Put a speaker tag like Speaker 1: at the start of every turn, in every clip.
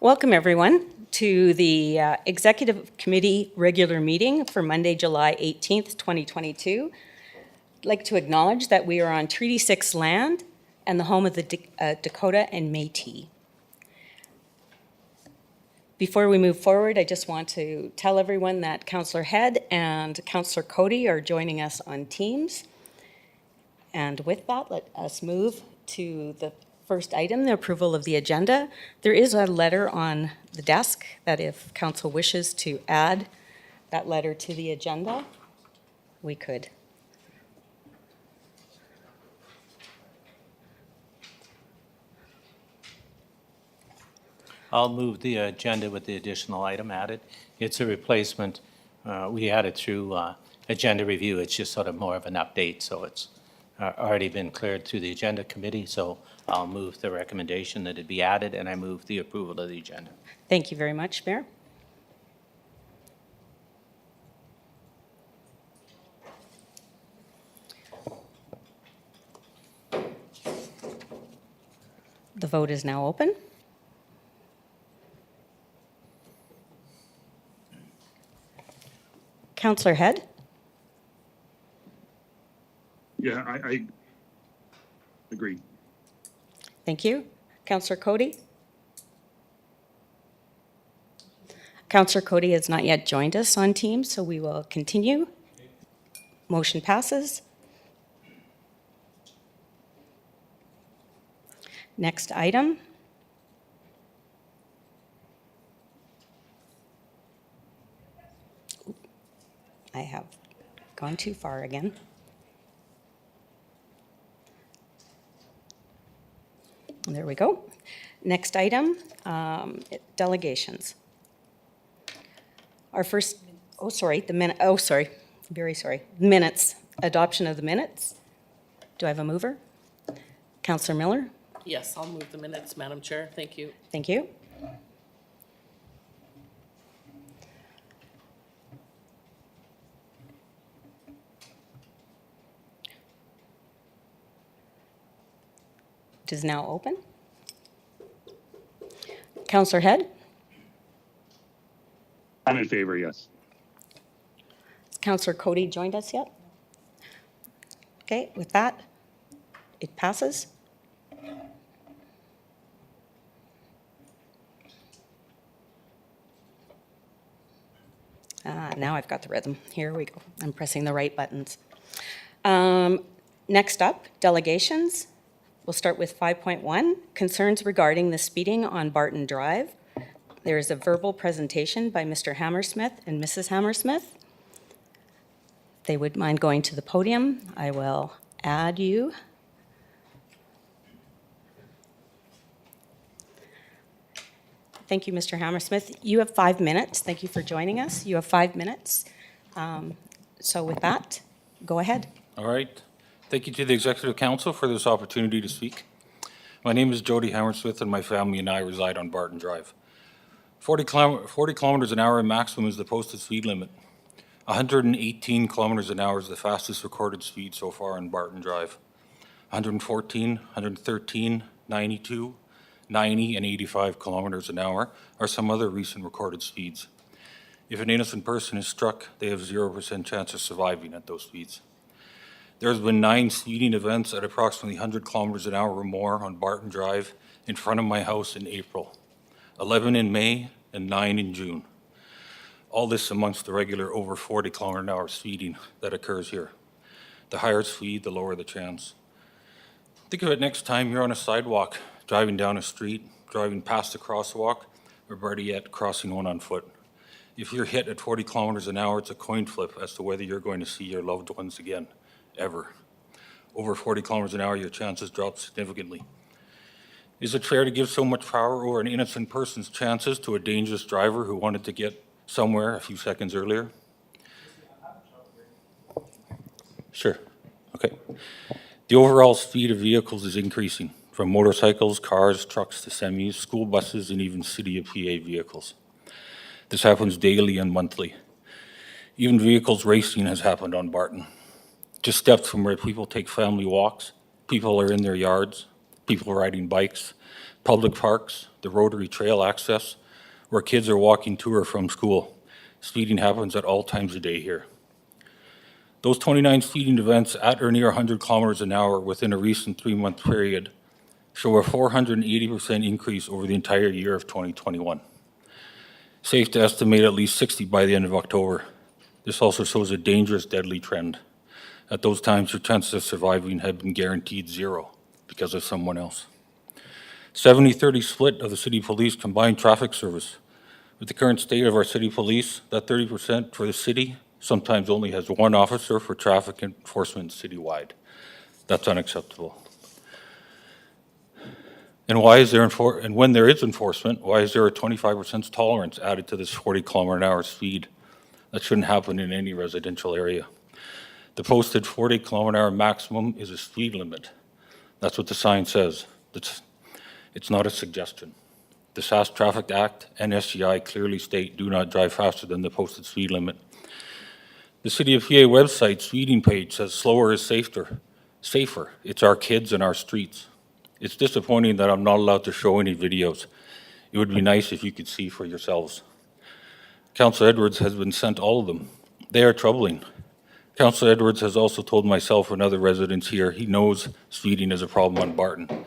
Speaker 1: Welcome, everyone, to the Executive Committee regular meeting for Monday, July 18th, 2022. I'd like to acknowledge that we are on Treaty 6 land and the home of the Dakota and Métis. Before we move forward, I just want to tell everyone that Councillor Head and Councillor Cody are joining us on Teams. And with that, let us move to the first item, the approval of the agenda. There is a letter on the desk that if council wishes to add that letter to the agenda, we could.
Speaker 2: I'll move the agenda with the additional item added. It's a replacement. We had it through agenda review. It's just sort of more of an update, so it's already been cleared through the agenda committee, so I'll move the recommendation that it be added, and I move the approval of the agenda.
Speaker 1: Thank you very much, Mayor. The vote is now open. Councillor Head?
Speaker 3: Yeah, I agree.
Speaker 1: Thank you. Councillor Cody? Councillor Cody has not yet joined us on Teams, so we will continue. Motion passes. Next item. I have gone too far again. There we go. Next item, delegations. Our first, minutes, adoption of the minutes. Do I have a mover? Councillor Miller?
Speaker 4: Yes, I'll move the minutes, Madam Chair. Thank you.
Speaker 1: Thank you. It is now open. Councillor Head?
Speaker 3: I'm in favor, yes.
Speaker 1: Has Councillor Cody joined us yet? Okay, with that, it passes. Now I've got the rhythm. Here we go. I'm pressing the right buttons. Next up, delegations. We'll start with 5.1, concerns regarding the speeding on Barton Drive. There is a verbal presentation by Mr. Hammersmith and Mrs. Hammersmith. If they would mind going to the podium, I will add you. Thank you, Mr. Hammersmith. You have 5 minutes. Thank you for joining us. You have 5 minutes. So with that, go ahead.
Speaker 5: All right. Thank you to the Executive Council for this opportunity to speak. My name is Jody Hammersmith, and my family and I reside on Barton Drive. 40 kilometers an hour maximum is the posted speed limit. 118 kilometers an hour is the fastest recorded speed so far on Barton Drive. 114, 113, 92, 90, and 85 kilometers an hour are some other recent recorded speeds. If an innocent person is struck, they have 0% chance of surviving at those speeds. There's been 9 speeding events at approximately 100 kilometers an hour or more on Barton Drive in front of my house in April, 11 in May, and 9 in June. All this amongst the regular over 40 kilometer an hour speeding that occurs here. The higher speed, the lower the chance. Think of it next time you're on a sidewalk, driving down a street, driving past a crosswalk, or better yet, crossing one on foot. If you're hit at 40 kilometers an hour, it's a coin flip as to whether you're going to see your loved ones again. Ever. Over 40 kilometers an hour, your chances drop significantly. Is it fair to give so much power over an innocent person's chances to a dangerous driver who wanted to get somewhere a few seconds earlier? Sure. Okay. The overall speed of vehicles is increasing, from motorcycles, cars, trucks to semis, school buses, and even City of PA vehicles. This happens daily and monthly. Even vehicles racing has happened on Barton. Just steps from where people take family walks, people are in their yards, people riding bikes, public parks, the Rotary Trail access, where kids are walking to or from school. Speeding happens at all times of day here. Those 29 speeding events at or near 100 kilometers an hour within a recent 3-month period show a 480% increase over the entire year of 2021. Safe to estimate at least 60 by the end of October. This also shows a dangerous, deadly trend. At those times, your chances of surviving have been guaranteed 0 because of someone else. 70-30 split of the city police combined traffic service. With the current state of our city police, that 30% for the city sometimes only has 1 officer for traffic enforcement citywide. That's unacceptable. And when there is enforcement, why is there a 25% tolerance added to this 40 kilometer an hour speed? That shouldn't happen in any residential area. The posted 40 kilometer an hour maximum is a speed limit. That's what the sign says. It's not a suggestion. The SAS Traffic Act and SGI clearly state do not drive faster than the posted speed limit. The City of PA website speeding page says slower is safer. It's our kids and our streets. It's disappointing that I'm not allowed to show any videos. It would be nice if you could see for yourselves. Councillor Edwards has been sent all of them. They are troubling. Councillor Edwards has also told myself and other residents here he knows speeding is a problem on Barton.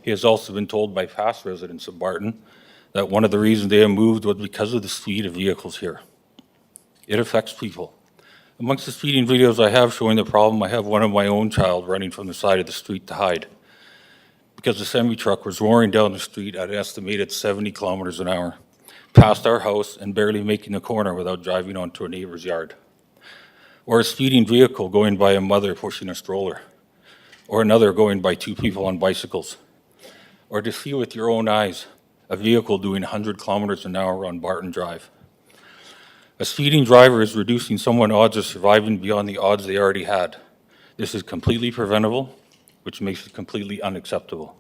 Speaker 5: He has also been told by past residents of Barton that one of the reasons they have moved was because of the speed of vehicles here. It affects people. Amongst the speeding videos I have showing the problem, I have one of my own child running from the side of the street to hide because the semi-truck was roaring down the street at an estimated 70 kilometers an hour, past our house and barely making the corner without driving onto a neighbor's yard. Or a speeding vehicle going by a mother pushing a stroller, or another going by 2 people on bicycles. Or to see with your own eyes a vehicle doing 100 kilometers an hour on Barton Drive. A speeding driver is reducing someone's odds of surviving beyond the odds they already had. This is completely preventable, which makes it completely unacceptable.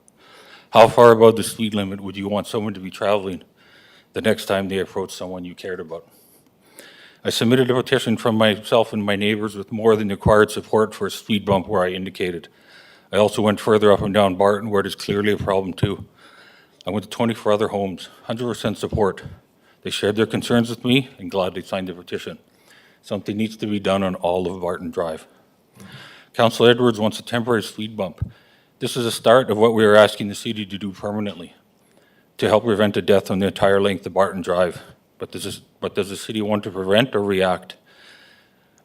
Speaker 5: How far above the speed limit would you want someone to be traveling the next time they approach someone you cared about? I submitted a petition from myself and my neighbors with more than required support for a speed bump where I indicated. I also went further up and down Barton where it is clearly a problem too. I went to 24 other homes, 100% support. They shared their concerns with me and gladly signed the petition. Something needs to be done on all of Barton Drive. Councillor Edwards wants a temporary speed bump. This is a start of what we are asking the city to do permanently to help prevent a death on the entire length of Barton Drive. But does the city want to prevent or react?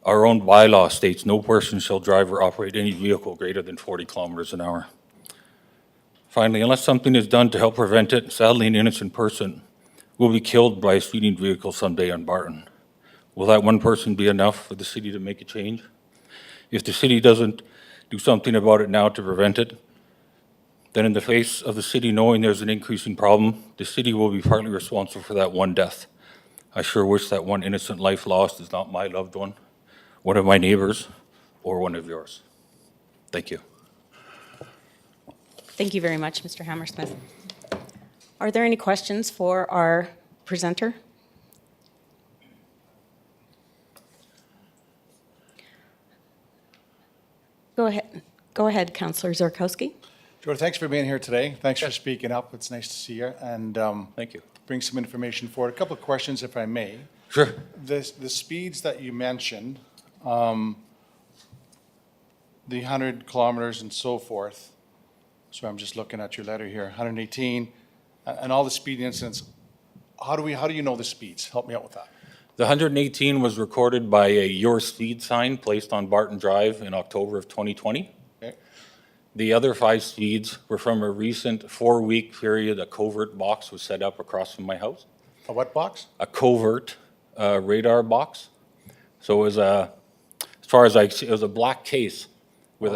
Speaker 5: Our own bylaw states no person shall drive or operate any vehicle greater than 40 kilometers an hour. Finally, unless something is done to help prevent it, sadly an innocent person will be killed by a speeding vehicle someday on Barton. Will that one person be enough for the city to make a change? If the city doesn't do something about it now to prevent it, then in the face of the city knowing there's an increasing problem, the city will be partly responsible for that one death. I sure wish that one innocent life lost is not my loved one of my neighbors, or one of yours. Thank you.
Speaker 1: Thank you very much, Mr. Hammersmith. Are there any questions for our presenter? Go ahead, Councillor Zorkowski.
Speaker 6: Jordan, thanks for being here today. Thanks for speaking up. It's nice to see you and
Speaker 5: Thank you.
Speaker 6: bring some information forward. A couple of questions, if I may.
Speaker 5: Sure.
Speaker 6: The speeds that you mentioned, the 100 kilometers and so forth. So I'm just looking at your letter here, 118, and all the speed incidents. How do you know the speeds? Help me out with that.
Speaker 5: The 118 was recorded by a Your Speed sign placed on Barton Drive in October of 2020.
Speaker 6: Okay.
Speaker 5: The other 5 speeds were from a recent 4-week period. A covert box was set up across from my house.
Speaker 6: A what box?
Speaker 5: A covert radar box. So it was as far as I see, it was a black case with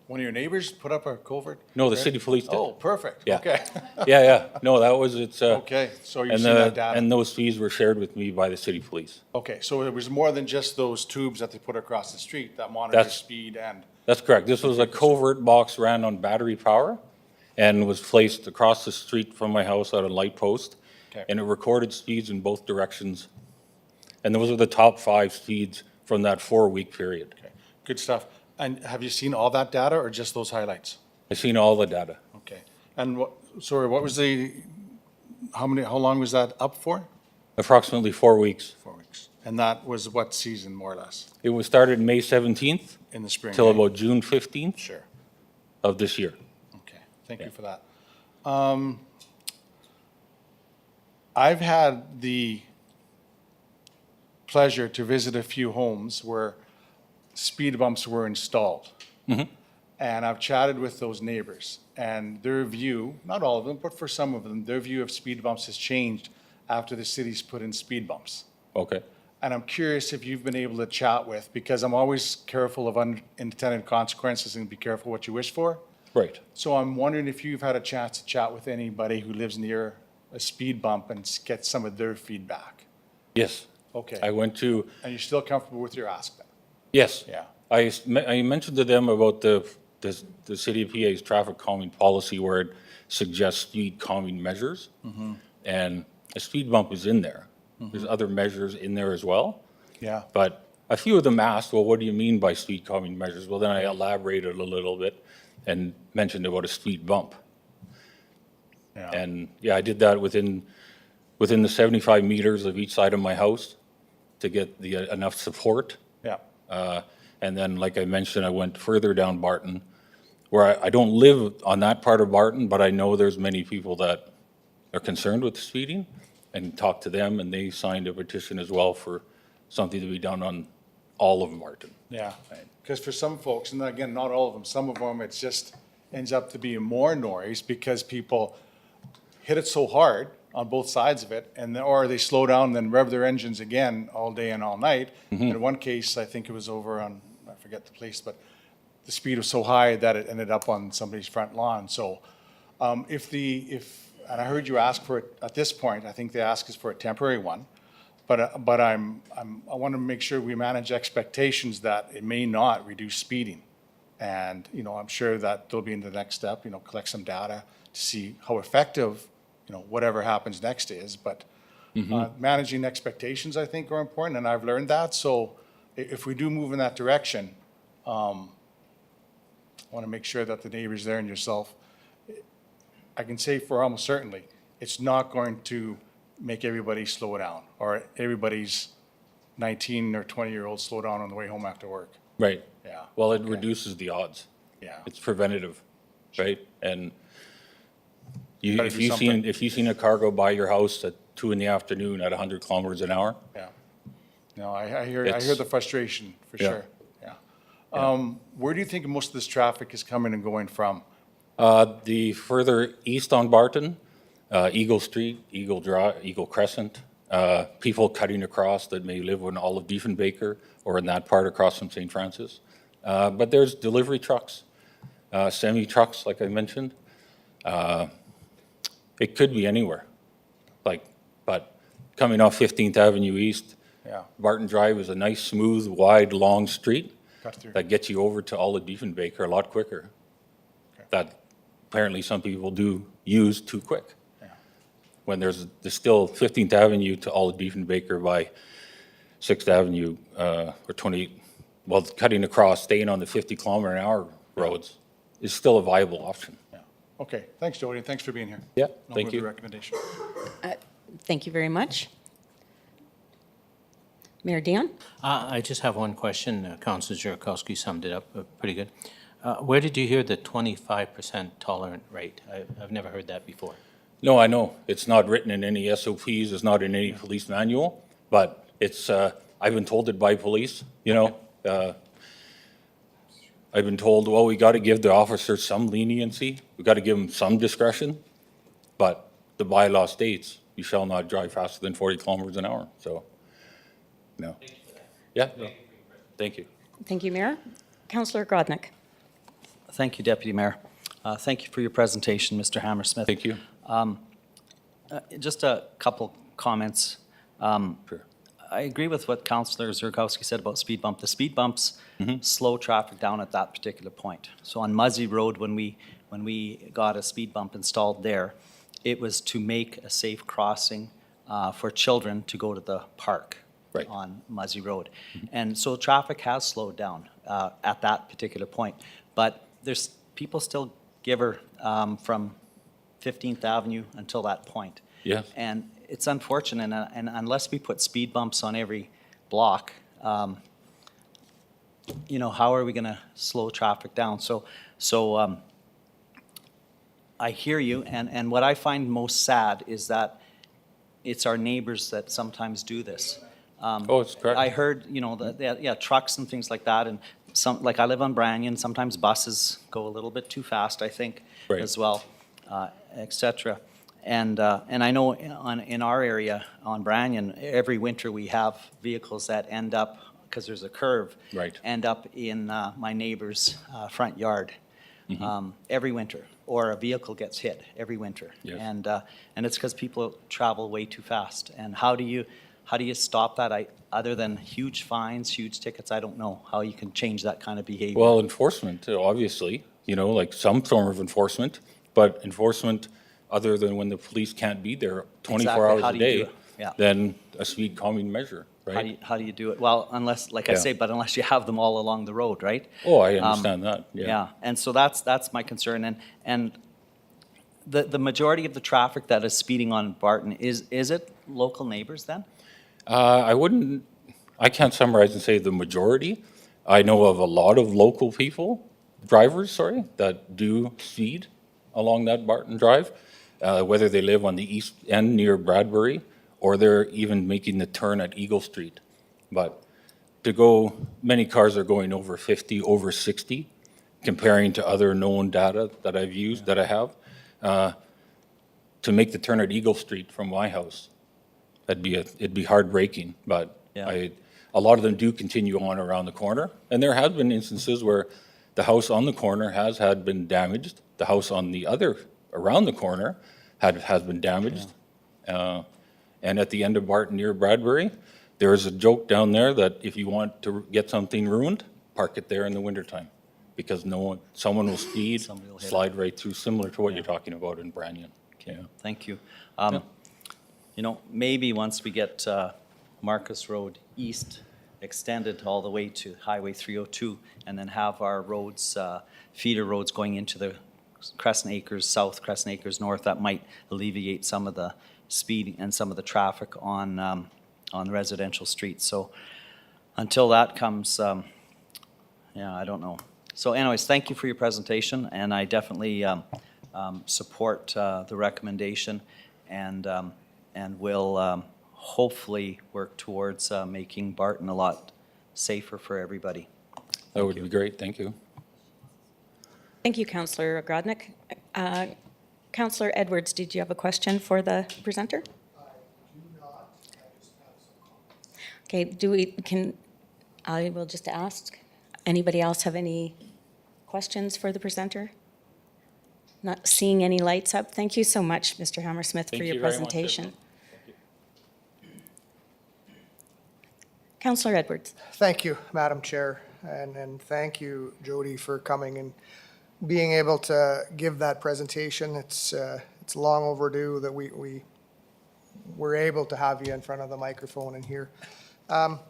Speaker 6: One of your neighbors put up a covert?
Speaker 5: no, the city police did.
Speaker 6: Oh, perfect.
Speaker 5: Yeah.
Speaker 6: Okay.
Speaker 5: Yeah. No, that was its.
Speaker 6: Okay, so you've
Speaker 5: And
Speaker 6: seen that data.
Speaker 5: and those fees were shared with me by the city police.
Speaker 6: Okay, so it was more than just those tubes that they put across the street that monitor
Speaker 5: That's-
Speaker 6: speed and,
Speaker 5: That's correct. This was a covert box ran on battery power and was placed across the street from my house at a light post.
Speaker 6: Okay.
Speaker 5: And it recorded speeds in both directions. And those are the top 5 speeds from that 4-week period.
Speaker 6: okay, good stuff. And have you seen all that data or just those highlights?
Speaker 5: I've seen all the data.
Speaker 6: Okay, and what was the how long was that up for?
Speaker 5: Approximately 4 weeks.
Speaker 6: 4 weeks. And that was what season, more or less,
Speaker 5: It was started May 17th
Speaker 6: in the spring?
Speaker 5: till
Speaker 6: eh?
Speaker 5: about June 15th
Speaker 6: Sure.
Speaker 5: of this year.
Speaker 6: Okay, thank you
Speaker 5: Yeah.
Speaker 6: for that. I've had the pleasure to visit a few homes where speed bumps were installed. And I've chatted with those neighbors, and their view, not all of them, but for some of them, their view of speed bumps has changed after the city's put in speed bumps.
Speaker 5: Okay.
Speaker 6: And I'm curious if you've been able to chat with, because I'm always careful of unintended consequences and be careful what you wish for.
Speaker 5: Right.
Speaker 6: So I'm wondering if you've had a chance to chat with anybody who lives near a speed bump and get some of their feedback.
Speaker 5: Yes.
Speaker 6: Okay.
Speaker 5: I went to,
Speaker 6: And you're still comfortable with your ask then?
Speaker 5: yes.
Speaker 6: Yeah.
Speaker 5: I mentioned to them about the city of PA's traffic calming policy where it suggests speed calming measures. And a speed bump is in there. There's other measures in there as well.
Speaker 6: Yeah.
Speaker 5: But a few of them asked, well, what do you mean by speed calming measures? Well, then I elaborated a little bit and mentioned about a speed bump.
Speaker 6: Yeah.
Speaker 5: And yeah, I did that within the 75 meters of each side of my house to get the enough support.
Speaker 6: Yeah.
Speaker 5: And then, like I mentioned, I went further down Barton, where I don't live on that part of Barton, but I know there's many people that are concerned with the speeding, and talked to them, and they signed a petition as well for something to be done on all of Barton.
Speaker 6: Yeah. Because for some folks, and again, not all of them, some of them, it just ends up to be more noise because people hit it so hard on both sides of it, and or they slow down and then rev their engines again all day and all night. In one case, I think it was over on, I forget the place, but the speed was so high that it ended up on somebody's front lawn. So and I heard you ask for it at this point, I think the ask is for a temporary one. But I want to make sure we manage expectations that it may not reduce speeding. And, I'm sure that they'll be in the next step, collect some data to see how effective, whatever happens next is. But managing expectations, I think, are important, and I've learned that. So if we do move in that direction, I want to make sure that the neighbors there and yourself, I can say for almost certainly, it's not going to make everybody slow down, or everybody's 19 or 20-year-old slow down on the way home after work.
Speaker 5: Right.
Speaker 6: Yeah.
Speaker 5: Well, it
Speaker 6: Okay.
Speaker 5: reduces the odds.
Speaker 6: Yeah.
Speaker 5: It's preventative, right? And
Speaker 6: Gotta
Speaker 5: if
Speaker 6: do
Speaker 5: you've
Speaker 6: something.
Speaker 5: seen a car go by your house at 2 PM at 100 kilometers an hour,
Speaker 6: Yeah. No, I hear
Speaker 5: It's-
Speaker 6: the frustration, for
Speaker 5: Yeah.
Speaker 6: sure. Yeah. Where do you think most of this traffic is coming and going from?
Speaker 5: the further east on Barton, Eagle Street, Eagle Drive, Eagle Crescent, people cutting across that may live in all of Diefenbaker or in that part across from St. Francis. But there's delivery trucks, semi-trucks, like I mentioned. It could be anywhere. But coming off 15th Avenue East,
Speaker 6: Yeah.
Speaker 5: Barton Drive is a nice, smooth, wide, long street
Speaker 6: Cut through.
Speaker 5: that gets you over to all of Diefenbaker a lot quicker. That apparently some people do use too quick.
Speaker 6: Yeah.
Speaker 5: When there's still 15th Avenue to all of Diefenbaker by 6th Avenue, or 20, well, cutting across, staying on the 50-kilometer-an-hour roads is still a viable option.
Speaker 6: Yeah. Okay, thanks, Jody, and thanks for being here.
Speaker 5: Yeah,
Speaker 6: No
Speaker 5: thank
Speaker 6: further
Speaker 5: you.
Speaker 6: recommendation.
Speaker 1: Thank you very much. Mayor Dion?
Speaker 2: I just have one question. Councilor Zhurakowski summed it up pretty good. Where did you hear the 25% tolerant rate? I've never heard that before.
Speaker 5: No, I know. It's not written in any SOPs, it's not in any police manual, but it's, I've been told it by police, I've been told, well, we got to give the officers some leniency, we got to give them some discretion, but the bylaw states you shall not drive faster than 40 kilometers an hour, so, no. Yeah, no. Thank you.
Speaker 1: Thank you, Mayor. Councillor Grodnick?
Speaker 7: Thank you, Deputy Mayor. Thank you for your presentation, Mr. Hammersmith.
Speaker 5: Thank you.
Speaker 7: Just a couple comments.
Speaker 5: Sure.
Speaker 7: I agree with what Councillor Zurkowski said about speed bump. The speed bumps slow traffic down at that particular point. So on Muzzy Road, when we got a speed bump installed there, it was to make a safe crossing for children to go to the park
Speaker 5: Right.
Speaker 7: on Muzzy Road. And so traffic has slowed down at that particular point. But there's people still give her from 15th Avenue until that point.
Speaker 5: Yes.
Speaker 7: And it's unfortunate, and unless we put speed bumps on every block, you know, how are we gonna slow traffic down? So I hear you, and what I find most sad is that it's our neighbors that sometimes do this.
Speaker 5: Oh, it's correct.
Speaker 7: I heard, you know, yeah, trucks and things like that, and like I live on Brannion, sometimes buses go a little bit too fast, I think,
Speaker 5: Right.
Speaker 7: as well, et cetera. And I know in our area on Brannion, every winter we have vehicles that end up, because there's a curve.
Speaker 5: Right.
Speaker 7: End up in my neighbor's front yard every winter, or a vehicle gets hit every winter.
Speaker 5: Yes.
Speaker 7: And it's because people travel way too fast. And how do you stop that? Other than huge fines, huge tickets, I don't know how you can change that kind of behavior.
Speaker 5: Well, enforcement, obviously, you know, like some form of enforcement, but enforcement other than when the police can't be there 24
Speaker 7: Exactly.
Speaker 5: hours
Speaker 7: How
Speaker 5: a
Speaker 7: do you do
Speaker 5: day,
Speaker 7: it? Yeah.
Speaker 5: then a speed calming measure, right?
Speaker 7: How do you do it? Well, unless, like I
Speaker 5: Yeah.
Speaker 7: say, but unless you have them all along the road, right?
Speaker 5: Oh, I understand that, yeah.
Speaker 7: Yeah, and so that's my concern, and the majority of the traffic that is speeding on Barton, is it local neighbors then?
Speaker 5: I can't summarize and say the majority. I know of a lot of local people, drivers, sorry, that do speed along that Barton Drive, whether they live on the east end near Bradbury, or they're even making the turn at Eagle Street. But many cars are going over 50, over 60, comparing to other known data that I've used, that I have. To make the turn at Eagle Street from my house, it'd be heartbreaking, but
Speaker 7: Yeah.
Speaker 5: a lot of them do continue on around the corner. And there have been instances where the house on the corner has been damaged. The house on the other, around the corner, has been damaged. And at the end of Barton near Bradbury, there is a joke down there that if you want to get something ruined, park it there in the wintertime. Because someone will speed,
Speaker 7: Somebody will hit it.
Speaker 5: slide right through, similar to what you're talking about in Brannion. Yeah.
Speaker 7: Thank you. You know, maybe once we get Marcus Road East extended all the way to Highway 302, and then have our roads, feeder roads going into the Crescent Acres South, Crescent Acres North, that might alleviate some of the speed and some of the traffic on residential streets. So until that comes, yeah, I don't know. So anyways, thank you for your presentation, and I definitely support the recommendation, and will hopefully work towards making Barton a lot safer for everybody.
Speaker 5: That would be great, thank you.
Speaker 1: Thank you, Councillor Grodnick. Councillor Edwards, did you have a question for the presenter? Okay, I will just ask, anybody else have any questions for the presenter? Not seeing any lights up. Thank you so much, Mr. Hammersmith, for
Speaker 5: Thank
Speaker 1: your
Speaker 5: you very much,
Speaker 1: presentation.
Speaker 5: everyone.
Speaker 1: Councillor Edwards.
Speaker 8: Thank you, Madam Chair, and thank you, Jody, for coming and being able to give that presentation. It's long overdue that we were able to have you in front of the microphone and here. I've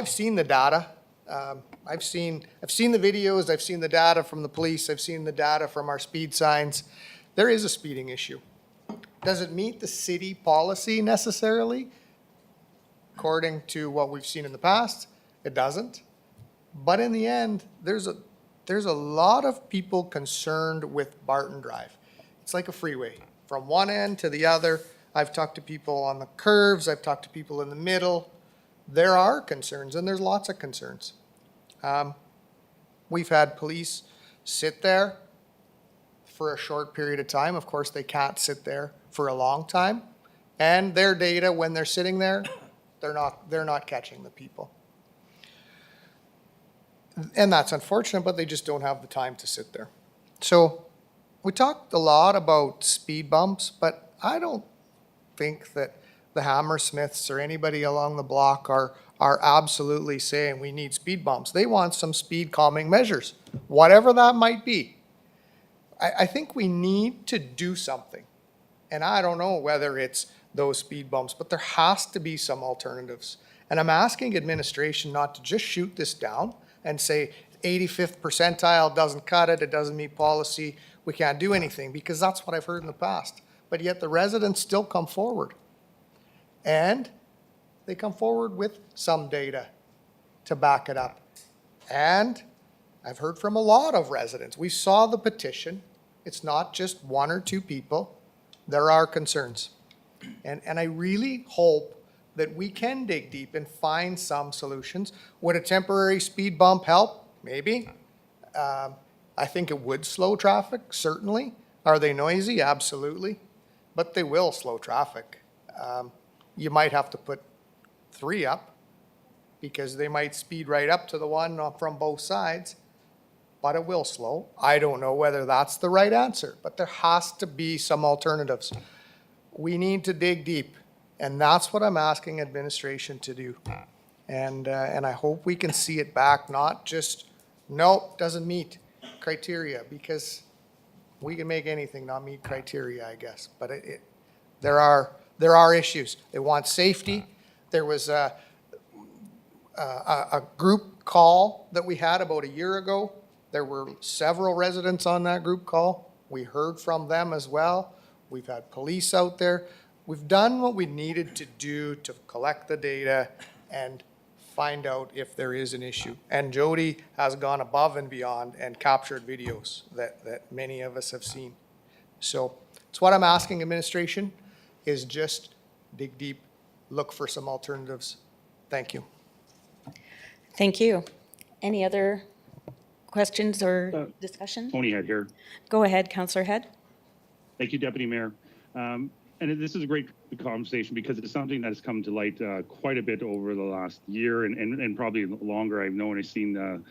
Speaker 8: seen the data. I've seen the videos. I've seen the data from the police. I've seen the data from our speed signs. There is a speeding issue. Does it meet the city policy necessarily? According to what we've seen in the past, it doesn't. But in the end, there's a lot of people concerned with Barton Drive. It's like a freeway from one end to the other. I've talked to people on the curves. I've talked to people in the middle. There are concerns, and there's lots of concerns. We've had police sit there for a short period of time. Of course, they can't sit there for a long time. And their data, when they're sitting there, they're not catching the people. And that's unfortunate, but they just don't have the time to sit there. So we talked a lot about speed bumps, but I don't think that the Hammersmiths or anybody along the block are absolutely saying we need speed bumps. They want some speed calming measures, whatever that might be. I think we need to do something. And I don't know whether it's those speed bumps, but there has to be some alternatives. And I'm asking administration not to just shoot this down and say 85th percentile doesn't cut it, it doesn't meet policy, we can't do anything, because that's what I've heard in the past. but yet the residents still come forward. And they come forward with some data to back it up. And I've heard from a lot of residents. We saw the petition. It's not just one or two people. There are concerns. And I really hope that we can dig deep and find some solutions. Would a temporary speed bump help? Maybe. I think it would slow traffic, certainly. Are they noisy? Absolutely. But they will slow traffic. You might have to put 3 up because they might speed right up to the one from both sides, but it will slow. I don't know whether that's the right answer, but there has to be some alternatives. We need to dig deep, and that's what I'm asking administration to do. And I hope we can see it back, not just, nope, doesn't meet criteria, because we can make anything not meet criteria, I guess. But there are issues. They want safety. There was a group call that we had about a year ago. There were several residents on that group call. We heard from them as well. We've had police out there. We've done what we needed to do to collect the data and find out if there is an issue. And Jody has gone above and beyond and captured videos that many of us have seen. So it's what I'm asking administration, is just dig deep, look for some alternatives. Thank you.
Speaker 1: Thank you. Any other questions or discussion?
Speaker 3: Tony Head here.
Speaker 1: Go ahead, Councillor Head.
Speaker 3: Thank you, Deputy Mayor. And this is a great conversation because it's something that has come to light quite a bit over the last year and probably longer. I've known and seen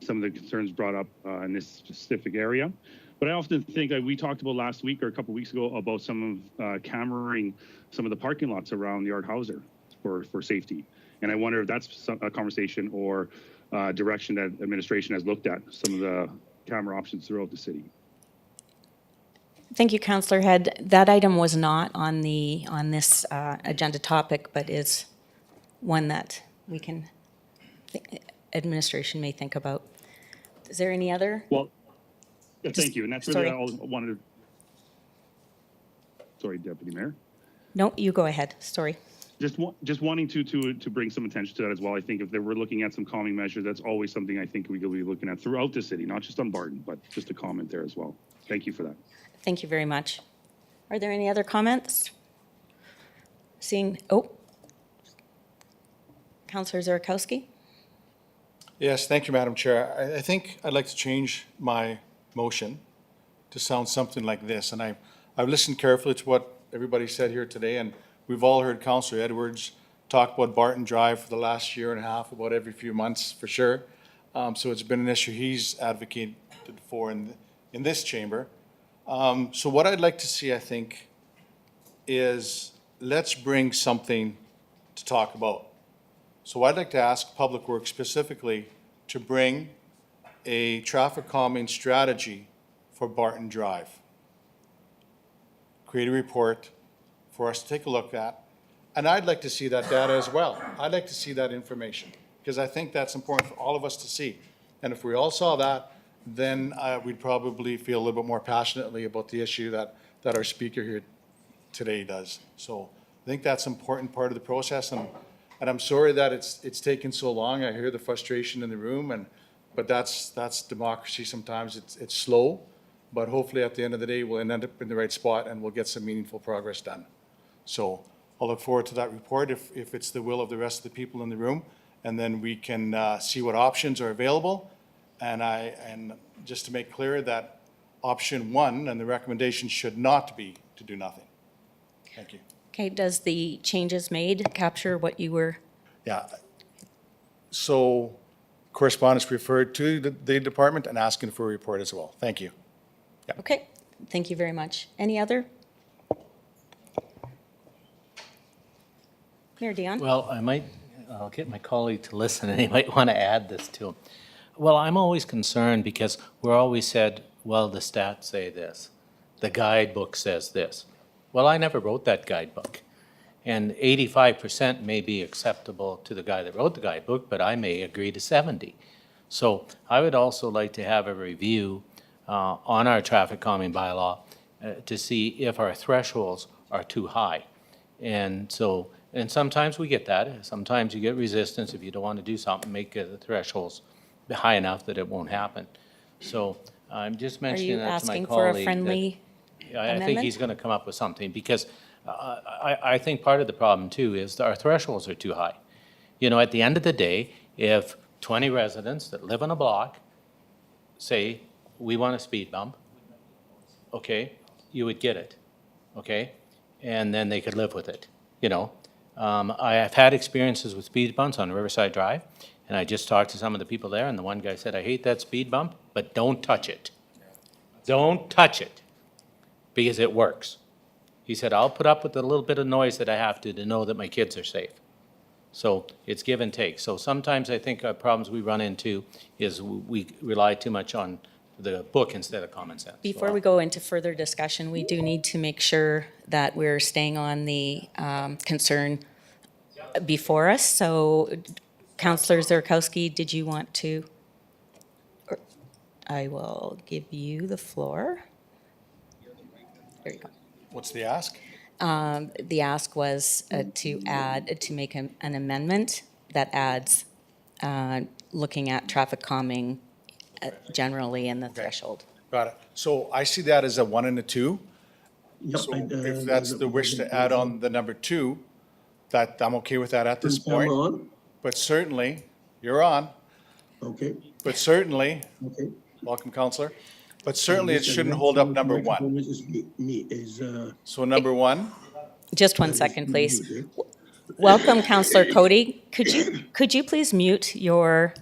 Speaker 3: some of the concerns brought up in this specific area. But I often think we talked about last week or a couple of weeks ago about some of cameraing some of the parking lots around the Art Hauser for safety. And I wonder if that's a conversation or direction that administration has looked at, some of the camera options throughout the city.
Speaker 1: Thank you, Councillor Head. That item was not on this agenda topic, but is one that we can, administration may think about. Is there any other?
Speaker 3: Well, thank you. And that's really
Speaker 1: Sorry.
Speaker 3: all I wanted to. Sorry, Deputy Mayor.
Speaker 1: No, you go ahead. Sorry.
Speaker 3: Just wanting to bring some attention to that as well. I think if we're looking at some calming measures, that's always something I think we will be looking at throughout the city, not just on Barton, but just a comment there as well. Thank you for that.
Speaker 1: Thank you very much. Are there any other comments? Seeing, Councillor Zarkowski?
Speaker 6: Yes, thank you, Madam Chair. I think I'd like to change my motion to sound something like this. And I've listened carefully to what everybody said here today, and we've all heard Councillor Edwards talk about Barton Drive for the last year and a half, about every few months for sure. So it's been an issue he's advocated for in this chamber. So what I'd like to see, I think, is let's bring something to talk about. So I'd like to ask Public Works specifically to bring a traffic calming strategy for Barton Drive. Create a report for us to take a look at. And I'd like to see that data as well. I'd like to see that information because I think that's important for all of us to see. And if we all saw that, then we'd probably feel a little bit more passionately about the issue that our speaker here today does. So I think that's an important part of the process, and I'm sorry that it's taken so long. I hear the frustration in the room, but that's democracy. Sometimes it's slow, but hopefully at the end of the day we'll end up in the right spot and we'll get some meaningful progress done. So I'll look forward to that report if it's the will of the rest of the people in the room, and then we can see what options are available. And just to make clear that option 1 and the recommendation should not be to do nothing. Thank you.
Speaker 1: Okay, does the changes made capture what you were?
Speaker 6: Yeah. So correspondence referred to the department and asking for a report as well. Thank you.
Speaker 1: Okay, thank you very much. Any other? Mayor Dion?
Speaker 2: Well, I'll get my colleague to listen and he might want to add this to him. Well, I'm always concerned because we're always said, well, the stats say this. The guidebook says this. Well, I never wrote that guidebook. And 85% may be acceptable to the guy that wrote the guidebook, but I may agree to 70. So I would also like to have a review on our traffic calming bylaw to see if our thresholds are too high. And so, and sometimes we get that. Sometimes you get resistance if you don't want to do something, make the thresholds high enough that it won't happen. So I'm just
Speaker 1: Are
Speaker 2: mentioning
Speaker 1: you
Speaker 2: that to my
Speaker 1: asking for a
Speaker 2: colleague.
Speaker 1: friendly
Speaker 2: I think
Speaker 1: amendment?
Speaker 2: he's going to come up with something, because I think part of the problem too is our thresholds are too high. You know, at the end of the day, if 20 residents that live on a block say, we want a speed bump, okay, you would get it, okay? And then they could live with it, you know? I have had experiences with speed bumps on Riverside Drive, and I just talked to some of the people there, and the one guy said, I hate that speed bump, but don't touch it. Don't touch it, because it works. He said, I'll put up with the little bit of noise that I have to know that my kids are safe. So it's give and take. So sometimes I think our problems we run into is we rely too much on the book instead of common sense.
Speaker 1: Before we go into further discussion, we do need to make sure that we're staying on the concern before us. So Councillor Zerkowski, did you want to? I will give you the floor. There you go.
Speaker 6: What's the ask?
Speaker 1: The ask was to make an amendment that adds looking at traffic calming generally in the threshold.
Speaker 6: Got it. So I see that as a 1 and a 2. So if that's the wish to add on the number 2, that I'm okay with that at this point.
Speaker 9: On?
Speaker 6: But certainly, you're on,
Speaker 9: Okay,
Speaker 6: but certainly,
Speaker 9: okay.
Speaker 6: welcome, Counselor. But certainly it shouldn't hold up number 1. So number 1,
Speaker 1: Just 1 second, please. Welcome, Councillor Cody. Could you please mute your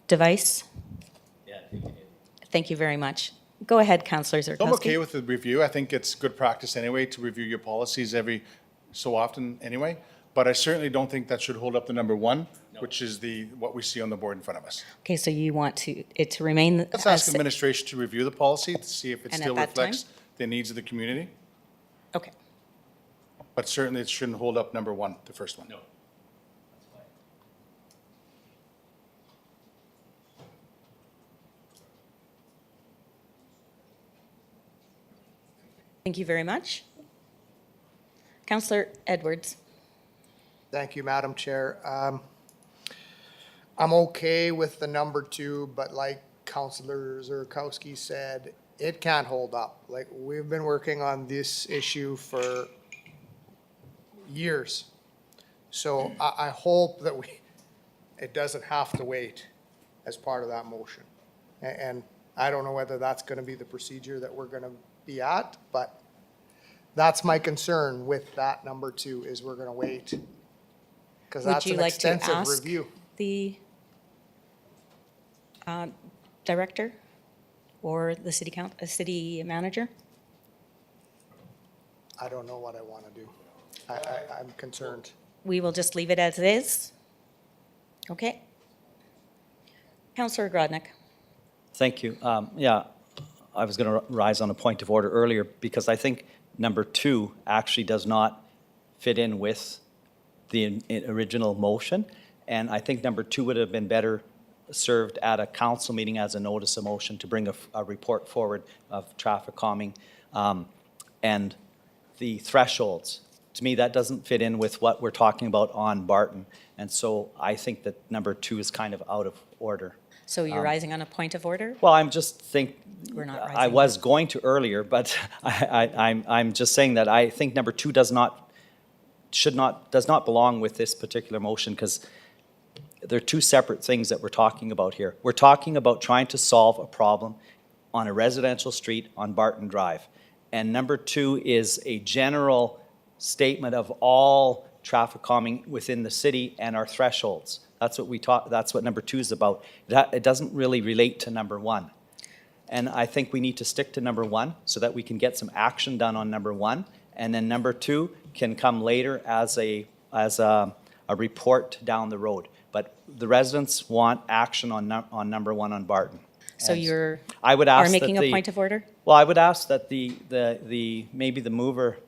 Speaker 1: device? Thank you very much. Go ahead, Councillor Zerkowski.
Speaker 6: I'm okay with the review. I think it's good practice anyway to review your policies every so often anyway. But I certainly don't think that should hold up the number 1, which is what we see on the board in front of us.
Speaker 1: Okay, so you want it to remain
Speaker 6: Let's ask
Speaker 1: as,
Speaker 6: administration to review the policy to see if it
Speaker 1: And at
Speaker 6: still
Speaker 1: that time?
Speaker 6: reflects the needs of the community.
Speaker 1: okay.
Speaker 6: But certainly it shouldn't hold up number 1, the first one. No.
Speaker 1: Thank you very much. Councillor Edwards.
Speaker 8: Thank you, Madam Chair. I'm okay with the number 2, but like Councillor Zerkowski said, it can't hold up. Like, we've been working on this issue for years. So I hope that it doesn't have to wait as part of that motion. And I don't know whether that's gonna be the procedure that we're gonna be at, but that's my concern with that number 2, is we're gonna wait. Because
Speaker 1: Would
Speaker 8: that's
Speaker 1: you
Speaker 8: an
Speaker 1: like to
Speaker 8: extensive
Speaker 1: ask
Speaker 8: review.
Speaker 1: the director or the city manager?
Speaker 8: I don't know what I want to do. I'm concerned.
Speaker 1: We will just leave it as is? Okay. Councillor Grodnick.
Speaker 7: Thank you. Yeah, I was going to rise on a point of order earlier because I think number 2 actually does not fit in with the original motion. And I think number 2 would have been better served at a council meeting as a notice of motion to bring a report forward of traffic calming. And the thresholds, to me, that doesn't fit in with what we're talking about on Barton. And so I think that number 2 is kind of out of order.
Speaker 1: So you're rising on a point of order?
Speaker 7: Well, I'm just
Speaker 1: We're not
Speaker 7: I
Speaker 1: rising.
Speaker 7: was going to earlier, but I'm just saying that I think number 2 does not belong with this particular motion because there are 2 separate things that we're talking about here. We're talking about trying to solve a problem on a residential street on Barton Drive. And number 2 is a general statement of all traffic calming within the city and our thresholds. That's what number 2 is about. It doesn't really relate to number 1. And I think we need to stick to number 1 so that we can get some action done on number 1. And then number 2 can come later as a report down the road. But the residents want action on number 1 on Barton.
Speaker 1: So
Speaker 7: And
Speaker 1: you're
Speaker 7: I would ask
Speaker 1: making
Speaker 7: that
Speaker 1: a point of order?
Speaker 7: Well, I would ask that maybe the mover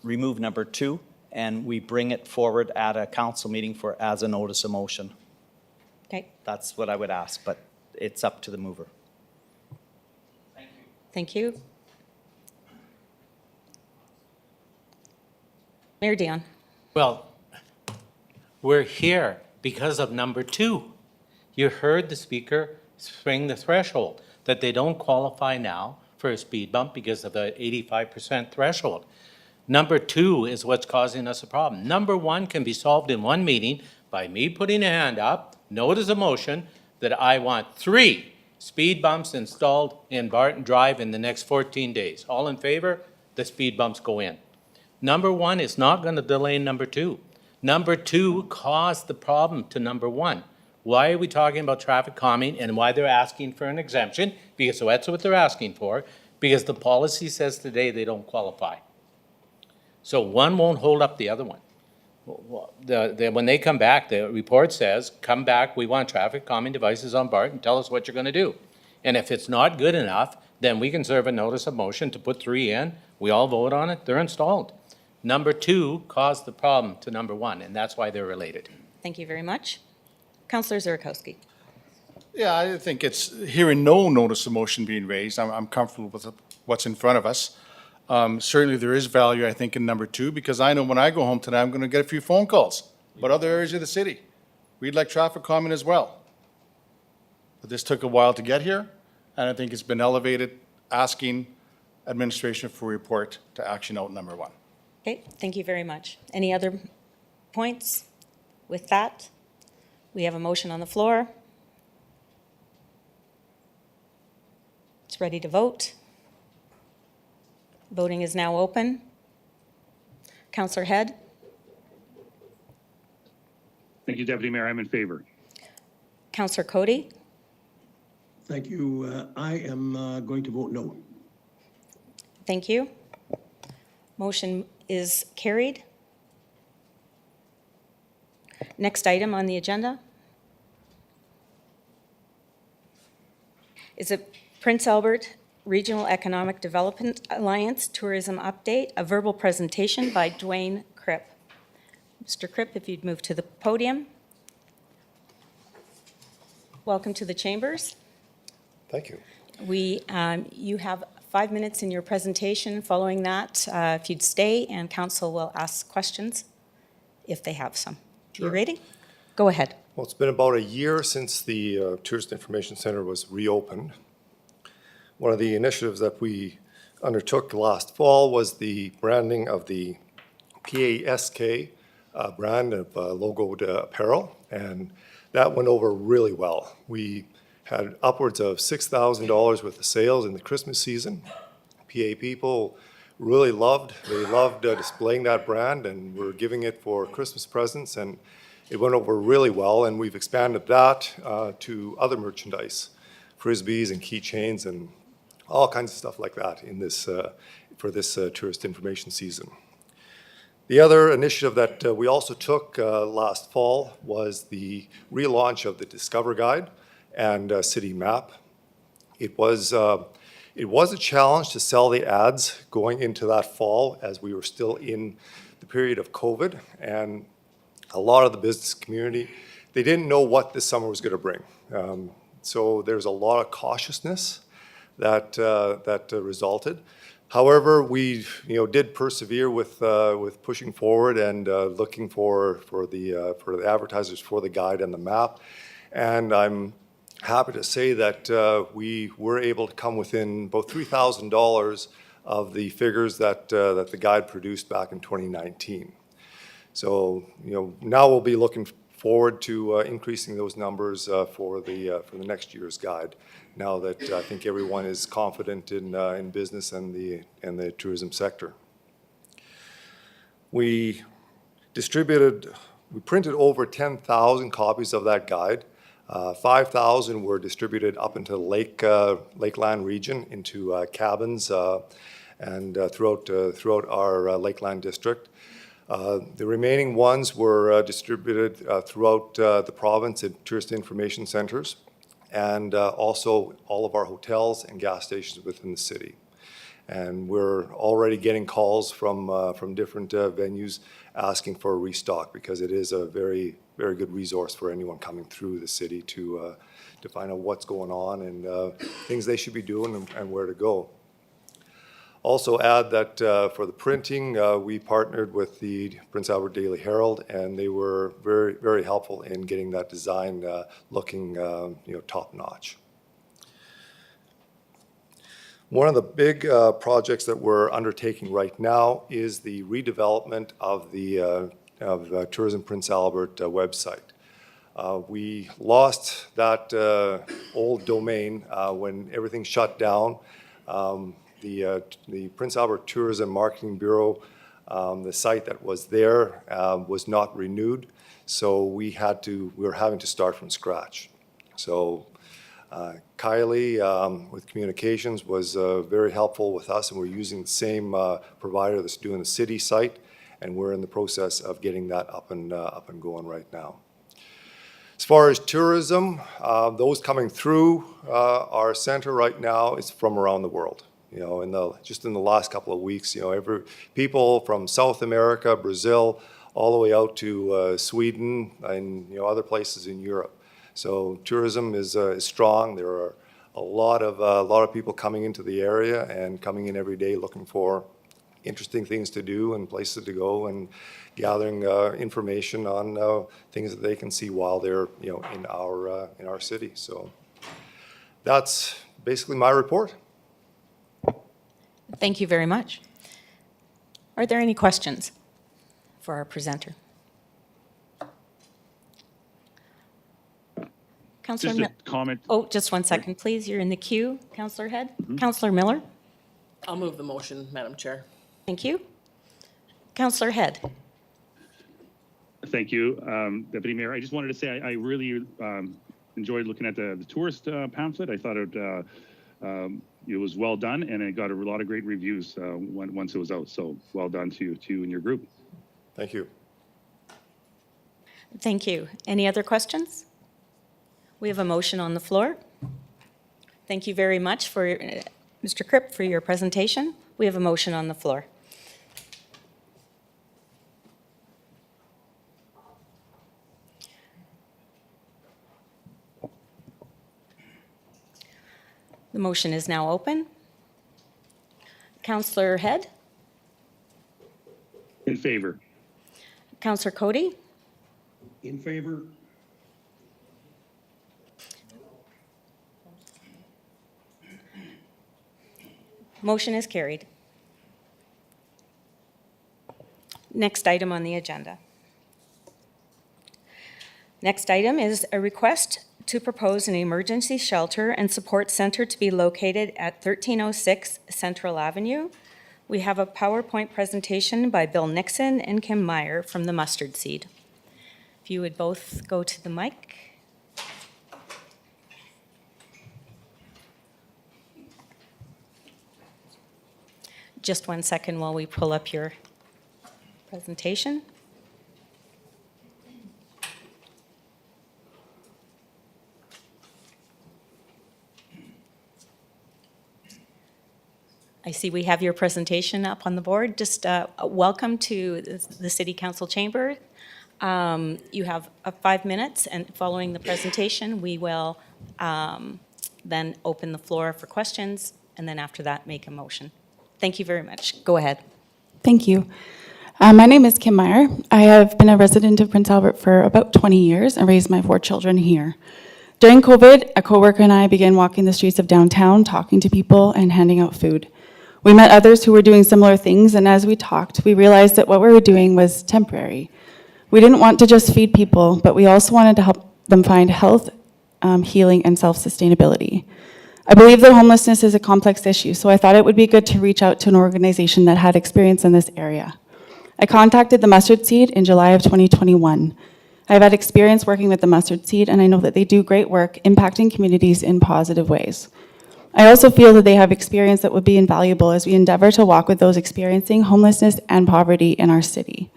Speaker 7: remove number 2 and we bring it forward at a council meeting as a notice of motion.
Speaker 1: Okay,
Speaker 7: That's what I would ask, but it's up to the mover.
Speaker 1: Thank you. Mayor Dion.
Speaker 2: Well, we're here because of number 2. You heard the speaker spring the threshold, that they don't qualify now for a speed bump because of the 85% threshold. Number 2 is what's causing us a problem. Number 1 can be solved in one meeting by me putting a hand up, note as a motion, that I want 3 speed bumps installed in Barton Drive in the next 14 days. All in favor? The speed bumps go in. Number 1 is not going to delay number 2. Number 2 caused the problem to number 1. Why are we talking about traffic calming and why they're asking for an exemption? Because that's what they're asking for, because the policy says today they don't qualify. So one won't hold up the other one. When they come back, the report says, come back, we want traffic calming devices on BART and tell us what you're going to do. And if it's not good enough, then we can serve a notice of motion to put 3 in. We all vote on it, they're installed. Number 2 caused the problem to number 1, and that's why they're related.
Speaker 1: Thank you very much. Councillor Zurkowsky.
Speaker 6: Yeah, I think it's hearing no notice of motion being raised. I'm comfortable with what's in front of us. Certainly there is value, I think, in number 2, because I know when I go home tonight, I'm going to get a few phone calls about other areas of the city. We'd like traffic calming as well. But this took a while to get here, and I think it's been elevated, asking administration for a report to action out number 1.
Speaker 1: Okay, thank you very much. Any other points? With that, we have a motion on the floor. It's ready to vote. Voting is now open. Councillor Head?
Speaker 3: Thank you, Deputy Mayor. I'm in favor.
Speaker 1: Councillor Cody?
Speaker 9: Thank you. I am going to vote no.
Speaker 1: Thank you. Motion is carried. Next item on the agenda is a Prince Albert Regional Economic Development Alliance Tourism Update, a verbal presentation by Dwayne Kripp. Mr. Kripp, if you'd move to the podium. Welcome to the chambers.
Speaker 10: Thank you.
Speaker 1: You have 5 minutes in your presentation. Following that, if you'd stay, and council will ask questions if they have some. You ready? Go ahead.
Speaker 10: Well, it's been about a year since the Tourist Information Center was reopened. One of the initiatives that we undertook last fall was the branding of the PASK brand of logoed apparel, and that went over really well. We had upwards of $6,000 worth of sales in the Christmas season. PA people really loved displaying that brand, and we're giving it for Christmas presents, and it went over really well, and we've expanded that to other merchandise, frisbees and keychains and all kinds of stuff like that in this for this tourist information season. The other initiative that we also took last fall was the relaunch of the Discover Guide and City Map. It was a challenge to sell the ads going into that fall, as we were still in the period of COVID, and a lot of the business community, they didn't know what this summer was going to bring. So there's a lot of cautiousness that resulted. However, we did persevere with pushing forward and looking for the advertisers for the guide and the map, and I'm happy to say that we were able to come within about $3,000 of the figures that the guide produced back in 2019. So now we'll be looking forward to increasing those numbers for the next year's guide, now that I think everyone is confident in business and the tourism sector. We printed over 10,000 copies of that guide. 5,000 were distributed up into the Lakeland region, into cabins and throughout our Lakeland district. The remaining ones were distributed throughout the province at tourist information centers, and also all of our hotels and gas stations within the city. And we're already getting calls from different venues asking for a restock, because it is a very, very good resource for anyone coming through the city to find out what's going on and things they should be doing and where to go. Also add that for the printing, we partnered with the Prince Albert Daily Herald, and they were very, very helpful in getting that design looking, top-notch. One of the big projects that we're undertaking right now is the redevelopment of the Tourism Prince Albert website. We lost that old domain when everything shut down. The Prince Albert Tourism Marketing Bureau, the site that was there was not renewed, so we were having to start from scratch. So Kylie with communications was very helpful with us, and we're using the same provider that's doing the city site, and we're in the process of getting that up and going right now. As far as tourism, those coming through our center right now is from around the world. Just in the last couple of weeks, people from South America, Brazil, all the way out to Sweden and other places in Europe. So tourism is strong. There are a lot of people coming into the area and coming in every day looking for interesting things to do and places to go and gathering information on things that they can see while they're in our city. So that's basically my report.
Speaker 1: Thank you very much. Are there any questions for our presenter? Councillor
Speaker 3: Just a comment.
Speaker 1: Oh, just one second, please. You're in the queue, Councillor Head. Councillor Miller.
Speaker 4: I'll move the motion, Madam Chair.
Speaker 1: Thank you. Councillor Head.
Speaker 3: Thank you, Deputy Mayor. I just wanted to say I really enjoyed looking at the tourist pamphlet. I thought it was well done, and it got a lot of great reviews once it was out. So well done to you and your group.
Speaker 10: Thank you.
Speaker 1: Thank you. Any other questions? We have a motion on the floor. Thank you very much for Mr. Kripp for your presentation. We have a motion on the floor. The motion is now open. Councillor Head?
Speaker 3: In favor.
Speaker 1: Councillor Cody?
Speaker 9: In favor?
Speaker 1: Motion is carried. Next item on the agenda. Next item is a request to propose an emergency shelter and support center to be located at 1306 Central Avenue. We have a PowerPoint presentation by Bill Nixon and Kim Meyer from the Mustard Seed. If you would both go to the mic. Just one second while we pull up your presentation. I see we have your presentation up on the board. Just welcome to the City Council chamber. You have 5 minutes, and following the presentation, we will then open the floor for questions, and then after that, make a motion. Thank you very much. Go ahead.
Speaker 11: Thank you. My name is Kim Meyer. I have been a resident of Prince Albert for about 20 years and raised my 4 children here. During COVID, a coworker and I began walking the streets of downtown, talking to people and handing out food. We met others who were doing similar things, and as we talked, we realized that what we were doing was temporary. We didn't want to just feed people, but we also wanted to help them find health, healing, and self-sustainability. I believe that homelessness is a complex issue, so I thought it would be good to reach out to an organization that had experience in this area. I contacted the Mustard Seed in July of 2021. I've had experience working with the Mustard Seed, and I know that they do great work impacting communities in positive ways. I also feel that they have experience that would be invaluable as we endeavor to walk with those experiencing homelessness and poverty in our city.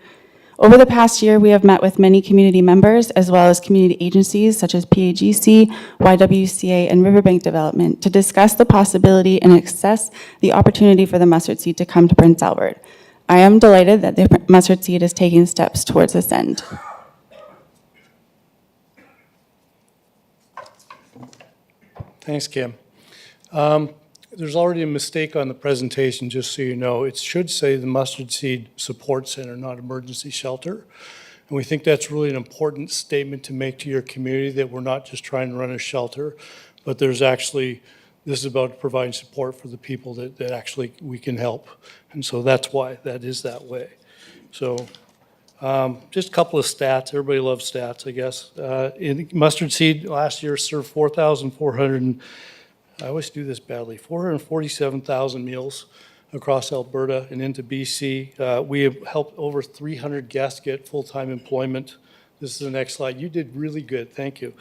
Speaker 11: Over the past year, we have met with many community members as well as community agencies such as PAGC, YWCA, and Riverbank Development to discuss the possibility and assess the opportunity for the Mustard Seed to come to Prince Albert. I am delighted that the Mustard Seed is taking steps towards this end.
Speaker 6: Thanks, Kim. there's already a mistake on the presentation, just so you know. It should say the Mustard Seed Support Center, not Emergency Shelter. And we think that's really an important statement to make to your community, that we're not just trying to run a shelter, but there's actually, this is about providing support for the people that actually we can help. And so that's why that is that way. So just a couple of stats. Everybody loves stats, I guess. In Mustard Seed last year served 4,400, I always do this badly, 447,000 meals across Alberta and into BC. We have helped over 300 guests get full-time employment. This is the next slide. You did really good, thank you.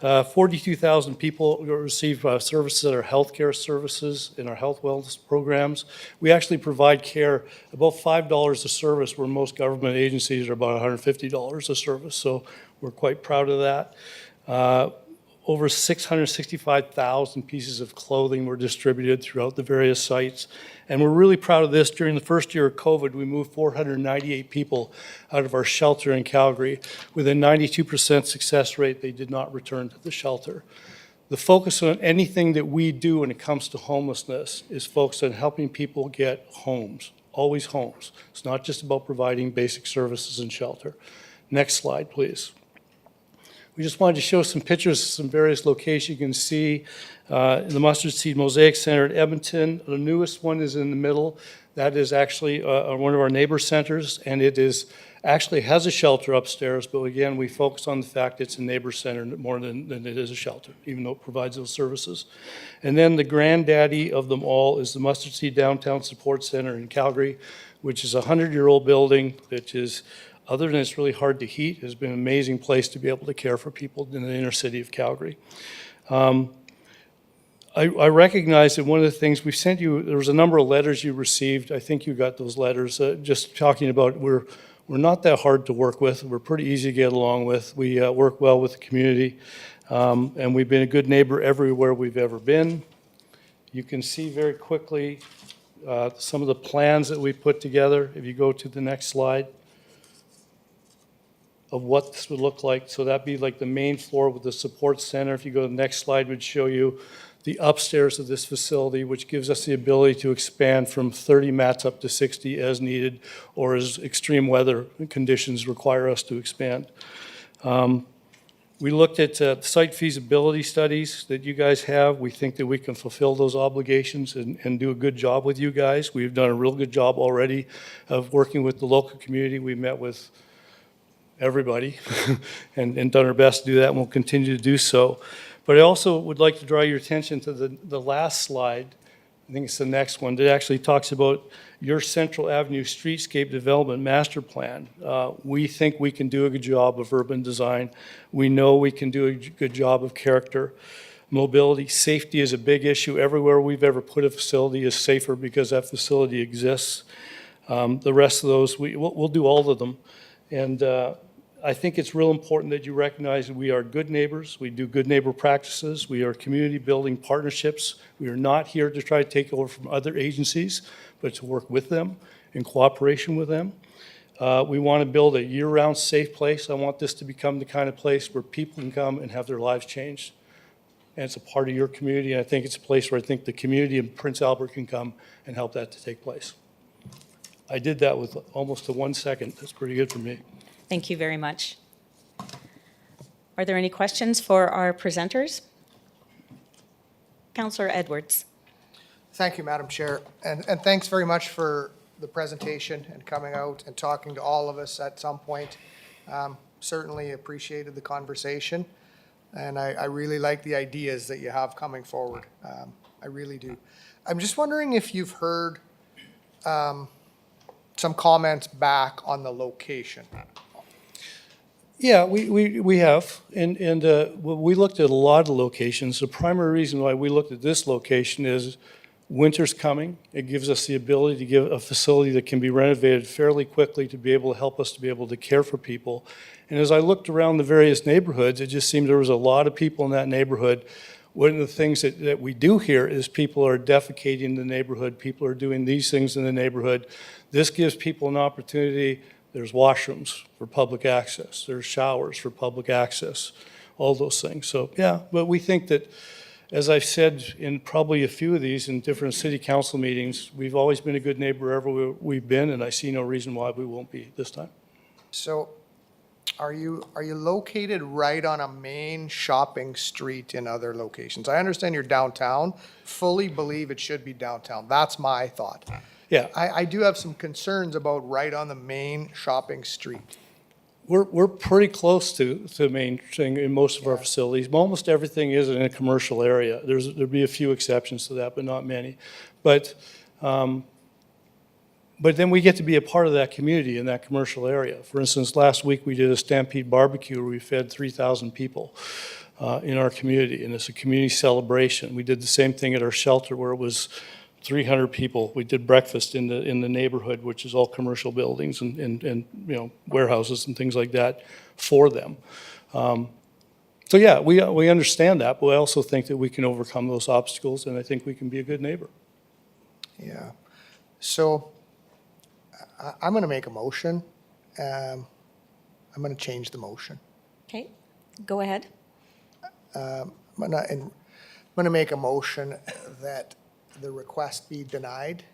Speaker 6: 42,000 people receive services that are healthcare services in our health wellness programs. We actually provide care about $5 a service, where most government agencies are about $150 a service. So we're quite proud of that. Over 665,000 pieces of clothing were distributed throughout the various sites. And we're really proud of this. During the first year of COVID, we moved 498 people out of our shelter in Calgary. With a 92% success rate, they did not return to the shelter. The focus on anything that we do when it comes to homelessness is focused on helping people get homes, always homes. It's not just about providing basic services and shelter. Next slide, please. We just wanted to show some pictures of some various locations. You can see the Mustard Seed Mosaic Center at Edmonton. The newest one is in the middle. That is actually one of our neighbor centers, and it is actually has a shelter upstairs, but again, we focus on the fact it's a neighbor center more than it is a shelter, even though it provides those services. And then the granddaddy of them all is the Mustard Seed Downtown Support Center in Calgary, which is a 100-year-old building, which is, other than it's really hard to heat, has been an amazing place to be able to care for people in the inner city of Calgary. I recognize that one of the things we sent you, there was a number of letters you received. I think you got those letters just talking about we're not that hard to work with. We're pretty easy to get along with. We work well with the community, and we've been a good neighbor everywhere we've ever been. You can see very quickly some of the plans that we put together. If you go to the next slide, of what this would look like. So that'd be like the main floor with the support center. If you go to the next slide, would show you the upstairs of this facility, which gives us the ability to expand from 30 mats up to 60 as needed, or as extreme weather conditions require us to expand. We looked at site feasibility studies that you guys have. We think that we can fulfill those obligations and do a good job with you guys. We've done a real good job already of working with the local community. We met with everybody and done our best to do that, and we'll continue to do so. But I also would like to draw your attention to the last slide. I think it's the next one that actually talks about your Central Avenue Streetscape Development Master Plan. We think we can do a good job of urban design. We know we can do a good job of character. Mobility, safety is a big issue. Everywhere we've ever put a facility is safer because that facility exists. The rest of those, we'll do all of them. And I think it's real important that you recognize that we are good neighbors. We do good neighbor practices. We are community building partnerships. We are not here to try to take over from other agencies, but to work with them in cooperation with them. We want to build a year-round safe place. I want this to become the kind of place where people can come and have their lives changed. And it's a part of your community, and I think it's a place where I think the community in Prince Albert can come and help that to take place. I did that with almost a 1 second. That's pretty good for me.
Speaker 1: Thank you very much. Are there any questions for our presenters? Councillor Edwards.
Speaker 8: Thank you, Madam Chair, and thanks very much for the presentation and coming out and talking to all of us at some point. Certainly appreciated the conversation, and I really like the ideas that you have coming forward. I really do. I'm just wondering if you've heard some comments back on the location.
Speaker 6: Yeah, we have, and we looked at a lot of locations. The primary reason why we looked at this location is winter's coming. It gives us the ability to give a facility that can be renovated fairly quickly to be able to help us to be able to care for people. And as I looked around the various neighborhoods, it just seemed there was a lot of people in that neighborhood. One of the things that we do here is people are defecating in the neighborhood. People are doing these things in the neighborhood. This gives people an opportunity. There's washrooms for public access. There's showers for public access, all those things. So, yeah, but we think that as I've said in probably a few of these in different city council meetings, we've always been a good neighbor wherever we've been, and I see no reason why we won't be this time.
Speaker 8: So are you located right on a main shopping street in other locations? I understand you're downtown, fully believe it should be downtown. That's my thought.
Speaker 6: Yeah,
Speaker 8: I do have some concerns about right on the main shopping street.
Speaker 6: we're pretty close to the main thing in most of our facilities. Almost everything is in a commercial area. There'd be a few exceptions to that, but not many. But then we get to be a part of that community in that commercial area. For instance, last week we did a Stampede Barbecue where we fed 3,000 people in our community, and it's a community celebration. We did the same thing at our shelter where it was 300 people. We did breakfast in the neighborhood, which is all commercial buildings and warehouses and things like that for them. So yeah, we understand that, but I also think that we can overcome those obstacles, and I think we can be a good neighbor.
Speaker 8: Yeah. So I'm going to make a motion. I'm going to change the motion.
Speaker 1: Okay, go ahead.
Speaker 8: I'm going to make a motion that the request be denied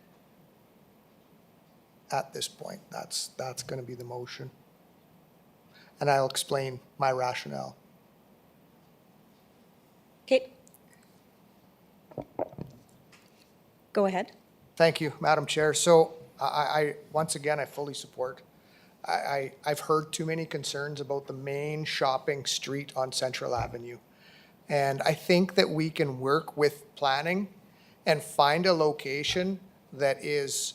Speaker 8: at this point. That's going to be the motion. And I'll explain my rationale.
Speaker 1: Okay. Go ahead.
Speaker 8: Thank you, Madam Chair. So I once again, I fully support. I've heard too many concerns about the main shopping street on Central Avenue. And I think that we can work with planning and find a location that is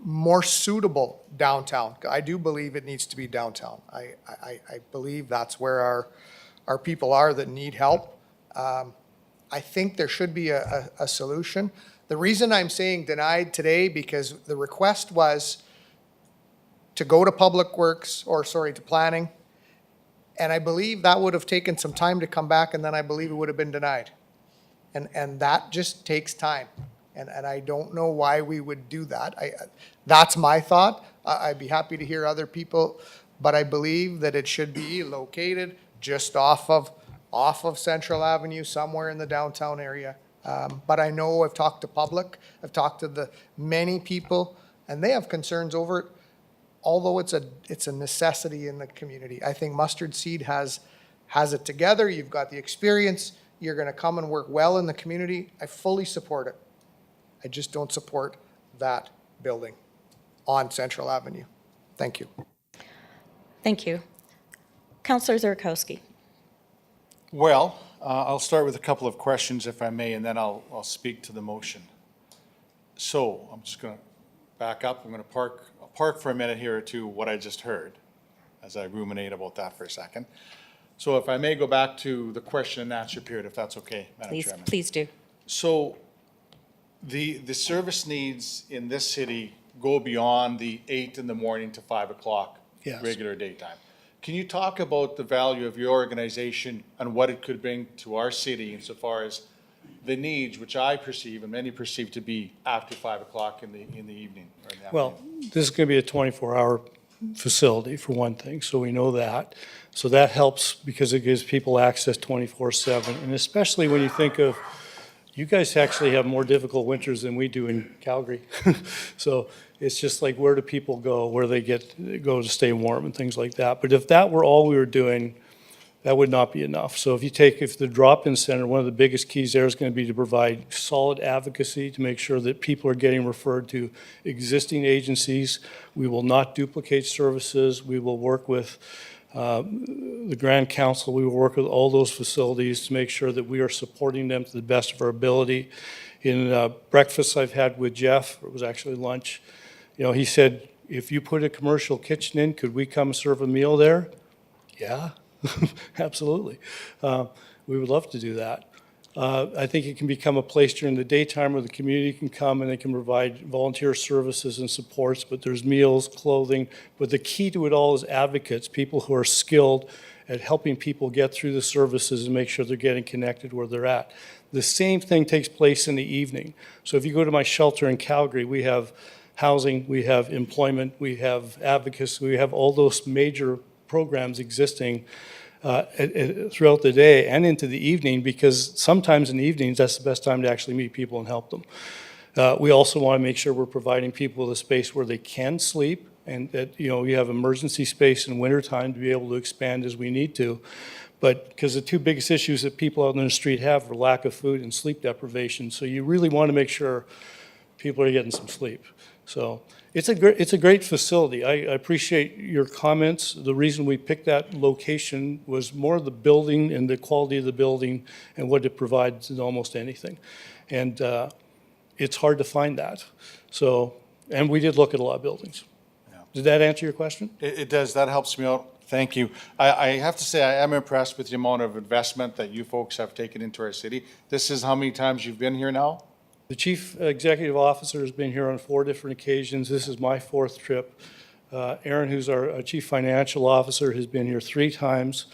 Speaker 8: more suitable downtown. I do believe it needs to be downtown. I believe that's where our people are that need help. I think there should be a solution. The reason I'm saying denied today, because the request was to go to Public Works, to planning, and I believe that would have taken some time to come back, and then I believe it would have been denied. And that just takes time. And I don't know why we would do that. That's my thought. I'd be happy to hear other people, but I believe that it should be located just off of Central Avenue, somewhere in the downtown area. But I know I've talked to public, I've talked to the many people, and they have concerns over it, although it's a necessity in the community. I think Mustard Seed has it together. You've got the experience. You're going to come and work well in the community. I fully support it. I just don't support that building on Central Avenue. Thank you.
Speaker 1: Thank you. Councillor Zurkowski.
Speaker 6: Well, I'll start with a couple of questions if I may, and then I'll speak to the motion. So I'm just going to back up. I'm going to park for a minute here to what I just heard as I ruminate about that for a second. So if I may go back to the question and answer period, if that's okay, Madam Chairman.
Speaker 1: Please do.
Speaker 6: So the service needs in this city go beyond the 8 in the morning to 5 o'clock
Speaker 9: Yes.
Speaker 6: regular daytime. Can you talk about the value of your organization and what it could bring to our city insofar as the needs, which I perceive and many perceive to be after 5 o'clock in the evening? Or in the
Speaker 9: Well,
Speaker 6: afternoon?
Speaker 9: this is going to be a 24-hour facility for one thing, so we know that. So that helps because it gives people access 24/7, and especially when you think of, you guys actually have more difficult winters than we do in Calgary. So it's just like, where do people go, where they go to stay warm and things like that. But if that were all we were doing, that would not be enough. So if the drop-in center, one of the biggest keys there is going to be to provide solid advocacy to make sure that people are getting referred to existing agencies. We will not duplicate services. We will work with the Grand Council. We will work with all those facilities to make sure that we are supporting them to the best of our ability. In breakfast I've had with Jeff, it was actually lunch, he said, if you put a commercial kitchen in, could we come serve a meal there? Yeah. Absolutely. We would love to do that. I think it can become a place during the daytime where the community can come and they can provide volunteer services and supports, but there's meals, clothing. But the key to it all is advocates, people who are skilled at helping people get through the services and make sure they're getting connected where they're at. The same thing takes place in the evening. So if you go to my shelter in Calgary, we have housing, we have employment, we have advocacy, we have all those major programs existing throughout the day and into the evening, because sometimes in the evenings, that's the best time to actually meet people and help them. We also want to make sure we're providing people with a space where they can sleep, and that, you know, you have emergency space in wintertime to be able to expand as we need to. But because the two biggest issues that people out on the street have are lack of food and sleep deprivation. So you really want to make sure people are getting some sleep. So it's a great facility. I appreciate your comments. The reason we picked that location was more the building and the quality of the building and what it provides than almost anything. And it's hard to find that. So, and we did look at a lot of buildings. Did that answer your question?
Speaker 6: It does. That helps me out. Thank you. I have to say, I am impressed with the amount of investment that you folks have taken into our city. This is how many times you've been here now?
Speaker 9: The chief executive officer has been here on 4 different occasions. This is my 4th trip. Aaron, who's our chief financial officer, has been here 3 times.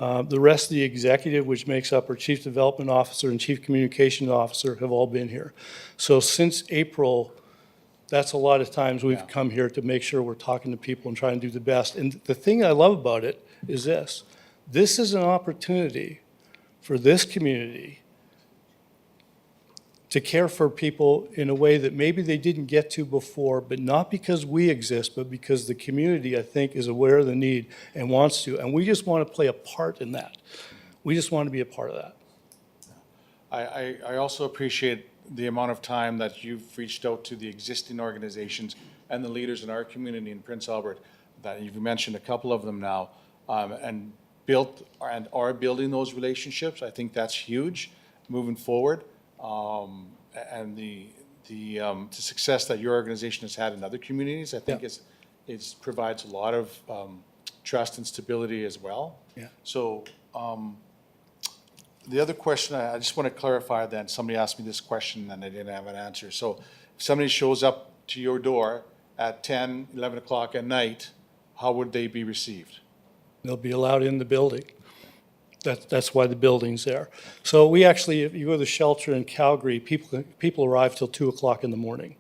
Speaker 9: The rest of the executive, which makes up our chief development officer and chief communication officer, have all been here. So since April, that's a lot of times we've come here to make sure we're talking to people and trying to do the best. And the thing I love about it is this. This is an opportunity for this community to care for people in a way that maybe they didn't get to before, but not because we exist, but because the community, I think, is aware of the need and wants to. And we just want to play a part in that. We just want to be a part of that.
Speaker 6: I also appreciate the amount of time that you've reached out to the existing organizations and the leaders in our community in Prince Albert, that you've mentioned a couple of them now, and built and are building those relationships. I think that's huge moving forward. And the success that your organization has had in other communities, I think is provides a lot of trust and stability as well.
Speaker 9: Yeah.
Speaker 6: So the other question, I just want to clarify then, somebody asked me this question and I didn't have an answer. So if somebody shows up to your door at 10, 11 o'clock at night, how would they be received?
Speaker 9: They'll be allowed in the building. That's why the building's there. So we actually, if you go to the shelter in Calgary, people arrive till 2 o'clock in the morning.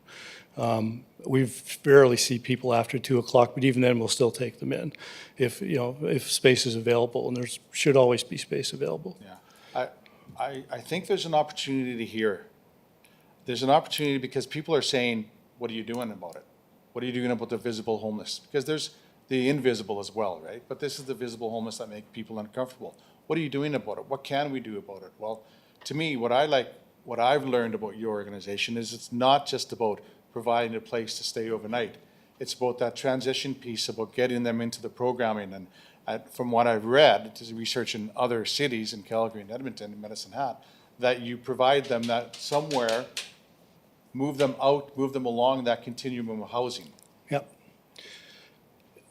Speaker 9: We rarely see people after 2 o'clock, but even then we'll still take them in if space is available, and there should always be space available.
Speaker 6: Yeah. I think there's an opportunity to hear. There's an opportunity because people are saying, what are you doing about it? What are you doing about the visible homeless? Because there's the invisible as well, right? But this is the visible homeless that make people uncomfortable. What are you doing about it? What can we do about it? Well, to me, what I've learned about your organization is it's not just about providing a place to stay overnight. It's about that transition piece, about getting them into the programming. And from what I've read, to research in other cities in Calgary and Edmonton and Medicine Hat, that you provide them that somewhere, move them out, move them along that continuum of housing.
Speaker 9: Yep.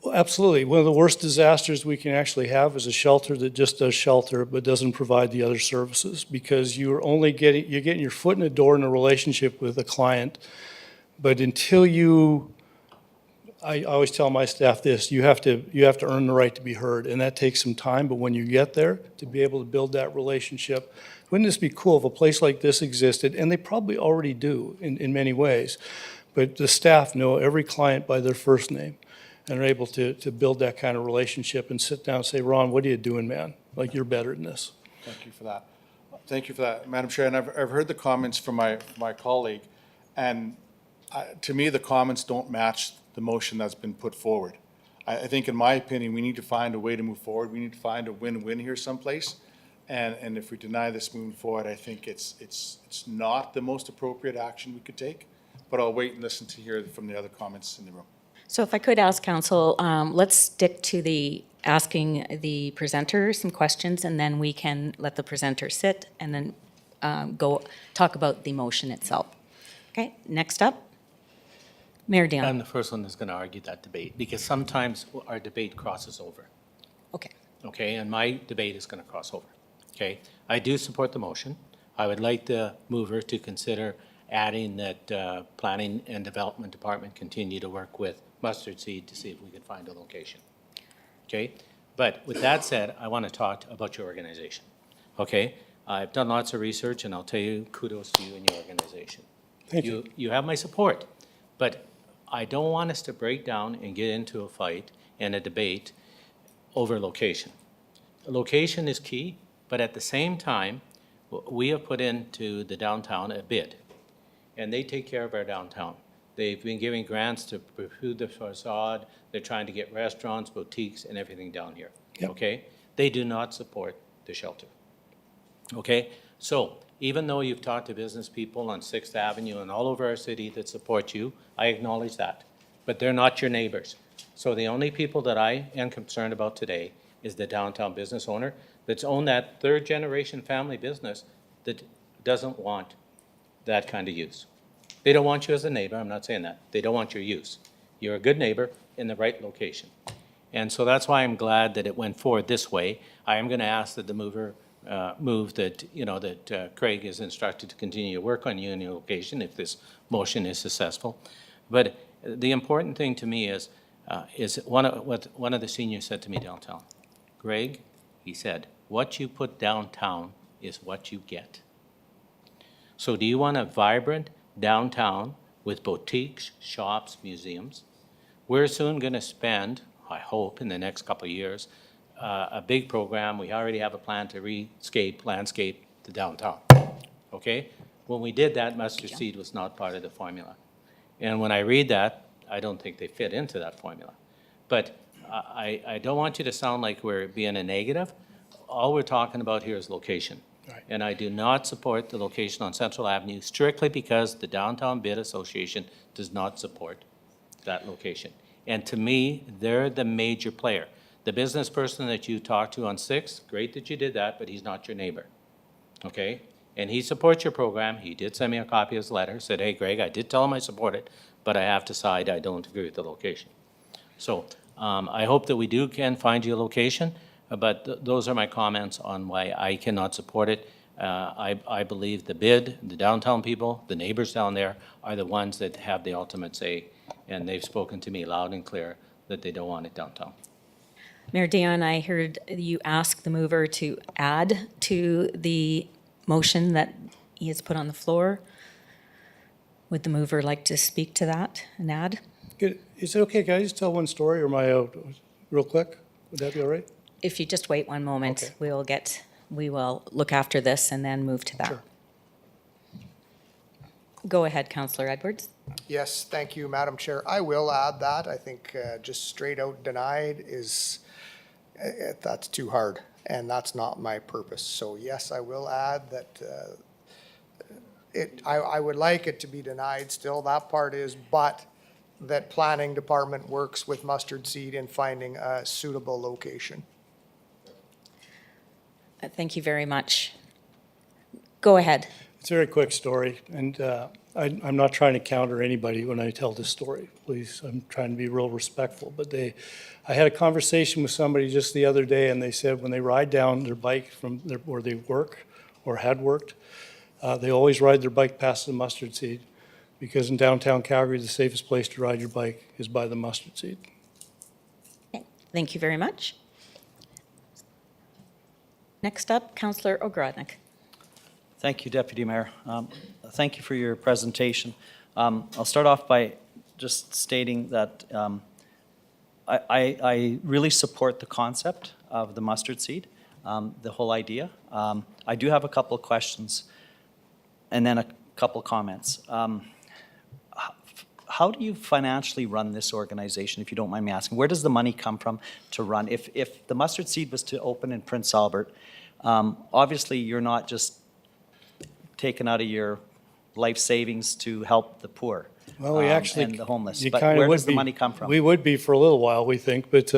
Speaker 9: Well, absolutely. One of the worst disasters we can actually have is a shelter that just does shelter but doesn't provide the other services, because you're getting your foot in the door in a relationship with a client. But until I always tell my staff this, you have to earn the right to be heard, and that takes some time. But when you get there, to be able to build that relationship, wouldn't this be cool if a place like this existed? And they probably already do in many ways. But the staff know every client by their first name and are able to build that kind of relationship and sit down and say, Ron, what are you doing, man? Like, you're better than this.
Speaker 6: Thank you for that. Thank you for that, Madam Chair. And I've heard the comments from my colleague, and to me, the comments don't match the motion that's been put forward. I think, in my opinion, we need to find a way to move forward. We need to find a win-win here someplace. And if we deny this moving forward, I think it's not the most appropriate action we could take. But I'll wait and listen to hear from the other comments in the room.
Speaker 1: So if I could ask council, let's stick to asking the presenter some questions, and then we can let the presenter sit and then go talk about the motion itself. Okay, next up, Mayor Dion.
Speaker 2: I'm the first one that's going to argue that debate, because sometimes our debate crosses over.
Speaker 1: Okay.
Speaker 2: Okay, and my debate is going to cross over. Okay, I do support the motion. I would like the mover to consider adding that Planning and Development Department continue to work with Mustard Seed to see if we can find a location. Okay, but with that said, I want to talk about your organization. Okay, I've done lots of research, and I'll tell you, kudos to you and your organization.
Speaker 9: Thank you.
Speaker 2: You have my support, but I don't want us to break down and get into a fight and a debate over location. location is key, but at the same time, we have put into the downtown a bid, and they take care of our downtown. They've been giving grants to improve the facade. They're trying to get restaurants, boutiques, and everything down here,
Speaker 9: Yep.
Speaker 2: okay? They do not support the shelter, okay? So even though you've talked to business people on 6th Avenue and all over our city that support you, I acknowledge that, but they're not your neighbors. So the only people that I am concerned about today is the downtown business owner that's owned that third-generation family business that doesn't want that kind of use. They don't want you as a neighbor, I'm not saying that. They don't want your use. You're a good neighbor in the right location. And so that's why I'm glad that it went forward this way. I am going to ask that the mover move that, that Craig is instructed to continue to work on your location if this motion is successful. But the important thing to me is one of the seniors said to me downtown, Greg, he said, what you put downtown is what you get. So do you want a vibrant downtown with boutiques, shops, museums? We're soon going to spend, I hope, in the next couple of years, a big program. We already have a plan to landscape the downtown, okay? When we did that, mustard seed was not part of the formula. And when I read that, I don't think they fit into that formula. But I don't want you to sound like we're being a negative. All we're talking about here is location.
Speaker 9: Right.
Speaker 2: And I do not support the location on Central Avenue strictly because the Downtown Bid Association does not support that location. And to me, they're the major player. The business person that you talked to on 6th, great that you did that, but he's not your neighbor, okay? And he supports your program. He did send me a copy of his letter, said, hey, Greg, I did tell him I support it, but I have to side, I don't agree with the location. So I hope that we can find you a location, but those are my comments on why I cannot support it. I believe the bid, the downtown people, the neighbors down there are the ones that have the ultimate say, and they've spoken to me loud and clear that they don't want it downtown.
Speaker 1: Mayor Dion, I heard you ask the mover to add to the motion that he has put on the floor. Would the mover like to speak to that and add?
Speaker 9: Good. Is it okay? Can I just tell one story or am I out real quick? Would that be all right?
Speaker 1: If you just wait one moment,
Speaker 9: Okay.
Speaker 1: we will look after this and then move to that.
Speaker 9: Sure.
Speaker 1: Go ahead, Councillor Edwards.
Speaker 8: Yes, thank you, Madam Chair. I will add that. I think just straight out denied is, that's too hard, and that's not my purpose. So yes, I will add that I would like it to be denied still, that part is, but that planning department works with Mustard Seed in finding a suitable location.
Speaker 1: Thank you very much. Go ahead.
Speaker 9: It's a very quick story, and I'm not trying to counter anybody when I tell this story. Please, I'm trying to be real respectful. But I had a conversation with somebody just the other day, and they said when they ride down their bike from where they work or had worked, they always ride their bike past the Mustard Seed, because in downtown Calgary, the safest place to ride your bike is by the Mustard Seed.
Speaker 1: Okay. Thank you very much. Next up, Councillor Ogrodnik.
Speaker 7: Thank you, Deputy Mayor. Thank you for your presentation. I'll start off by just stating that I really support the concept of the mustard seed, the whole idea. I do have a couple of questions and then a couple of comments. How do you financially run this organization, if you don't mind me asking? Where does the money come from to run? If the mustard seed was to open in Prince Albert, obviously you're not just taken out of your life savings to help the poor.
Speaker 9: Well, we actually
Speaker 7: and the homeless.
Speaker 9: you
Speaker 7: But
Speaker 9: kinda
Speaker 7: where
Speaker 9: would
Speaker 7: does the
Speaker 9: be.
Speaker 7: money come from?
Speaker 9: We would be for a little while, we think, but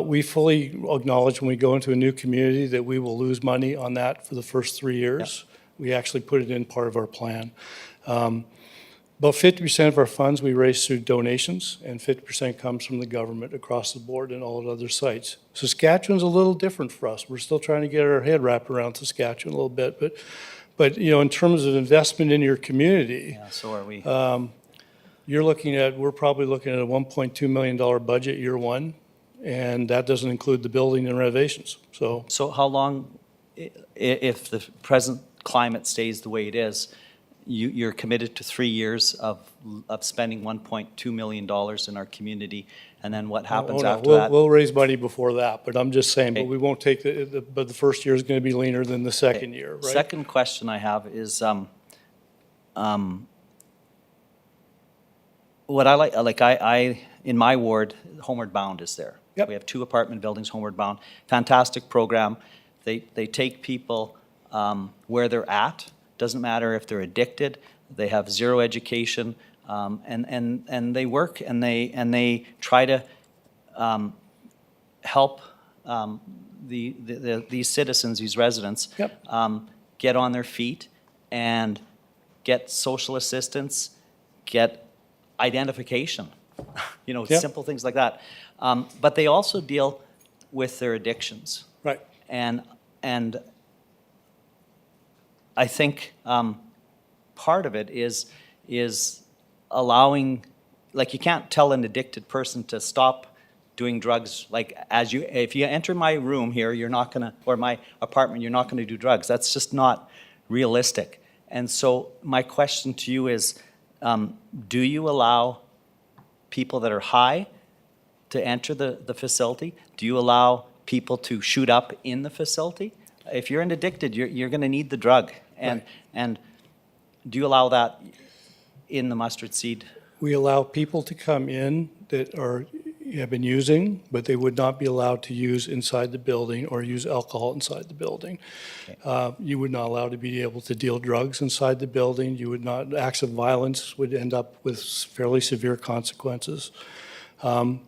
Speaker 9: we fully acknowledge when we go into a new community that we will lose money on that for the first 3 years. We actually put it in part of our plan. About 50% of our funds we raise through donations, and 50% comes from the government across the board and all at other sites. Saskatchewan's a little different for us. We're still trying to get our head wrapped around Saskatchewan a little bit, but in terms of investment in your community,
Speaker 7: Yeah, so are we.
Speaker 9: we're probably looking at a $1.2 million budget year one, and that doesn't include the building and renovations.
Speaker 7: So how long, if the present climate stays the way it is, you're committed to 3 years of spending $1.2 million in our community, and then what happens
Speaker 9: Oh, no,
Speaker 7: after
Speaker 9: we'll,
Speaker 7: that?
Speaker 9: we'll raise money before that, but I'm just saying, but
Speaker 7: Okay.
Speaker 9: we won't take but the first year is gonna be leaner than the second year, right?
Speaker 7: Second question I have is, what I like, I, in my ward, Homeward Bound is there.
Speaker 9: Yep.
Speaker 7: We have 2 apartment buildings, Homeward Bound, fantastic program. They take people where they're at, doesn't matter if they're addicted, they have zero education, and they work and they try to help these citizens, these residents,
Speaker 9: Yep.
Speaker 7: get on their feet and get social assistance, get identification, you know,
Speaker 9: Yep.
Speaker 7: simple things like that. But they also deal with their addictions.
Speaker 9: Right.
Speaker 7: And I think part of it is allowing, like, you can't tell an addicted person to stop doing drugs. Like, if you enter my room here, you're not gonna, or my apartment, you're not gonna do drugs. That's just not realistic. And so my question to you is, do you allow people that are high to enter the facility? Do you allow people to shoot up in the facility? If you're addicted, you're going to need the drug. And do you allow that in the mustard seed?
Speaker 9: We allow people to come in that have been using, but they would not be allowed to use inside the building or use alcohol inside the building. You would not allow to be able to deal drugs inside the building. You would not, acts of violence would end up with fairly severe consequences.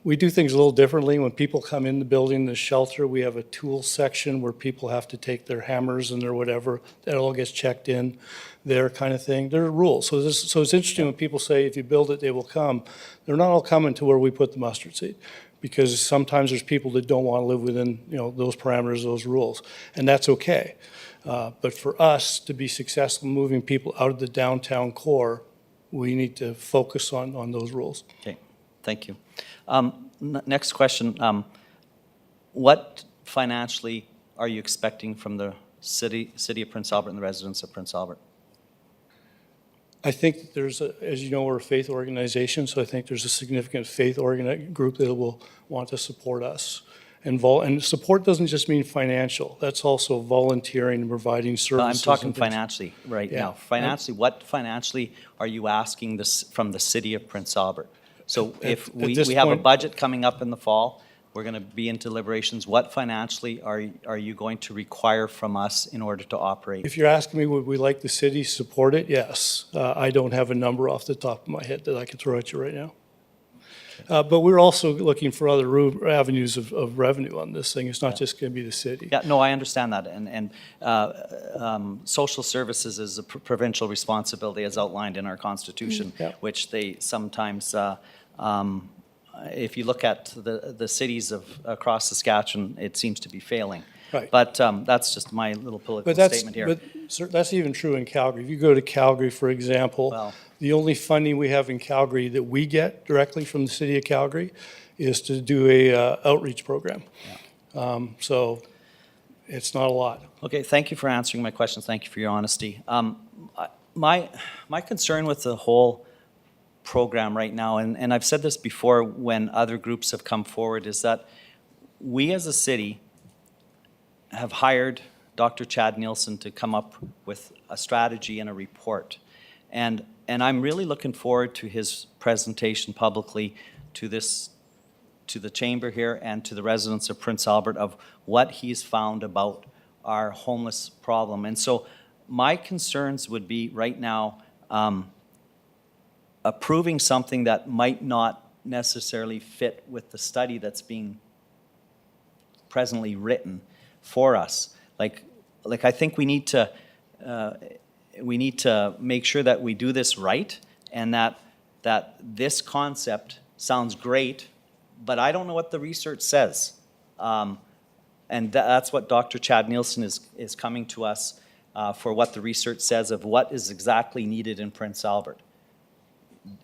Speaker 9: We do things a little differently. When people come in the building, the shelter, we have a tool section where people have to take their hammers and their whatever. That all gets checked in there, kind of thing. There are rules. So it's interesting when people say, if you build it, they will come. They're not all coming to where we put the mustard seed, because sometimes there's people that don't want to live within, those parameters, those rules, and that's okay. But for us to be successful moving people out of the downtown core, we need to focus on those rules.
Speaker 7: Okay, thank you. Next question. What financially are you expecting from the city of Prince Albert and the residents of Prince Albert?
Speaker 9: I think there's, as you know, we're a faith organization, so I think there's a significant faith group that will want to support us. And support doesn't just mean financial. That's also volunteering and providing services.
Speaker 7: I'm talking
Speaker 9: and things.
Speaker 7: financially right
Speaker 9: Yeah.
Speaker 7: now. Financially, what financially are you asking from the city of Prince Albert? So if
Speaker 9: At
Speaker 7: we
Speaker 9: this
Speaker 7: have a
Speaker 9: point-
Speaker 7: budget coming up in the fall, we're going to be in deliberations. What financially are you going to require from us in order to operate?
Speaker 9: If you're asking me, would we like the city to support it? Yes. I don't have a number off the top of my head that I can throw at you right now. But we're also looking for other avenues of revenue on this thing. It's not just going to be the city.
Speaker 7: Yeah, no, I understand that. And social services is a provincial responsibility as outlined in our constitution,
Speaker 9: Yeah.
Speaker 7: which they sometimes, if you look at the cities across Saskatchewan, it seems to be failing.
Speaker 9: Right.
Speaker 7: But that's just my little political statement here.
Speaker 9: But sir, that's even true in Calgary. If you go to Calgary, for example,
Speaker 7: Well-
Speaker 9: the only funding we have in Calgary that we get directly from the city of Calgary is to do a outreach program. So it's not a lot.
Speaker 7: Okay, thank you for answering my questions. Thank you for your honesty. My concern with the whole program right now, and I've said this before when other groups have come forward, is that we as a city have hired Dr. Chad Nielsen to come up with a strategy and a report. And I'm really looking forward to his presentation publicly to the chamber here and to the residents of Prince Albert of what he's found about our homeless problem. And so my concerns would be right now approving something that might not necessarily fit with the study that's being presently written for us. Like I think we need to make sure that we do this right, and that this concept sounds great, but I don't know what the research says. And that's what Dr. Chad Nielsen is coming to us for, what the research says of what is exactly needed in Prince Albert.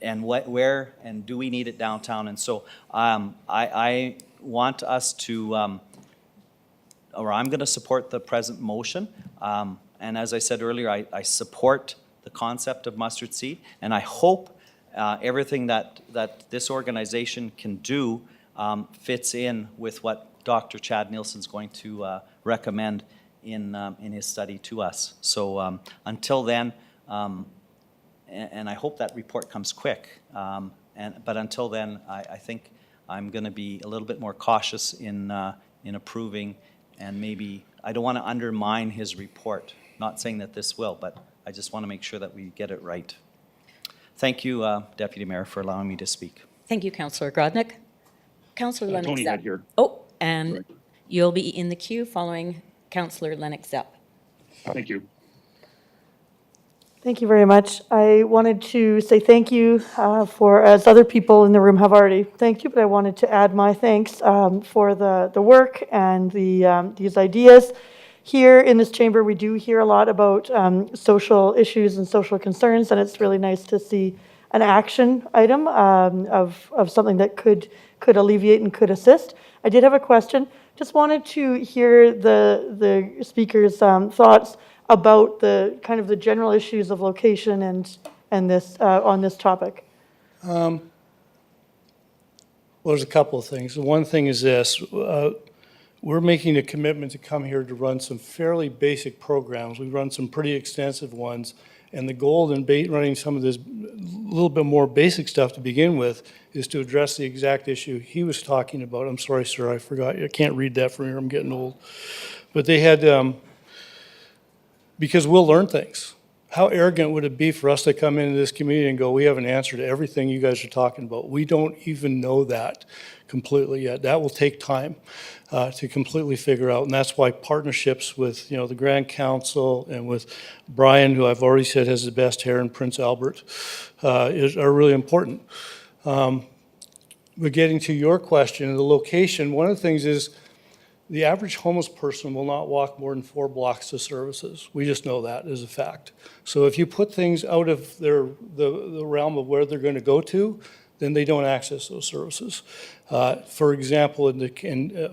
Speaker 7: And where, and do we need it downtown? And so I want us to, or I'm going to support the present motion. And as I said earlier, I support the concept of mustard seed, and I hope everything that this organization can do fits in with what Dr. Chad Nielsen's going to recommend in his study to us. So until then, and I hope that report comes quick, but until then, I think I'm going to be a little bit more cautious in approving, and maybe, I don't want to undermine his report. Not saying that this will, but I just want to make sure that we get it right. Thank you, Deputy Mayor, for allowing me to speak.
Speaker 1: Thank you, Councillor Grodnick. Councillor Lennox
Speaker 3: Tony
Speaker 1: Zepp.
Speaker 3: had here.
Speaker 1: Oh, and you'll be in the queue following Councillor Lennox Zepp.
Speaker 3: Thank you.
Speaker 12: Thank you very much. I wanted to say thank you for, as other people in the room have already thanked you, but I wanted to add my thanks for the work and these ideas. Here in this chamber, we do hear a lot about social issues and social concerns, and it's really nice to see an action item of something that could alleviate and could assist. I did have a question. Just wanted to hear the speaker's thoughts about the kind of the general issues of location and this on this topic.
Speaker 9: Well, there's a couple of things. One thing is this. We're making a commitment to come here to run some fairly basic programs. We run some pretty extensive ones, and the goal in running some of this little bit more basic stuff to begin with is to address the exact issue he was talking about. I'm sorry, sir, I forgot. I can't read that from here. I'm getting old. But they had, because we'll learn things. How arrogant would it be for us to come into this community and go, we have an answer to everything you guys are talking about? We don't even know that completely yet. That will take time to completely figure out, and that's why partnerships with, the Grand Council and with Brian, who I've already said has the best hair in Prince Albert, are really important. But getting to your question, the location, one of the things is the average homeless person will not walk more than 4 blocks to services. We just know that as a fact. So if you put things out of the realm of where they're going to go to, then they don't access those services. For example,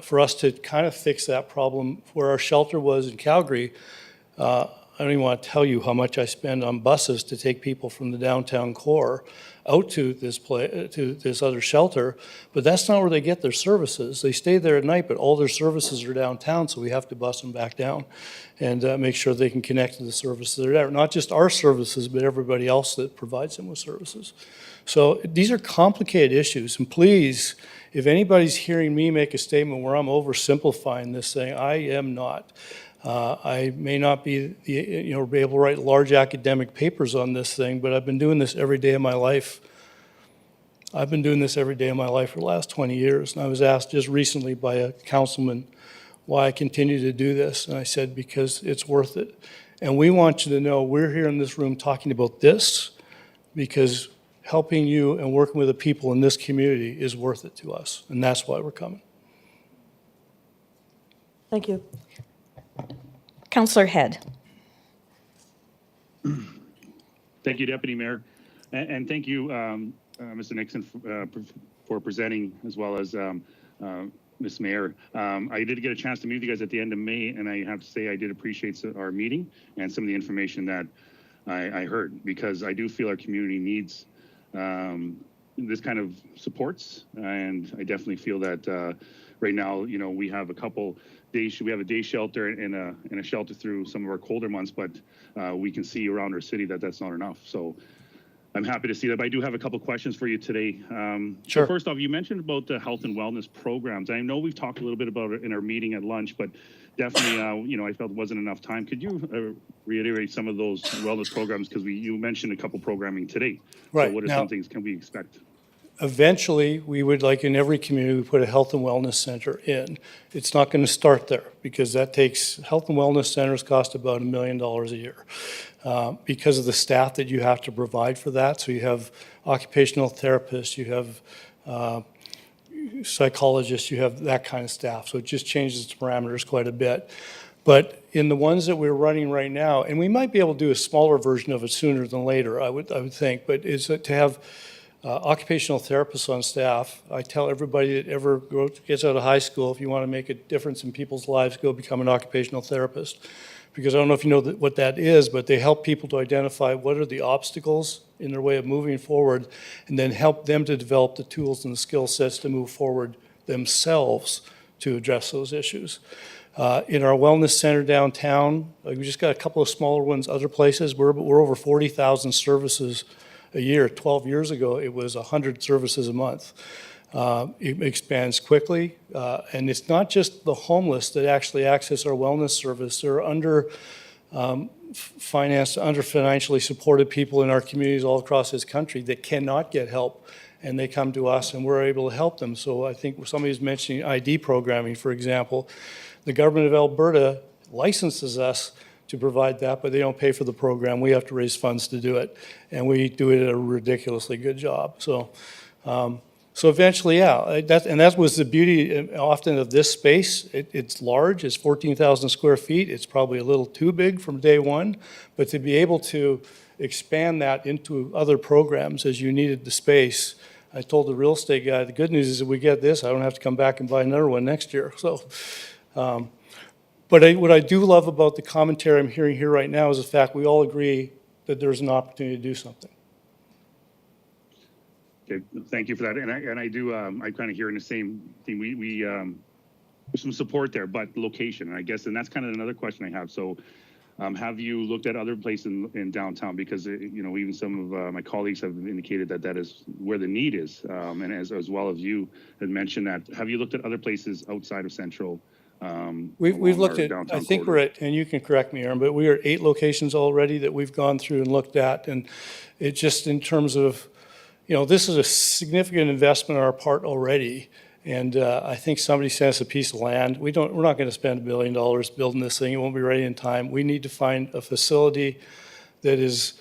Speaker 9: for us to kind of fix that problem, where our shelter was in Calgary, I don't even want to tell you how much I spend on buses to take people from the downtown core out to this other shelter, but that's not where they get their services. They stay there at night, but all their services are downtown, so we have to bus them back down and make sure they can connect to the services that are there. Not just our services, but everybody else that provides them with services. So these are complicated issues, and please, if anybody's hearing me make a statement where I'm oversimplifying this thing, I am not. I may not be able to write large academic papers on this thing, but I've been doing this every day of my life. I've been doing this every day of my life for the last 20 years. And I was asked just recently by a councilman why I continue to do this. And I said, because it's worth it. And we want you to know we're here in this room talking about this because helping you and working with the people in this community is worth it to us. And that's why we're coming.
Speaker 12: Thank you.
Speaker 1: Councillor Head.
Speaker 3: Thank you, Deputy Mayor. And thank you, Mr. Nixon, for presenting, as well as Ms. Mayor. I did get a chance to meet with you guys at the end of May, and I have to say I did appreciate our meeting and some of the information that I heard, because I do feel our community needs this kind of supports, and I definitely feel that right now, we have a couple days, we have a day shelter and a shelter through some of our colder months, but we can see around our city that that's not enough. So I'm happy to see that. But I do have a couple questions for you today.
Speaker 9: Sure.
Speaker 3: So first off, you mentioned about the health and wellness programs. I know we've talked a little bit about it in our meeting at lunch, but definitely, I felt it wasn't enough time. Could you reiterate some of those wellness programs? Because you mentioned a couple programming today.
Speaker 9: Right.
Speaker 3: So what are some things can we expect?
Speaker 9: Eventually, we would, like in every community, we put a health and wellness center in. It's not going to start there because health and wellness centers cost about $1 million a year because of the staff that you have to provide for that. So you have occupational therapists, you have psychologists, you have that kind of staff. So it just changes its parameters quite a bit. But in the ones that we're running right now, and we might be able to do a smaller version of it sooner than later, I would think, but is to have occupational therapists on staff. I tell everybody that ever gets out of high school, if you want to make a difference in people's lives, go become an occupational therapist, because I don't know if you know what that is, but they help people to identify what are the obstacles in their way of moving forward, and then help them to develop the tools and the skill sets to move forward themselves to address those issues. In our wellness center downtown, we just got a couple of smaller ones other places. We're over 40,000 services a year. 12 years ago, it was 100 services a month. It expands quickly, and it's not just the homeless that actually access our wellness service. There are under financially supported people in our communities all across this country that cannot get help, and they come to us and we're able to help them. So I think somebody's mentioning ID programming, for example. The government of Alberta licenses us to provide that, but they don't pay for the program. We have to raise funds to do it, and we do it at a ridiculously good job. So eventually, yeah, that was the beauty often of this space. It's large, it's 14,000 square feet. It's probably a little too big from day one, but to be able to expand that into other programs as you needed the space, I told the real estate guy, the good news is if we get this, I don't have to come back and buy another one next year. So, but what I do love about the commentary I'm hearing here right now is the fact we all agree that there's an opportunity to do something.
Speaker 3: Okay, thank you for that. And I do, I'm kind of hearing the same thing. There's some support there, but location, and I guess, and that's kind of another question I have. So have you looked at other places in downtown? Because, even some of my colleagues have indicated that is where the need is. And as well as you had mentioned that, have you looked at other places outside of Central?
Speaker 9: We've looked at, I think we're at, and you can correct me, Aaron, but we are at 8 locations already that we've gone through and looked at. And it just in terms of, this is a significant investment on our part already. And I think somebody sent us a piece of land. We're not going to spend $1 billion building this thing. It won't be ready in time. We need to find a facility that is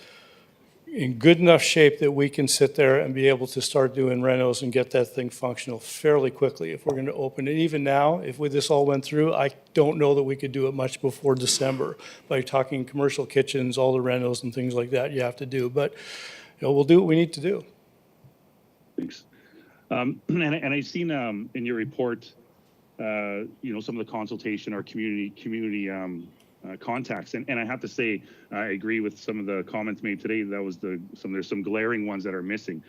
Speaker 9: in good enough shape that we can sit there and be able to start doing renos and get that thing functional fairly quickly if we're going to open it. Even now, if this all went through, I don't know that we could do it much before December. By talking commercial kitchens, all the renos and things like that you have to do. But we'll do what we need to do.
Speaker 3: Thanks. And I've seen in your report, some of the consultation or community contacts, and I have to say I agree with some of the comments made today. That was there's some glaring ones that are missing.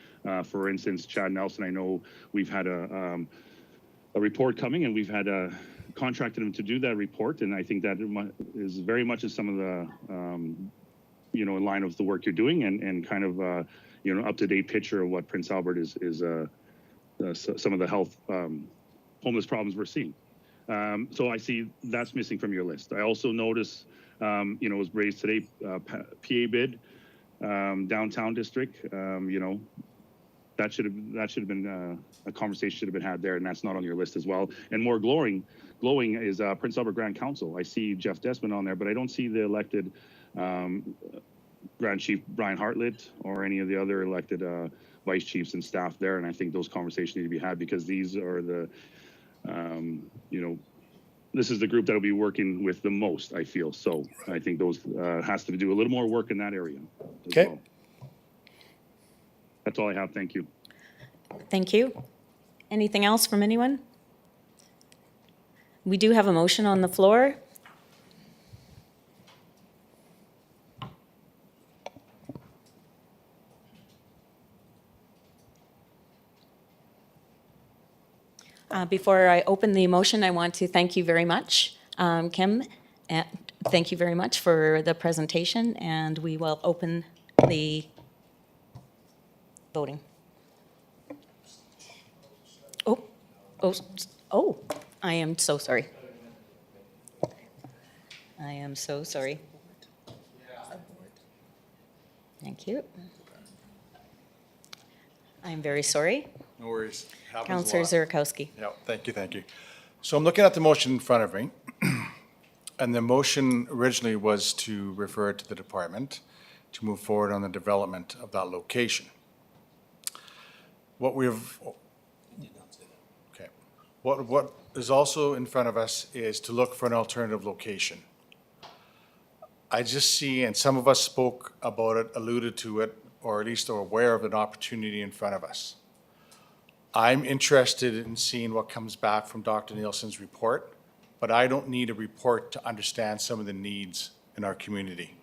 Speaker 3: For instance, Chad Nelson, I know we've had a report coming, and we've had contracted him to do that report, and I think that is very much as some of the in line with the work you're doing, and kind of up-to-date picture of what Prince Albert is some of the health homeless problems we're seeing. So I see that's missing from your list. I also notice, it was raised today, PA bid, downtown district. That should have been a conversation should have been had there, and that's not on your list as well. And more glowing is Prince Albert Grand Council. I see Jeff Desmond on there, but I don't see the elected Grand Chief Brian Hartlett or any of the other elected vice chiefs and staff there. And I think those conversations need to be had, because these are the, this is the group that will be working with the most, I feel. So I think those has to do a little more work in that area.
Speaker 9: Okay.
Speaker 3: Well. That's all I have. Thank you.
Speaker 1: Thank you. Anything else from anyone? We do have a motion on the floor. Before I open the motion, I want to thank you very much, Kim. And thank you very much for the presentation, and we will open the voting. Oh, I am so sorry. I am so sorry. Thank you. I'm very sorry.
Speaker 6: No worries. Happens a
Speaker 1: Councillor
Speaker 6: lot.
Speaker 1: Zurkowski.
Speaker 6: Yeah, thank you. So I'm looking at the motion in front of me, and the motion originally was to refer it to the department to move forward on the development of that location. What is also in front of us is to look for an alternative location. I just see, and some of us spoke about it, alluded to it, or at least are aware of an opportunity in front of us. I'm interested in seeing what comes back from Dr. Nielsen's report but I don't need a report to understand some of the needs in our community.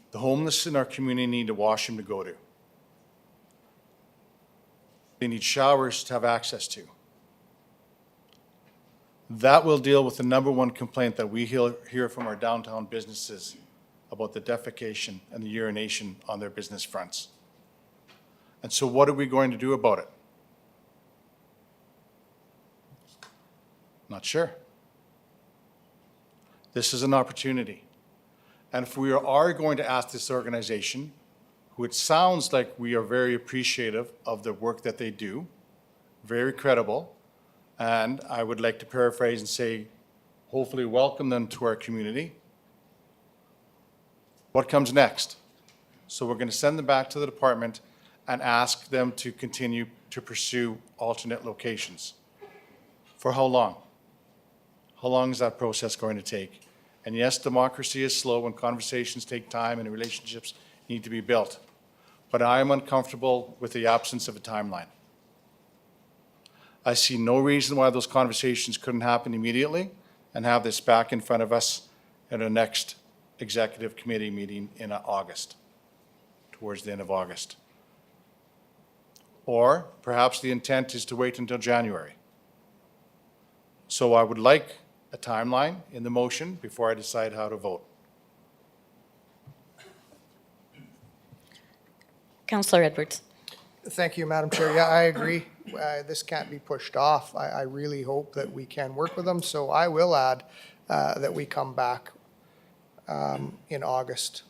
Speaker 6: The homeless in our community need a washroom to go to. They need showers to have access to. That will deal with the number one complaint that we hear from our downtown businesses about the defecation and the urination on their business fronts. And so what are we going to do about it? Not sure. This is an opportunity. And if we are going to ask this organization, who it sounds like we are very appreciative of the work that they do, very credible, and I would like to paraphrase and say, hopefully welcome them to our community. What comes next? So we're going to send them back to the department and ask them to continue to pursue alternate locations. For how long? How long is that process going to take? And yes, democracy is slow and conversations take time and relationships need to be built. But I am uncomfortable with the absence of a timeline. I see no reason why those conversations couldn't happen immediately and have this back in front of us at our next executive committee meeting in August, towards the end of August. Or perhaps the intent is to wait until January. So I would like a timeline in the motion before I decide how to vote.
Speaker 1: Councillor Edwards.
Speaker 8: Thank you, Madam Chair. Yeah, I agree. This can't be pushed off. I really hope that we can work with them, so I will add that we come back in August.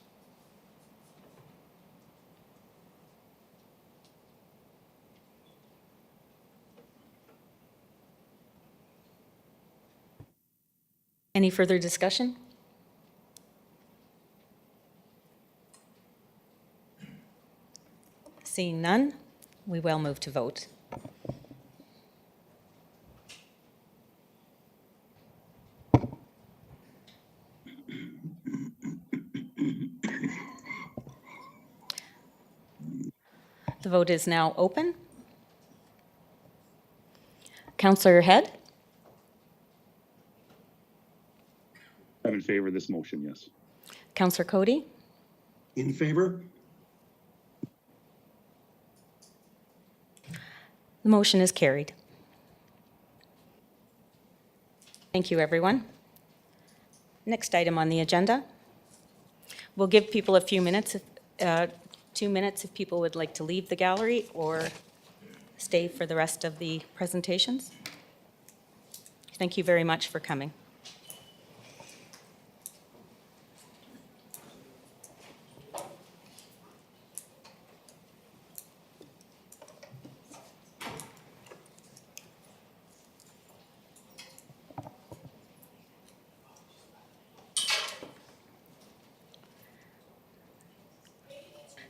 Speaker 1: Any further discussion? Seeing none, we will move to vote. The vote is now open. Councillor Head?
Speaker 3: I'm in favor of this motion, yes.
Speaker 1: Councillor Cody?
Speaker 13: In favor?
Speaker 1: The motion is carried. Thank you, everyone. Next item on the agenda. We'll give people a few minutes, 2 minutes if people would like to leave the gallery or stay for the rest of the presentations. Thank you very much for coming.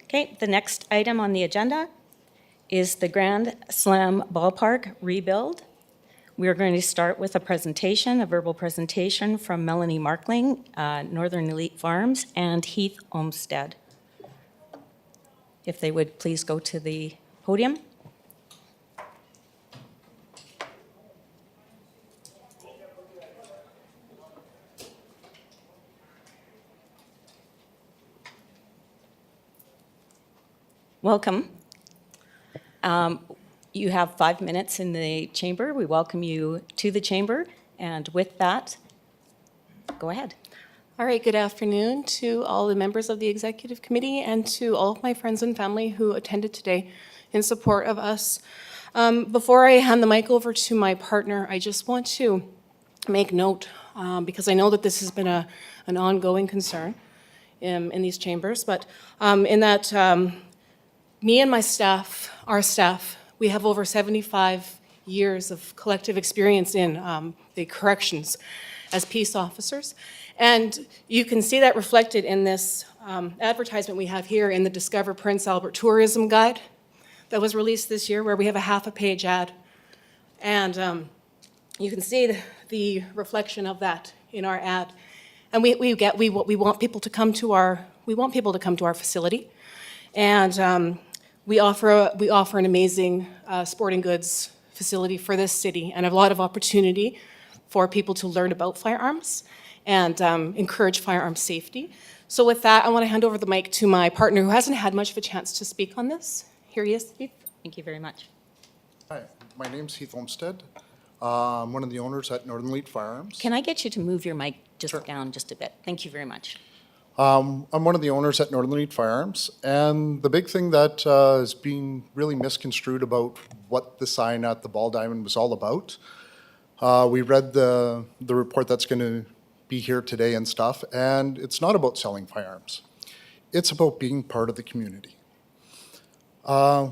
Speaker 1: Okay, the next item on the agenda is the Grand Slam Ballpark rebuild. We are going to start with a presentation, a verbal presentation from Melanie Markling, Northern Elite Farms, and Heath Olmsted. If they would please go to the podium. Welcome. You have 5 minutes in the chamber. We welcome you to the chamber. And with that, go ahead.
Speaker 14: All right, good afternoon to all the members of the Executive Committee and to all of my friends and family who attended today in support of us. Before I hand the mic over to my partner, I just want to make note, because I know that this has been an ongoing concern in these chambers, but in that me and my staff, our staff, we have over 75 years of collective experience in the corrections as peace officers. And you can see that reflected in this advertisement we have here in the Discover Prince Albert Tourism Guide that was released this year, where we have a half-a-page ad. And you can see the reflection of that in our ad. And we want people to come to our facility. And we offer an amazing sporting goods facility for this city and a lot of opportunity for people to learn about firearms and encourage firearm safety. So with that, I want to hand over the mic to my partner who hasn't had much of a chance to speak on this. Here he is, Steve.
Speaker 1: Thank you very much.
Speaker 15: Hi, my name's Heath Olmsted. I'm one of the owners at Northern Lead Firearms.
Speaker 1: Can I get you to move your mic just down just a bit? Thank you very much.
Speaker 15: I'm one of the owners at Northern Lead Firearms, and the big thing that is being really misconstrued about what the sign at the Ball Diamond was all about. We read the report that's going to be here today and stuff, and it's not about selling firearms. It's about being part of the community.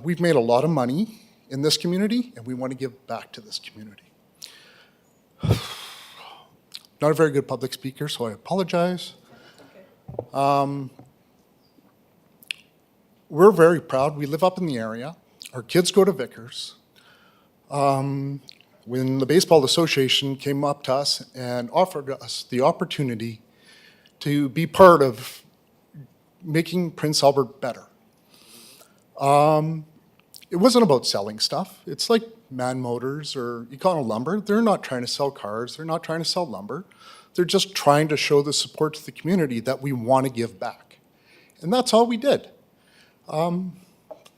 Speaker 15: We've made a lot of money in this community, and we want to give back to this community. Not a very good public speaker, so I apologize. We're very proud. We live up in the area. Our kids go to Vickers. When the Baseball Association came up to us and offered us the opportunity to be part of making Prince Albert better, it wasn't about selling stuff. It's like Man Motors or Econo Lumber. They're not trying to sell cars. They're not trying to sell lumber. They're just trying to show the support to the community that we want to give back. And that's all we did. And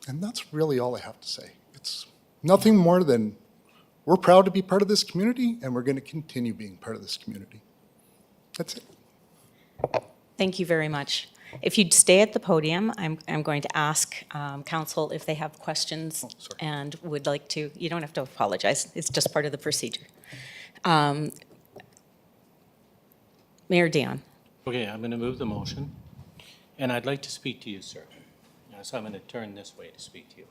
Speaker 15: that's really all I have to say. It's nothing more than we're proud to be part of this community, and we're going to continue being part of this community. That's it.
Speaker 1: Thank you very much. If you'd stay at the podium, I'm going to ask council if they have questions and would like to. You don't have to apologize. It's just part of the procedure. Mayor Dion.
Speaker 2: Okay, I'm going to move the motion, and I'd like to speak to you, sir. So I'm going to turn this way to speak to you.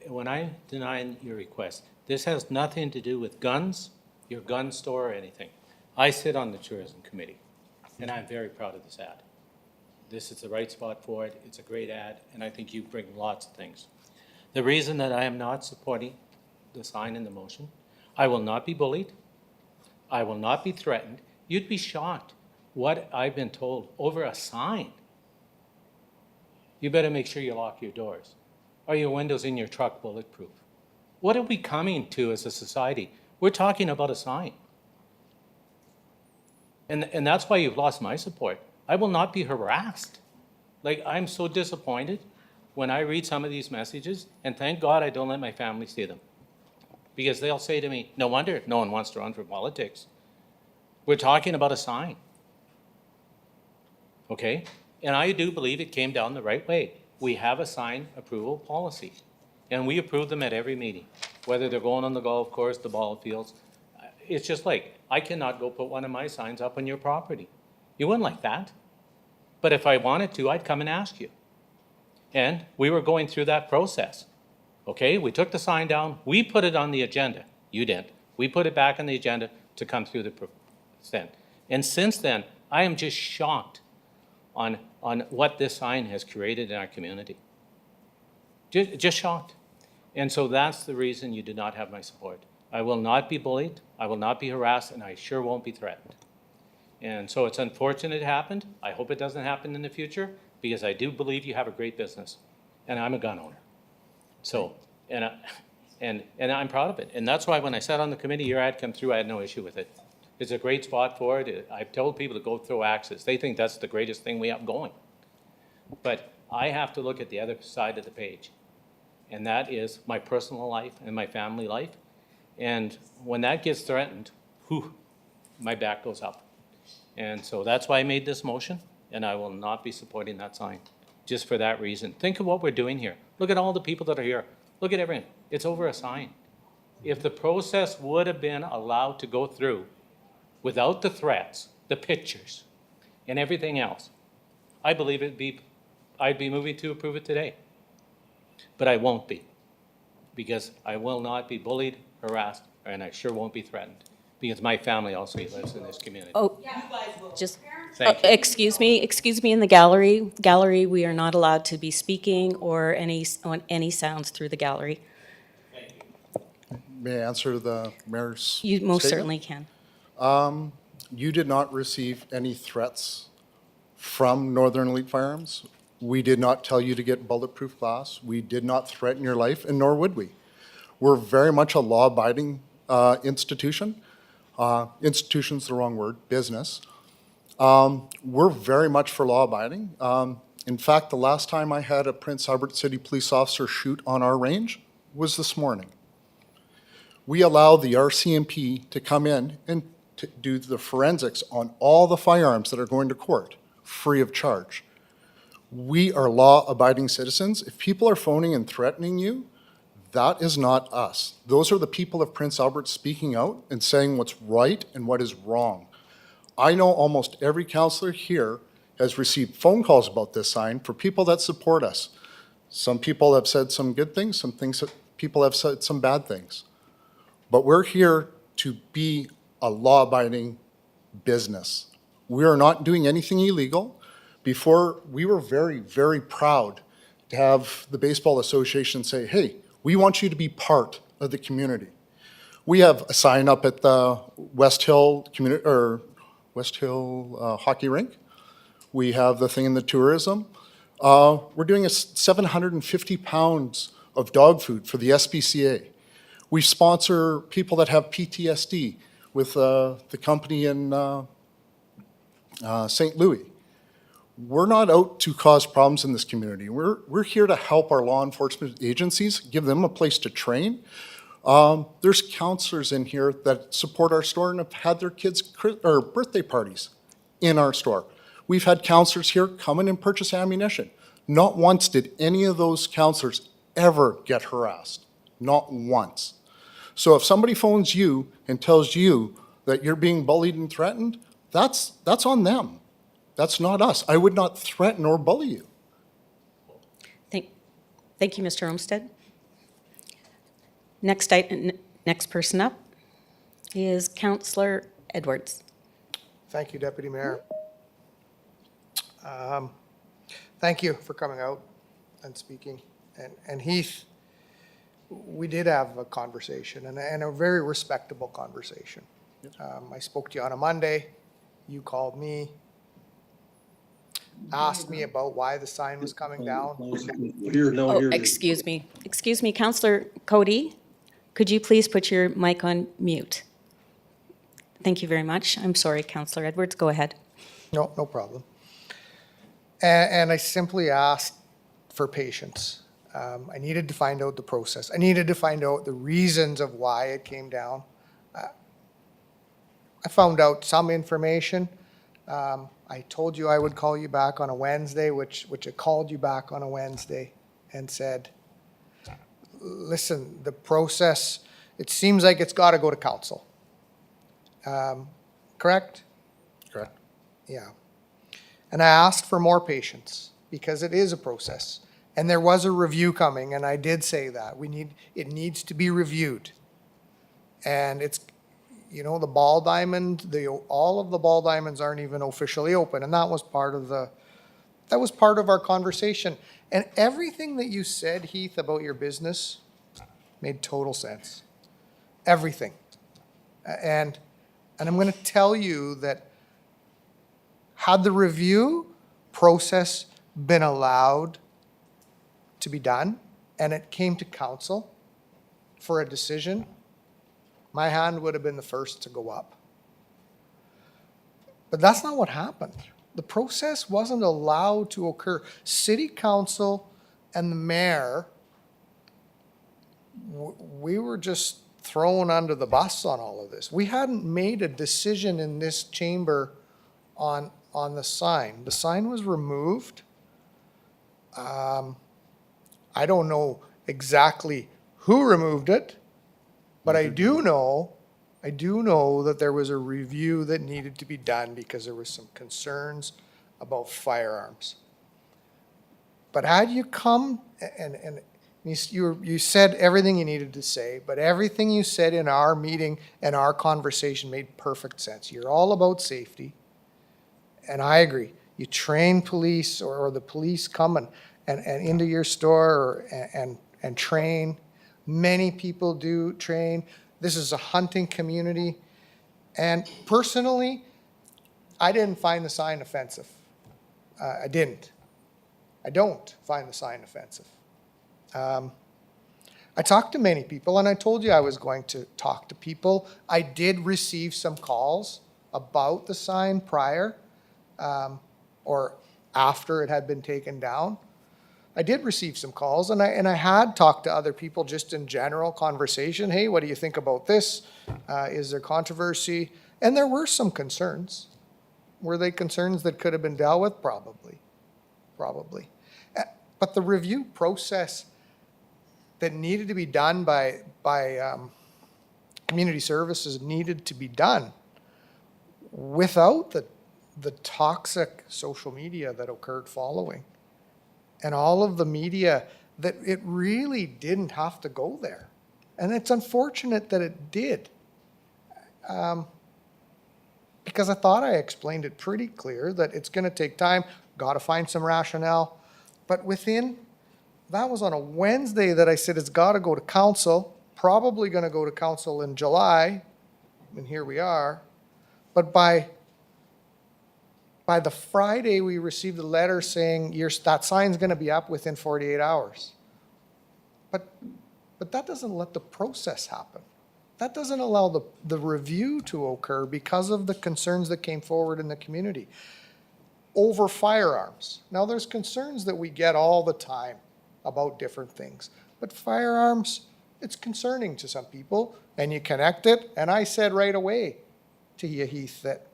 Speaker 2: When I deny your request, this has nothing to do with guns, your gun store, or anything. I sit on the tourism committee, and I'm very proud of this ad. This is the right spot for it. It's a great ad, and I think you bring lots of things. The reason that I am not supporting the sign in the motion, I will not be bullied. I will not be threatened. You'd be shocked what I've been told over a sign. You better make sure you lock your doors. Are your windows in your truck bulletproof? What are we coming to as a society? We're talking about a sign. And that's why you've lost my support. I will not be harassed. Like, I'm so disappointed when I read some of these messages, and thank God I don't let my family see them. Because they'll say to me, no wonder no one wants to run for politics. We're talking about a sign. Okay? And I do believe it came down the right way. We have a sign approval policy, and we approve them at every meeting, whether they're going on the golf course, the ball fields. It's just like, I cannot go put one of my signs up on your property. You wouldn't like that. But if I wanted to, I'd come and ask you. And we were going through that process. Okay, we took the sign down, we put it on the agenda. You didn't. We put it back on the agenda to come through the consent. And since then, I am just shocked on what this sign has created in our community. Just shocked. And so that's the reason you do not have my support. I will not be bullied, I will not be harassed, and I sure won't be threatened. And so it's unfortunate it happened. I hope it doesn't happen in the future, because I do believe you have a great business, and I'm a gun owner. So, and I'm proud of it. And that's why when I sat on the committee, your ad came through, I had no issue with it. It's a great spot for it. I've told people to go throw axes. They think that's the greatest thing we have going. But I have to look at the other side of the page, and that is my personal life and my family life. And when that gets threatened, whew, my back goes up. And so that's why I made this motion, and I will not be supporting that sign, just for that reason. Think of what we're doing here. Look at all the people that are here. Look at everything. It's over a sign. If the process would have been allowed to go through without the threats, the pictures, and everything else, I believe I'd be moving to approve it today. But I won't be, because I will not be bullied, harassed, and I sure won't be threatened, because my family also lives in this community.
Speaker 1: Oh, just,
Speaker 2: Thank you.
Speaker 1: excuse me, in the gallery. Gallery, we are not allowed to be speaking or any sounds through the gallery.
Speaker 15: May I answer the mayor's
Speaker 1: You most
Speaker 15: statement?
Speaker 1: certainly can.
Speaker 15: You did not receive any threats from Northern Elite Firearms. We did not tell you to get bulletproof glass. We did not threaten your life, and nor would we. We're very much a law-abiding institution. institution's the wrong word, business. We're very much for law abiding. In fact, the last time I had a Prince Albert City police officer shoot on our range was this morning. We allow the RCMP to come in and to do the forensics on all the firearms that are going to court, free of charge. We are law-abiding citizens. If people are phoning and threatening you, that is not us. Those are the people of Prince Albert speaking out and saying what's right and what is wrong. I know almost every councillor here has received phone calls about this sign for people that support us. Some people have said some good things, some things that people have said some bad things. But we're here to be a law-abiding business. We are not doing anything illegal. Before, we were very, very proud to have the Baseball Association say, hey, we want you to be part of the community. We have a sign up at the West Hill hockey rink. We have the thing in the tourism. We're doing 750 pounds of dog food for the SPCA. We sponsor people that have PTSD with the company in St. Louis. We're not out to cause problems in this community. We're here to help our law enforcement agencies, give them a place to train. There's counselors in here that support our store and have had their kids' birthday parties in our store. We've had counselors here come in and purchase ammunition. Not once did any of those counselors ever get harassed. Not once. So if somebody phones you and tells you that you're being bullied and threatened, that's on them. That's not us. I would not threaten or bully you.
Speaker 1: Thank you, Mr. Olmsted. Next person up is Councillor Edwards.
Speaker 8: Thank you, Deputy Mayor. Thank you for coming out and speaking. And Heath, we did have a conversation and a very respectable conversation. I spoke to you on a Monday. You called me, asked me about why the sign was coming down.
Speaker 1: Excuse me, Councillor Cody, could you please put your mic on mute? Thank you very much. I'm sorry, Councillor Edwards, go ahead.
Speaker 8: No problem. And I simply asked for patience. I needed to find out the process. I needed to find out the reasons of why it came down. I found out some information. I told you I would call you back on a Wednesday, which I called you back on a Wednesday and said, listen, the process, it seems like it's got to go to council. Correct?
Speaker 15: Correct.
Speaker 8: Yeah. And I asked for more patience because it is a process. And there was a review coming, and I did say that. It needs to be reviewed. And it's, you know, the ball diamond, all of the ball diamonds aren't even officially open. And that was part of our conversation. And everything that you said, Heath, about your business made total sense. Everything. And I'm going to tell you that had the review process been allowed to be done and it came to council for a decision, my hand would have been the first to go up. But that's not what happened. The process wasn't allowed to occur. City council and the mayor, we were just thrown under the bus on all of this. We hadn't made a decision in this chamber on the sign. The sign was removed. I don't know exactly who removed it, but I do know that there was a review that needed to be done because there was some concerns about firearms. But had you come and you said everything you needed to say, but everything you said in our meeting and our conversation made perfect sense. You're all about safety, and I agree. You train police or the police come and into your store and train. Many people do train. This is a hunting community. And personally, I didn't find the sign offensive. I didn't. I don't find the sign offensive. I talked to many people, and I told you I was going to talk to people. I did receive some calls about the sign prior, or after it had been taken down. I did receive some calls, and I had talked to other people just in general conversation. Hey, what do you think about this? Is there controversy? And there were some concerns. Were they concerns that could have been dealt with? Probably. But the review process that needed to be done by community services needed to be done without the toxic social media that occurred following. And all of the media, that it really didn't have to go there. And it's unfortunate that it did. Because I thought I explained it pretty clear that it's going to take time, got to find some rationale. But that was on a Wednesday that I said it's got to go to council, probably going to go to council in July, and here we are. But by the Friday, we received a letter saying that sign's going to be up within 48 hours. But that doesn't let the process happen. That doesn't allow the review to occur because of the concerns that came forward in the community. Over firearms. Now, there's concerns that we get all the time about different things. But firearms, it's concerning to some people, and you connect it. And I said right away to you, Heath, that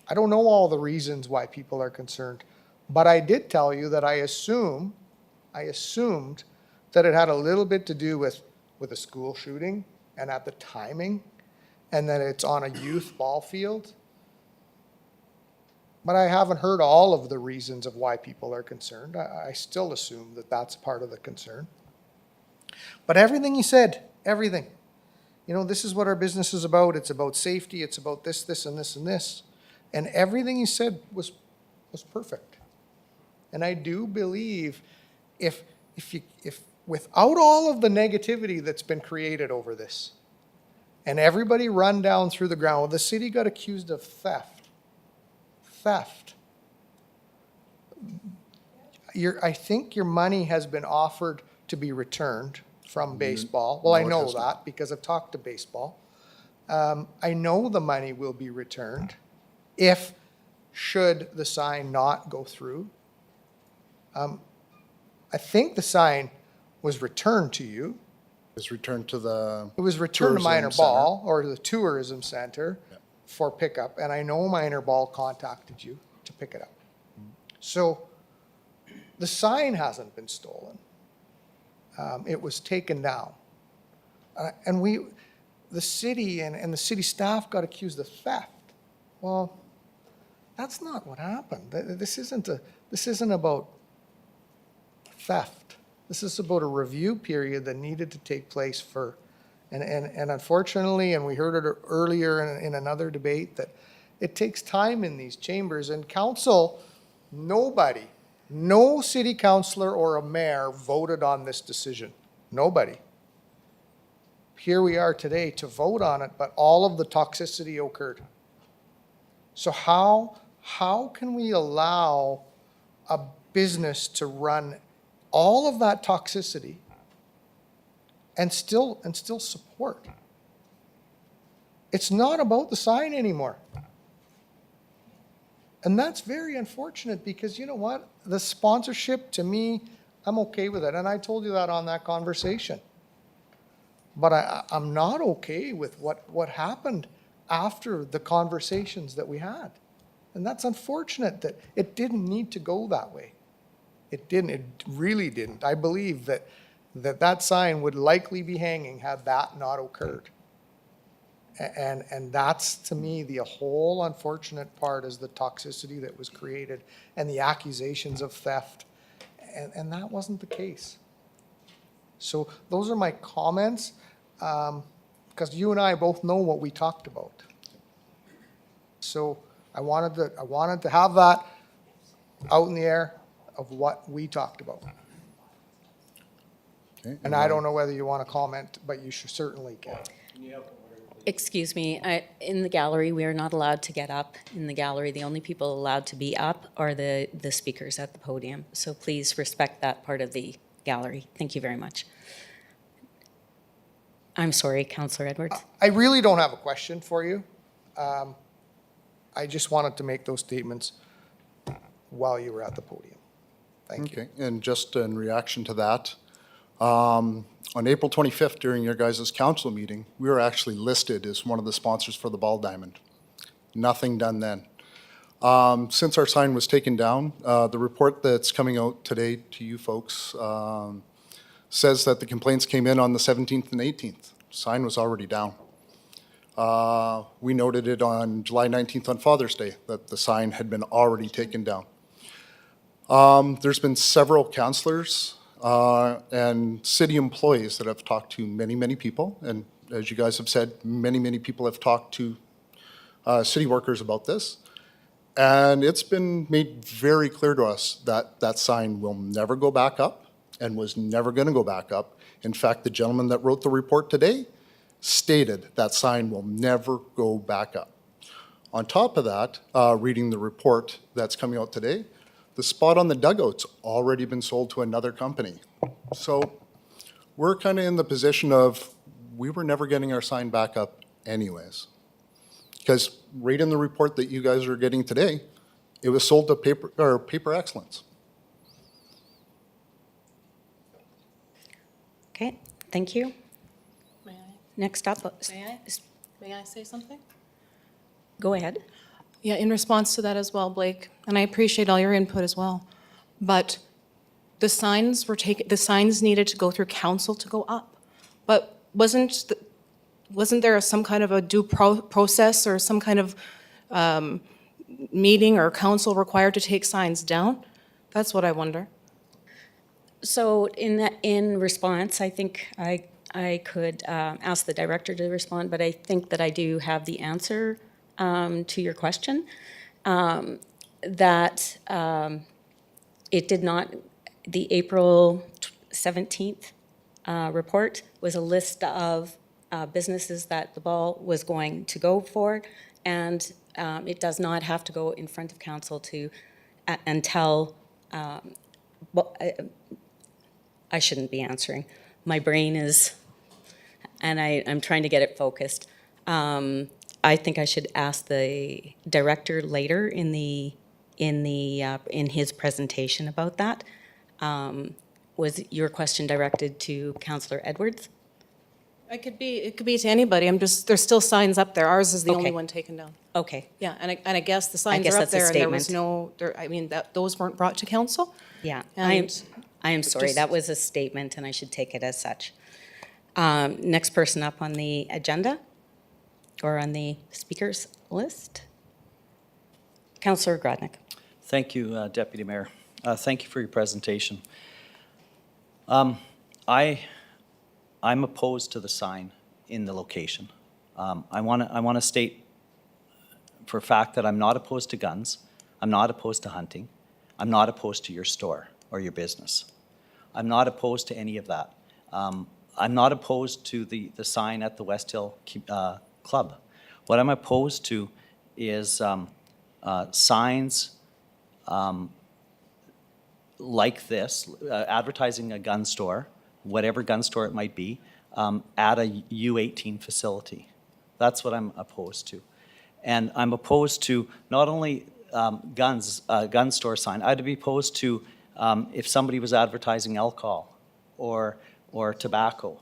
Speaker 8: I don't know all the reasons why people are concerned, but I did tell you that I assumed that it had a little bit to do with a school shooting and at the timing, and that it's on a youth ball field. But I haven't heard all of the reasons of why people are concerned. I still assume that that's part of the concern. But everything you said, everything. This is what our business is about. It's about safety. It's about this, this, and this, and this. And everything you said was perfect. And I do believe if without all of the negativity that's been created over this, and everybody run down through the ground, well, the city got accused of theft. I think your money has been offered to be returned from baseball. Well, I know that because I've talked to baseball. I know the money will be returned should the sign not go through. I think the sign was returned to you.
Speaker 15: It was returned to the
Speaker 8: It was returned to
Speaker 15: tourism
Speaker 8: Minor
Speaker 15: center.
Speaker 8: Ball or the tourism center for pickup, and I know Minor Ball contacted you to pick it up. So the sign hasn't been stolen. It was taken down. And the city and the city staff got accused of theft. Well, that's not what happened. This isn't about theft. This is about a review period that needed to take place and unfortunately, and we heard it earlier in another debate, that it takes time in these chambers. And council, no city councillor or a mayor voted on this decision. Nobody. Here we are today to vote on it, but all of the toxicity occurred. So how can we allow a business to run all of that toxicity and still support? It's not about the sign anymore. And that's very unfortunate because you know what? The sponsorship, to me, I'm okay with it. And I told you that on that conversation. But I'm not okay with what happened after the conversations that we had. And that's unfortunate that it didn't need to go that way. It didn't. It really didn't. I believe that sign would likely be hanging had that not occurred. And that's, to me, the whole unfortunate part is the toxicity that was created and the accusations of theft. And that wasn't the case. So those are my comments, because you and I both know what we talked about. So I wanted to have that out in the air of what we talked about.
Speaker 15: Okay,
Speaker 8: And I don't know whether you want to comment, but you should certainly can.
Speaker 1: Excuse me, in the gallery, we are not allowed to get up in the gallery. The only people allowed to be up are the speakers at the podium. So please respect that part of the gallery. Thank you very much. I'm sorry, Councillor Edwards.
Speaker 8: I really don't have a question for you. I just wanted to make those statements while you were at the podium. Thank you.
Speaker 15: Okay, and just in reaction to that, on April 25th, during your guys' council meeting, we were actually listed as one of the sponsors for the Ball Diamond. Nothing done then. Since our sign was taken down, the report that's coming out today to you folks says that the complaints came in on the 17th and 18th. Sign was already down. We noted it on July 19th on Father's Day, that the sign had been already taken down. There's been several councillors and city employees that have talked to many, many people. And as you guys have said, many, many people have talked to city workers about this. And it's been made very clear to us that that sign will never go back up and was never going to go back up. In fact, the gentleman that wrote the report today stated that sign will never go back up. On top of that, reading the report that's coming out today, the spot on the dugout's already been sold to another company. So we're kind of in the position of we were never getting our sign back up anyways. Because right in the report that you guys are getting today, it was sold to Paper Excellence.
Speaker 1: Okay, thank you.
Speaker 14: May I?
Speaker 1: Next up,
Speaker 14: May I say something?
Speaker 1: go ahead.
Speaker 14: Yeah, in response to that as well, Blake, and I appreciate all your input as well, but the signs needed to go through council to go up. But wasn't there some kind of a due process or some kind of meeting or council required to take signs down? That's what I wonder.
Speaker 1: So in response, I think I could ask the director to respond, but I think that I do have the answer to your question. That it did not, the April 17th report was a list of businesses that the ball was going to go for, and it does not have to go in front of council to until I shouldn't be answering. My brain is, and I'm trying to get it focused. I think I should ask the director later in his presentation about that. Was your question directed to Councillor Edwards?
Speaker 14: It could be to anybody. There's still signs up there. Ours is the only
Speaker 1: Okay.
Speaker 14: one taken down.
Speaker 1: Okay.
Speaker 14: Yeah, and I guess the signs
Speaker 1: guess
Speaker 14: are up
Speaker 1: that's a
Speaker 14: there and there was
Speaker 1: statement.
Speaker 14: no, those weren't brought to council.
Speaker 1: Yeah,
Speaker 14: And
Speaker 1: I am sorry,
Speaker 14: just-
Speaker 1: that was a statement and I should take it as such. Next person up on the agenda or on the speakers list? Councillor Grodnick.
Speaker 7: Thank you, Deputy Mayor. Thank you for your presentation. I'm opposed to the sign in the location. I want to state for a fact that I'm not opposed to guns. I'm not opposed to hunting. I'm not opposed to your store or your business. I'm not opposed to any of that. I'm not opposed to the sign at the West Hill Club. What I'm opposed to is signs like this, advertising a gun store, whatever gun store it might be, at a U18 facility. That's what I'm opposed to. And I'm opposed to not only gun store sign, I'd be opposed to if somebody was advertising alcohol or tobacco,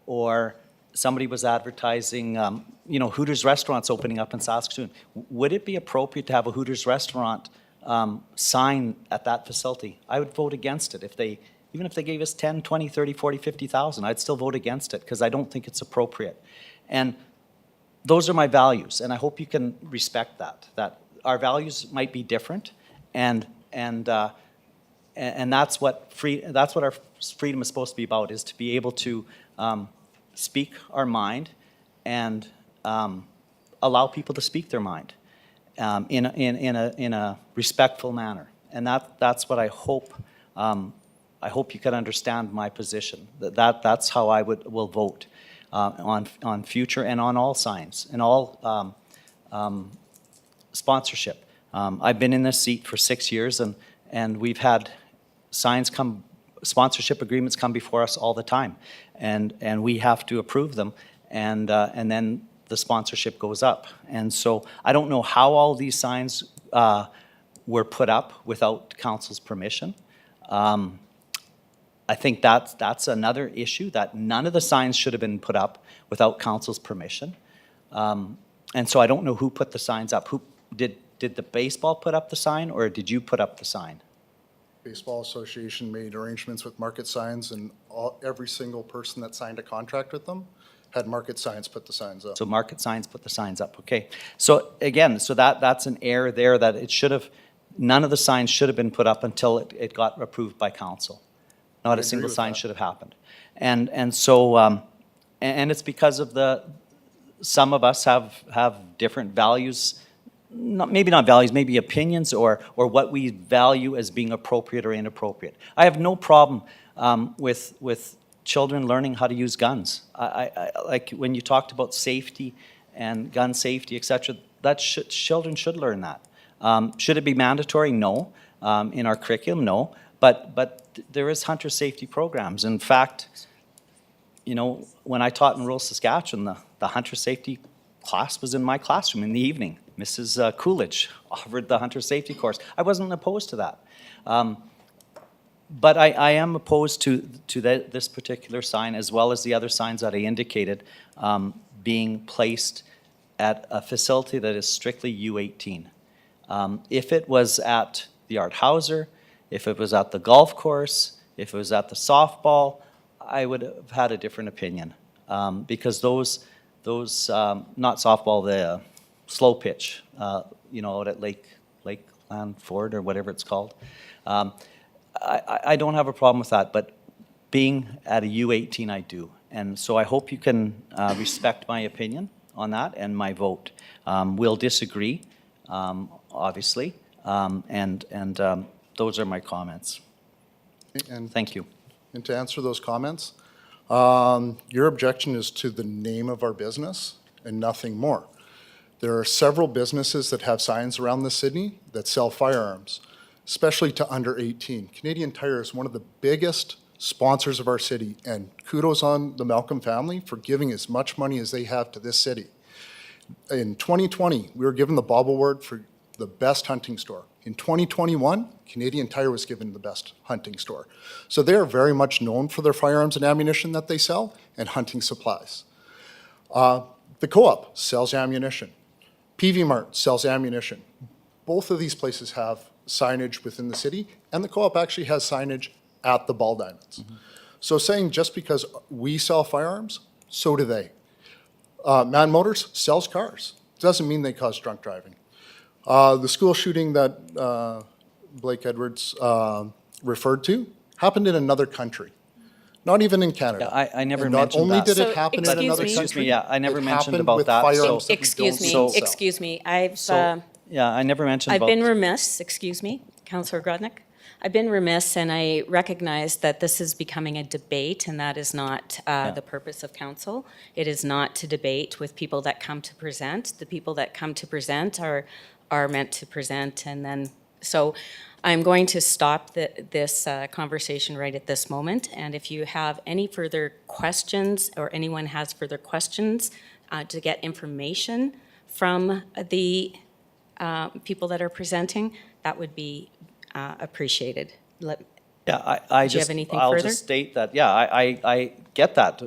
Speaker 7: or somebody was advertising, Hooters restaurants opening up in Saskatoon. Would it be appropriate to have a Hooters restaurant sign at that facility? I would vote against it. Even if they gave us 10, 20, 30, 40, 50,000, I'd still vote against it because I don't think it's appropriate. And those are my values, and I hope you can respect that our values might be different, and that's what our freedom is supposed to be about, is to be able to speak our mind and allow people to speak their mind in a respectful manner. And that's what I hope. I hope you can understand my position. That's how I will vote on future and on all signs and all sponsorship. I've been in this seat for 6 years, and we've had signs come sponsorship agreements come before us all the time, and we have to approve them, and then the sponsorship goes up. And so I don't know how all these signs were put up without council's permission. I think that's another issue, that none of the signs should have been put up without council's permission. And so I don't know who put the signs up. Who did the baseball put up the sign, or did you put up the sign?
Speaker 15: Baseball Association made arrangements with market signs, and every single person that signed a contract with them had market signs put the signs up.
Speaker 7: So market signs put the signs up, okay. So again, so that's an error there, that it should have, none of the signs should have been put up until it got approved by council. Not a single sign should have happened. And so, and it's because of some of us have different values, maybe not values, maybe opinions, or what we value as being appropriate or inappropriate. I have no problem with children learning how to use guns. I like when you talked about safety and gun safety, et cetera, children should learn that. Should it be mandatory? No. In our curriculum? No. But there is hunter safety programs. In fact, you know, when I taught in rural Saskatchewan, the hunter safety class was in my classroom in the evening. Mrs. Coolidge offered the hunter safety course. I wasn't opposed to that. But I am opposed to this particular sign, as well as the other signs that I indicated, being placed at a facility that is strictly U18. If it was at the Art Hauser, if it was at the golf course, if it was at the softball, I would have had a different opinion. Because those not softball, the slow pitch, you know, out at Lakeland Ford or whatever it's called. I don't have a problem with that, but being at a U18, I do. And so I hope you can respect my opinion on that and my vote. We'll disagree, obviously, and those are my comments.
Speaker 15: And
Speaker 7: Thank you.
Speaker 15: And to answer those comments, your objection is to the name of our business and nothing more. There are several businesses that have signs around the city that sell firearms, especially to under 18. Canadian Tire is one of the biggest sponsors of our city, and kudos on the Malcolm family for giving as much money as they have to this city. In 2020, we were given the Bob Award for the best hunting store. In 2021, Canadian Tire was given the best hunting store. So they are very much known for their firearms and ammunition that they sell and hunting supplies. The Co-op sells ammunition. PV Mart sells ammunition. Both of these places have signage within the city, and the Co-op actually has signage at the Ball Diamonds. Mm-hmm. So saying just because we sell firearms, so do they. Man Motors sells cars. Doesn't mean they cause drunk driving. The school shooting that Blake Edwards referred to happened in another country, not even in Canada.
Speaker 7: Yeah, I never
Speaker 15: and
Speaker 7: mentioned that.
Speaker 15: Not only did
Speaker 1: So,
Speaker 15: it happen in
Speaker 1: excuse
Speaker 15: another
Speaker 1: me.
Speaker 15: country,
Speaker 7: Excuse me, yeah, I never
Speaker 15: it
Speaker 7: mentioned
Speaker 15: happened
Speaker 7: about
Speaker 15: with
Speaker 7: that.
Speaker 15: firearms that we
Speaker 1: Excuse
Speaker 15: don't
Speaker 1: me,
Speaker 15: sell.
Speaker 1: excuse me.
Speaker 7: Yeah, I never mentioned
Speaker 1: I've
Speaker 7: about.
Speaker 1: been remiss, excuse me, Councillor Grodnick. I've been remiss, and I recognize that this is becoming a debate, and that is not the purpose of council. It is not to debate with people that come to present. The people that come to present are meant to present, and then, so I'm going to stop this conversation right at this moment, and if you have any further questions, or anyone has further questions to get information from the people that are presenting, that would be appreciated.
Speaker 7: Yeah,
Speaker 1: Do you have anything
Speaker 7: I'll
Speaker 1: further?
Speaker 7: just state that, yeah, I get that,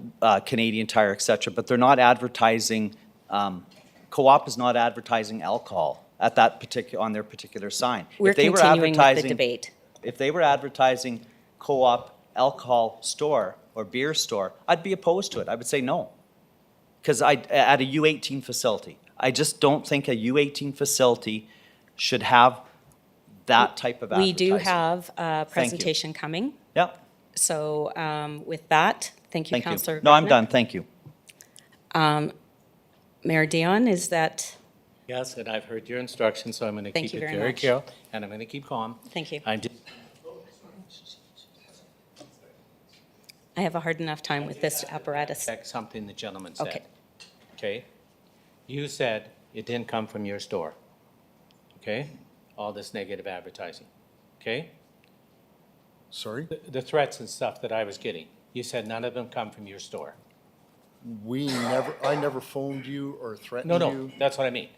Speaker 7: Canadian Tire, et cetera, but they're not advertising, Co-op is not advertising alcohol at that on their particular sign.
Speaker 1: We're
Speaker 7: If they were
Speaker 1: continuing with the
Speaker 7: advertising-
Speaker 1: debate.
Speaker 7: If they were advertising Co-op alcohol store or beer store, I'd be opposed to it. I would say no. Because at a U18 facility, I just don't think a U18 facility should have that type of
Speaker 1: We
Speaker 7: advertising.
Speaker 1: do have a presentation coming,
Speaker 7: Yeah,
Speaker 1: so with that, thank you,
Speaker 7: thank you.
Speaker 1: Councillor
Speaker 7: No, I'm
Speaker 1: Grodnick.
Speaker 7: done, thank you.
Speaker 1: Mayor Dion, is that,
Speaker 2: Yes, and I've heard your instructions, so I'm going to
Speaker 1: Thank
Speaker 2: keep
Speaker 1: you
Speaker 2: it
Speaker 1: very
Speaker 2: very
Speaker 1: much.
Speaker 2: careful, and I'm going to keep calm.
Speaker 1: thank you.
Speaker 2: I'm just
Speaker 1: I have a hard enough time with this apparatus.
Speaker 2: check something the gentleman said.
Speaker 1: Okay.
Speaker 2: Okay? You said it didn't come from your store. Okay? All this negative advertising. Okay?
Speaker 15: Sorry?
Speaker 2: The threats and stuff that I was getting, you said none of them come from your store.
Speaker 15: I never phoned you or threatened
Speaker 2: No,
Speaker 15: you.
Speaker 2: no, that's what I mean.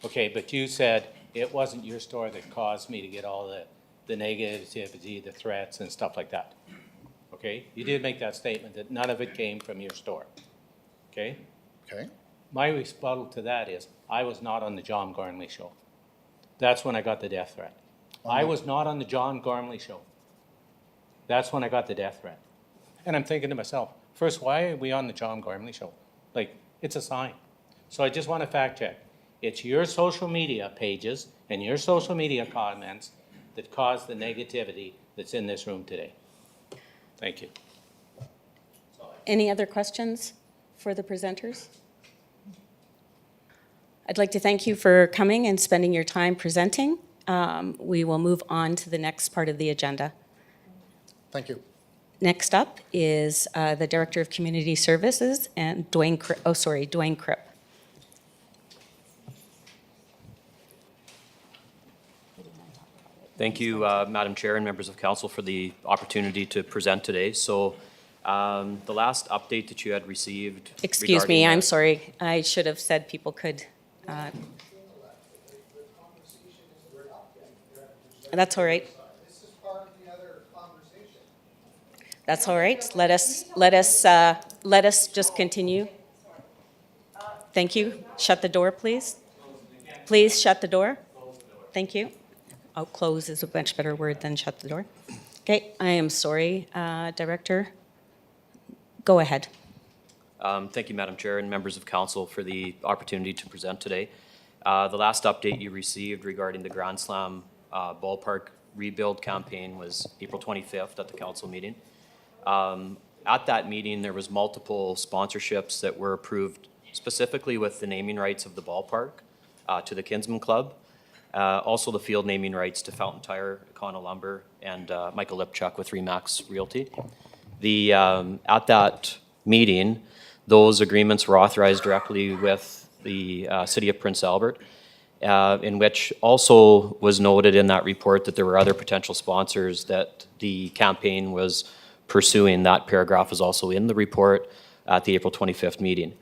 Speaker 2: Okay, but you said it wasn't your store that caused me to get all the negativity, the threats and stuff like that. Okay, you did make that statement that none of it came from your store. Okay?
Speaker 15: Okay?
Speaker 2: My rebuttal to that is, I was not on the John Gormley show. That's when I got the death threat. I was not on the John Gormley show. That's when I got the death threat. And I'm thinking to myself, first, why are we on the John Gormley show? Like, it's a sign. So I just want to fact check. It's your social media pages and your social media comments that cause the negativity that's in this room today. Thank you.
Speaker 1: Any other questions for the presenters? I'd like to thank you for coming and spending your time presenting. We will move on to the next part of the agenda.
Speaker 15: Thank you.
Speaker 1: Next up is the Director of Community Services and Dwayne Kripp.
Speaker 16: Thank you, Madam Chair and members of council, for the opportunity to present today. So the last update that you had received.
Speaker 1: Excuse me, I'm sorry. I should have said people could. That's all right. That's all right. Let us just continue. Thank you. Shut the door, please. Please shut the door. Thank you. Oh, close is a much better word than shut the door. Okay, I am sorry, Director. Go ahead.
Speaker 16: Thank you, Madam Chair and members of council, for the opportunity to present today. The last update you received regarding the Grand Slam Ballpark rebuild campaign was April 25th at the council meeting. At that meeting, there was multiple sponsorships that were approved specifically with the naming rights of the ballpark to the Kinsman Club, also the field naming rights to Fountain Tire, Econo Lumber, and Michael Lipchuk with Remax Realty. At that meeting, those agreements were authorized directly with the City of Prince Albert, in which also was noted in that report that there were other potential sponsors that the campaign was pursuing. That paragraph is also in the report at the April 25th meeting.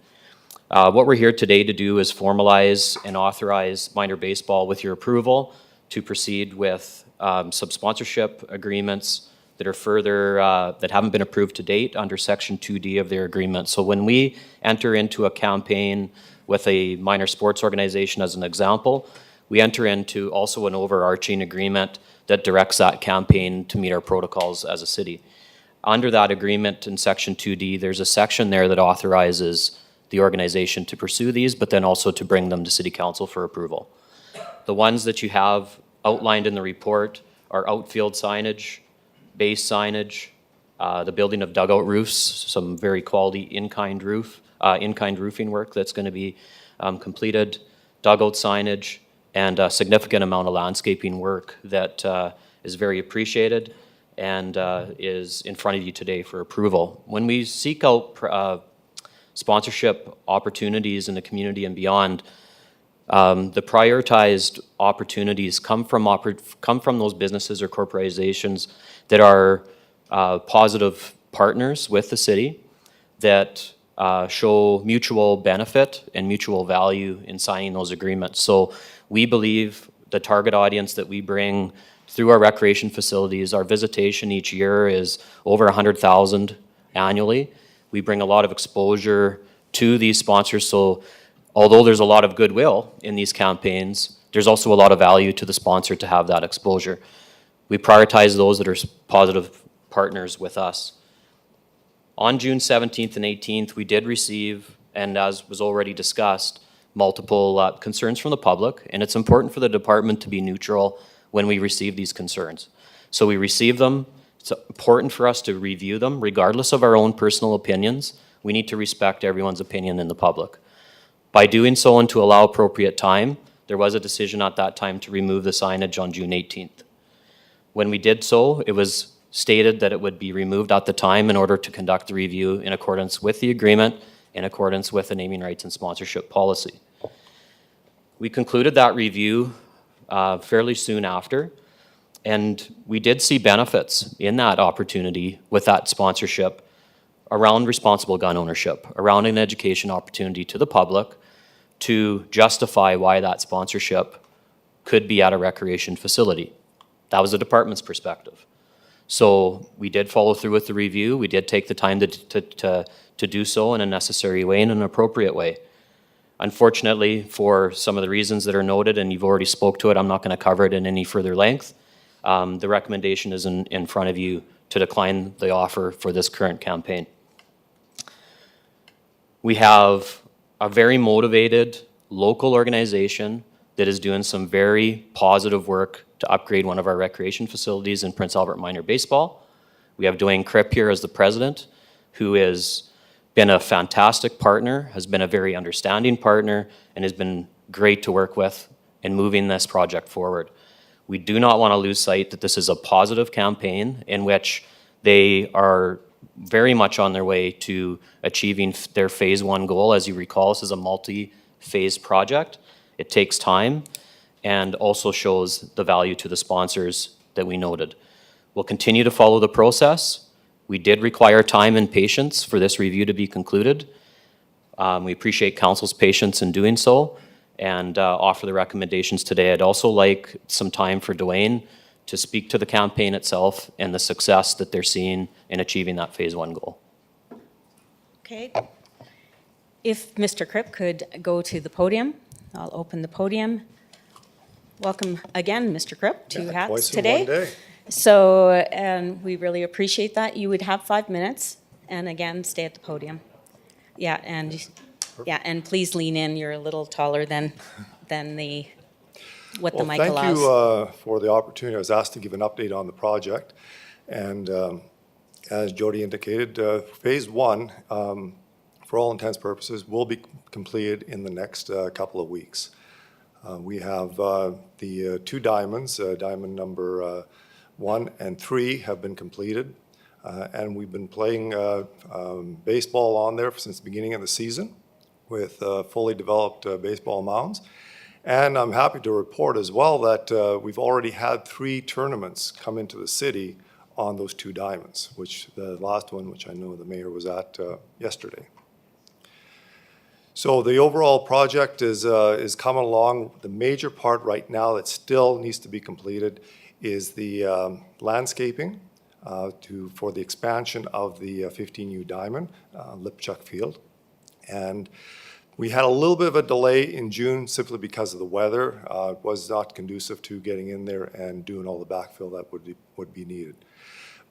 Speaker 16: What we're here today to do is formalize and authorize minor baseball with your approval to proceed with some sponsorship agreements that are further, that haven't been approved to date under Section 2D of their agreement. So when we enter into a campaign with a minor sports organization as an example, we enter into also an overarching agreement that directs that campaign to meet our protocols as a city. Under that agreement in Section 2D, there's a section there that authorizes the organization to pursue these, but then also to bring them to City Council for approval. The ones that you have outlined in the report are outfield signage, base signage, the building of dugout roofs, some very quality in-kind roofing work that's going to be completed, dugout signage, and a significant amount of landscaping work that is very appreciated and is in front of you today for approval. When we seek out sponsorship opportunities in the community and beyond, the prioritized opportunities come from those businesses or corporations that are positive partners with the city, that show mutual benefit and mutual value in signing those agreements. So we believe the target audience that we bring through our recreation facilities, our visitation each year is over 100,000 annually. We bring a lot of exposure to these sponsors, so although there's a lot of goodwill in these campaigns, there's also a lot of value to the sponsor to have that exposure. We prioritize those that are positive partners with us. On June 17th and 18th, we did receive, and as was already discussed, multiple concerns from the public, and it's important for the department to be neutral when we receive these concerns. So we receive them. It's important for us to review them, regardless of our own personal opinions. We need to respect everyone's opinion in the public. By doing so and to allow appropriate time, there was a decision at that time to remove the signage on June 18th. When we did so, it was stated that it would be removed at the time in order to conduct the review in accordance with the agreement, in accordance with the naming rights and sponsorship policy. We concluded that review fairly soon after, And we did see benefits in that opportunity with that sponsorship around responsible gun ownership, around an education opportunity to the public to justify why that sponsorship could be at a recreation facility. That was the department's perspective. So we did follow through with the review. We did take the time to do so in a necessary way, in an appropriate way. Unfortunately, for some of the reasons that are noted, and you've already spoke to it, I'm not going to cover it in any further length. The recommendation is in front of you to decline the offer for this current campaign. We have a very motivated local organization that is doing some very positive work to upgrade one of our recreation facilities in Prince Albert Minor Baseball. We have Dwayne Kripp here as the president, who has been a fantastic partner, has been a very understanding partner, and has been great to work with in moving this project forward. We do not want to lose sight that this is a positive campaign in which they are very much on their way to achieving their phase 1 goal. As you recall, this is a multi-phase project. It takes time and also shows the value to the sponsors that we noted. We'll continue to follow the process. We did require time and patience for this review to be concluded. We appreciate council's patience in doing so and offer the recommendations today. I'd also like some time for Dwayne to speak to the campaign itself and the success that they're seeing in achieving that phase 1 goal.
Speaker 1: Okay. If Mr. Kripp could go to the podium, I'll open the podium. Welcome again, Mr. Kripp, two hats
Speaker 10: twice in
Speaker 1: today.
Speaker 10: one day.
Speaker 1: So, and we really appreciate that. You would have 5 minutes, and again, stay at the podium. Yeah, and please lean in. You're a little taller than the what the mic allows.
Speaker 10: Thank you for the opportunity. I was asked to give an update on the project, and as Jody indicated, phase 1, for all intents and purposes, will be completed in the next couple of weeks. We have the 2 diamonds, diamond number 1 and 3 have been completed, and we've been playing baseball on there since the beginning of the season with fully developed baseball mounds. And I'm happy to report as well that we've already had 3 tournaments come into the city on those 2 diamonds, which the last one, which I know the mayor was at yesterday. So the overall project is coming along. The major part right now that still needs to be completed is the landscaping for the expansion of the 15U diamond, Lipchuk Field. And we had a little bit of a delay in June simply because of the weather. It was not conducive to getting in there and doing all the backfill that would be needed.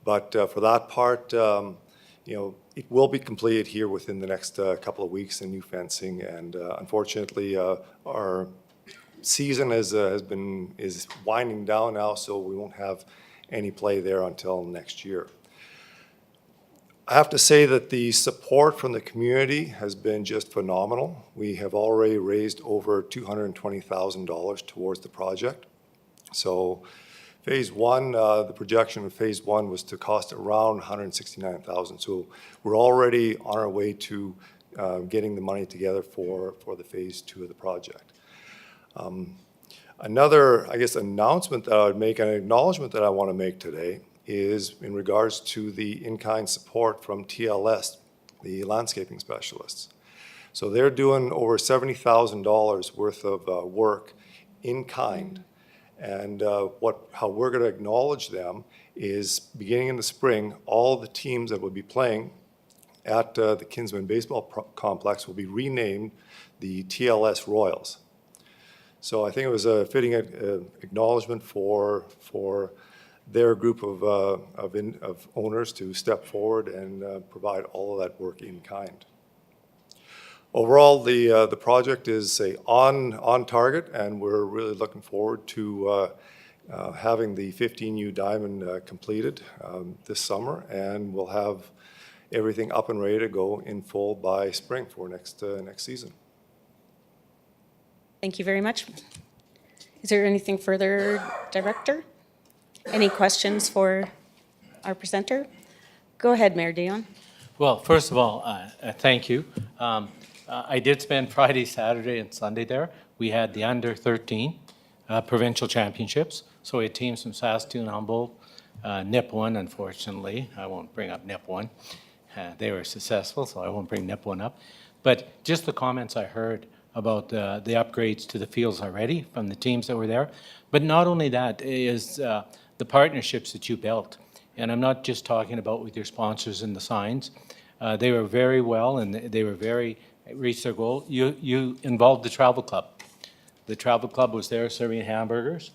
Speaker 10: But for that part, it will be completed here within the next couple of weeks, in new fencing. And unfortunately, our season is winding down now, so we won't have any play there until next year. I have to say that the support from the community has been just phenomenal. We have already raised over $220,000 towards the project. So phase 1, the projection of phase 1 was to cost around $169,000. So we're already on our way to getting the money together for the phase 2 of the project. Another, I guess, announcement that I would make, an acknowledgement that I want to make today, is in regards to the in-kind support from TLS, the landscaping specialists. So they're doing over $70,000 worth of work in kind. And how we're going to acknowledge them is, beginning in the spring, all the teams that will be playing at the Kinsman Baseball Complex will be renamed the TLS Royals. So I think it was a fitting acknowledgement for their group of owners to step forward and provide all of that work in kind. Overall, the project is on target, and we're really looking forward to having the 15U diamond completed this summer, and we'll have everything up and ready to go in full by spring for next season.
Speaker 1: Thank you very much. Is there anything further, Director? Any questions for our presenter? Go ahead, Mayor Dion.
Speaker 2: Well, first of all, thank you. I did spend Friday, Saturday, and Sunday there. We had the under 13 provincial championships. So we had teams from Saskatoon, Humboldt, NIP won, unfortunately. I won't bring up NIP one. They were successful, so I won't bring NIP one up. But just the comments I heard about the upgrades to the fields already from the teams that were there. But not only that is the partnerships that you built. And I'm not just talking about with your sponsors and the signs. They were very well, and they were very, reached their goal. You involved the travel club. The travel club was there serving hamburgers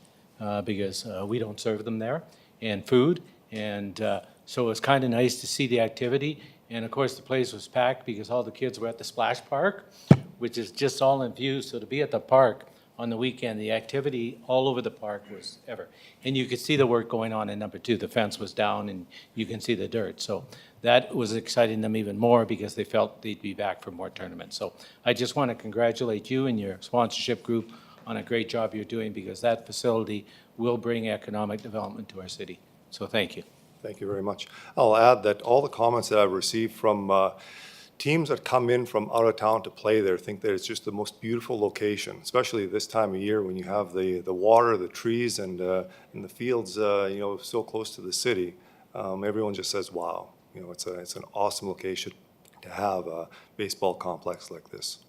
Speaker 2: because we don't serve them there, and food. And so it was kind of nice to see the activity. And of course, the place was packed because all the kids were at the splash park, which is just all in view. So to be at the park on the weekend, the activity all over the park was ever. And you could see the work going on in number 2. The fence was down and you can see the dirt. So that was exciting them even more because they felt they'd be back for more tournaments. So I just want to congratulate you and your sponsorship group on a great job you're doing, because that facility will bring economic development to our city. So thank you.
Speaker 10: Thank you very much. I'll add that all the comments that I've received from teams that come in from out of town to play there think that it's just the most beautiful location, especially this time of year when you have the water, the trees, and the fields, so close to the city. Everyone just says, wow, it's an awesome location to have a baseball complex like this.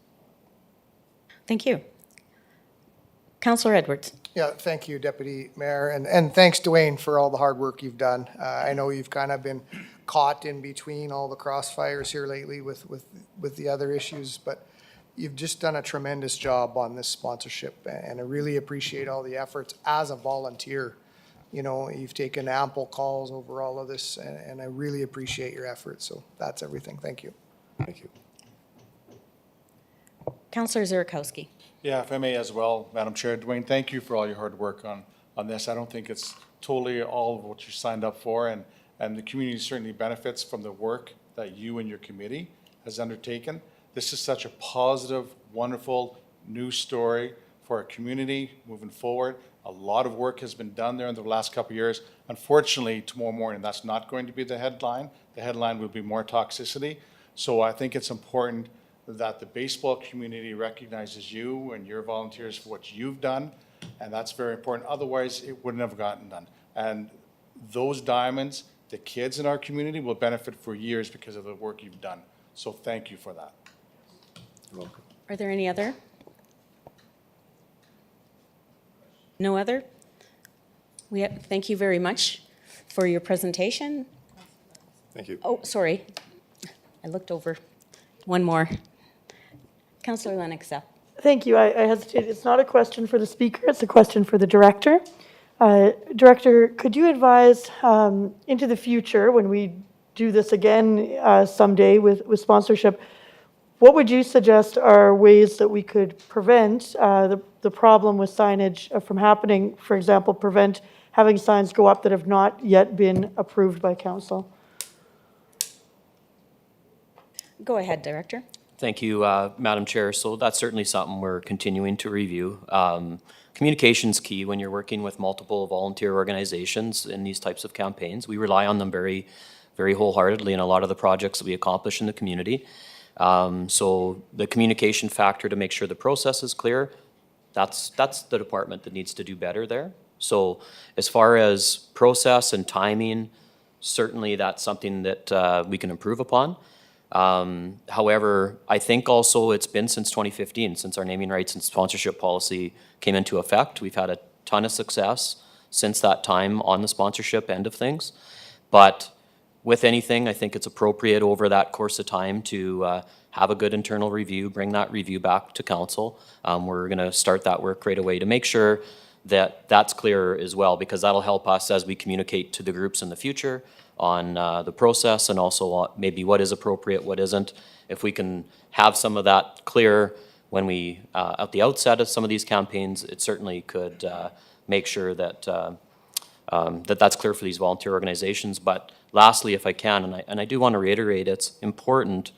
Speaker 1: Thank you. Councillor Edwards.
Speaker 8: Yeah, thank you, Deputy Mayor, and thanks, Dwayne, for all the hard work you've done. I know you've kind of been caught in between all the crossfires here lately with the other issues, but you've just done a tremendous job on this sponsorship, and I really appreciate all the efforts as a volunteer. You've taken ample calls over all of this, and I really appreciate your efforts. So that's everything. Thank you.
Speaker 10: Thank you.
Speaker 1: Councillor Zurikowski.
Speaker 6: Yeah, if I may as well, Madam Chair. Dwayne, thank you for all your hard work on this. I don't think it's totally all of what you signed up for, and the community certainly benefits from the work that you and your committee has undertaken. This is such a positive, wonderful news story for our community moving forward. A lot of work has been done there in the last couple of years. Unfortunately, tomorrow morning, that's not going to be the headline. The headline will be more toxicity. So I think it's important that the baseball community recognizes you and your volunteers for what you've done, and that's very important. Otherwise, it wouldn't have gotten done. And those diamonds, the kids in our community will benefit for years because of the work you've done. So thank you for that.
Speaker 10: You're welcome.
Speaker 1: Are there any other? No other? Thank you very much for your presentation.
Speaker 10: Thank you.
Speaker 1: Oh, sorry. I looked over. One more. Councillor Lennox.
Speaker 12: Thank you. I hesitate. It's not a question for the speaker. It's a question for the director. Director, could you advise into the future, when we do this again someday with sponsorship, what would you suggest are ways that we could prevent the problem with signage from happening? For example, prevent having signs go up that have not yet been approved by council?
Speaker 1: Go ahead, Director.
Speaker 16: Thank you, Madam Chair. So that's certainly something we're continuing to review. Communication's key when you're working with multiple volunteer organizations in these types of campaigns. We rely on them very, very wholeheartedly in a lot of the projects that we accomplish in the community. So the communication factor to make sure the process is clear, that's the department that needs to do better there. So as far as process and timing, certainly that's something that we can improve upon. However, I think also it's been since 2015, since our naming rights and sponsorship policy came into effect. We've had a ton of success since that time on the sponsorship end of things. But with anything, I think it's appropriate over that course of time to have a good internal review, bring that review back to council. We're going to start that work right away to make sure that that's clear as well, because that'll help us as we communicate to the groups in the future on the process, and also maybe what is appropriate, what isn't. If we can have some of that clear when we, at the outset of some of these campaigns, it certainly could make sure that that's clear for these volunteer organizations. But lastly, if I can, and I do want to reiterate, it's important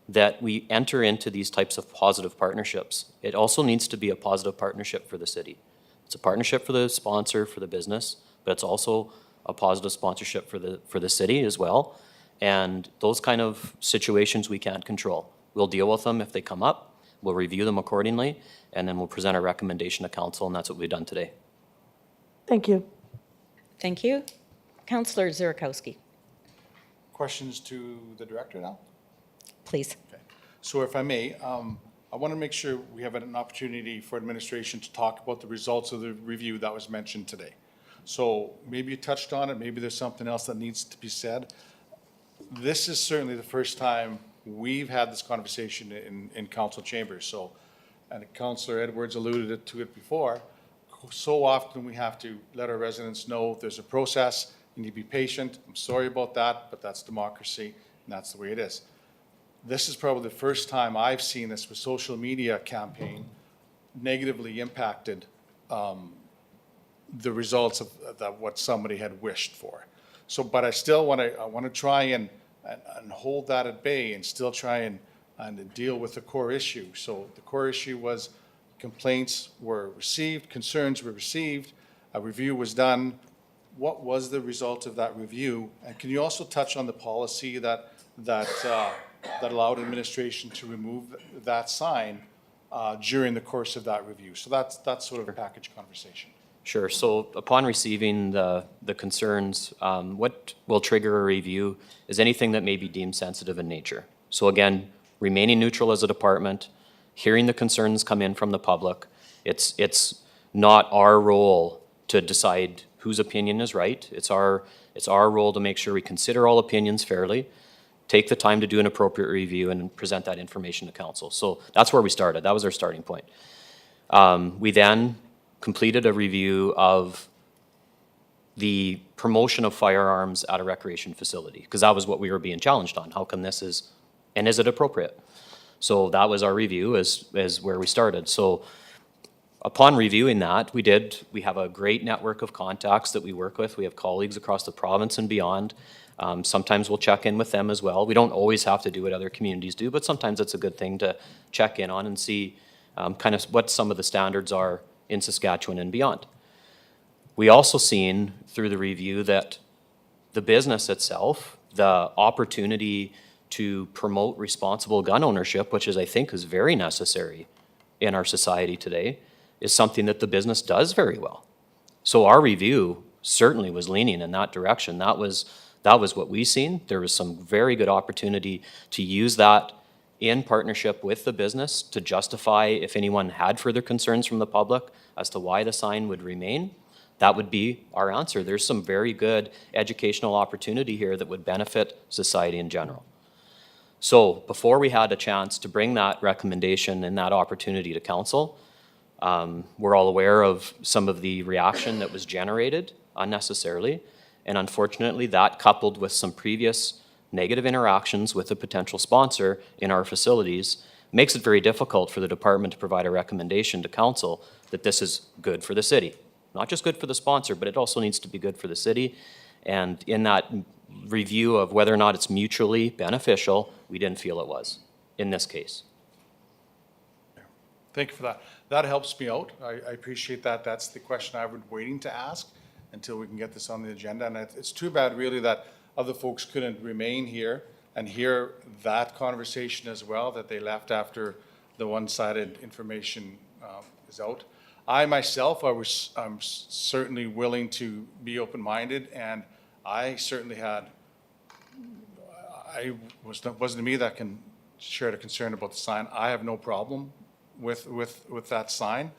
Speaker 16: that we enter into these types of positive partnerships. It also needs to be a positive partnership for the city. It's a partnership for the sponsor, for the business, but it's also a positive sponsorship for the city as well. And those kind of situations we can't control. We'll deal with them if they come up, We'll review them accordingly, and then we'll present a recommendation to council, and that's what we've done today.
Speaker 12: Thank you.
Speaker 1: Thank you. Councillor Zurikowski,
Speaker 6: Questions to the director now?
Speaker 1: please.
Speaker 6: So if I may, I want to make sure we have an opportunity for administration to talk about the results of the review that was mentioned today. So maybe you touched on it, maybe there's something else that needs to be said. This is certainly the first time we've had this conversation in council chambers. So, and Councillor Edwards alluded to it before, so often we have to let our residents know there's a process, you need to be patient. I'm sorry about that, but that's democracy, and that's the way it is. This is probably the first time I've seen this with social media campaign negatively impacted the results of what somebody had wished for. So, but I still want to try and hold that at bay and still try and deal with the core issue. So the core issue was complaints were received, concerns were received, a review was done. What was the result of that review? And can you also touch on the policy that allowed administration to remove that sign during the course of that review? So that's sort of a package conversation.
Speaker 16: Sure. So upon receiving the concerns, what will trigger a review is anything that may be deemed sensitive in nature. So again, remaining neutral as a department, hearing the concerns come in from the public. It's not our role to decide whose opinion is right. It's our role to make sure we consider all opinions fairly, take the time to do an appropriate review, and present that information to council. So that's where we started. That was our starting point. We then completed a review of the promotion of firearms at a recreation facility, because that was what we were being challenged on. How come this is, and is it appropriate? So that was our review, is where we started. So upon reviewing that, we have a great network of contacts that we work with. We have colleagues across the province and beyond. Sometimes we'll check in with them as well. We don't always have to do what other communities do, but sometimes it's a good thing to check in on and see kind of what some of the standards are in Saskatchewan and beyond. We also seen through the review that the business itself, the opportunity to promote responsible gun ownership, which I think is very necessary in our society today, is something that the business does very well. So our review certainly was leaning in that direction. That was what we seen. There was some very good opportunity to use that in partnership with the business to justify if anyone had further concerns from the public as to why the sign would remain. That would be our answer. There's some very good educational opportunity here that would benefit society in general. So before we had a chance to bring that recommendation and that opportunity to council, we're all aware of some of the reaction that was generated unnecessarily. And unfortunately, that coupled with some previous negative interactions with a potential sponsor in our facilities makes it very difficult for the department to provide a recommendation to council that this is good for the city. Not just good for the sponsor, but it also needs to be good for the city. And in that review of whether or not it's mutually beneficial, we didn't feel it was in this case.
Speaker 6: Thank you for that. That helps me out. I appreciate that. That's the question I was waiting to ask until we can get this on the agenda. And it's too bad really that other folks couldn't remain here and hear that conversation as well, that they left after the one-sided information is out. I myself, I'm certainly willing to be open-minded, and I certainly wasn't me that shared a concern about the sign. I have no problem with that sign.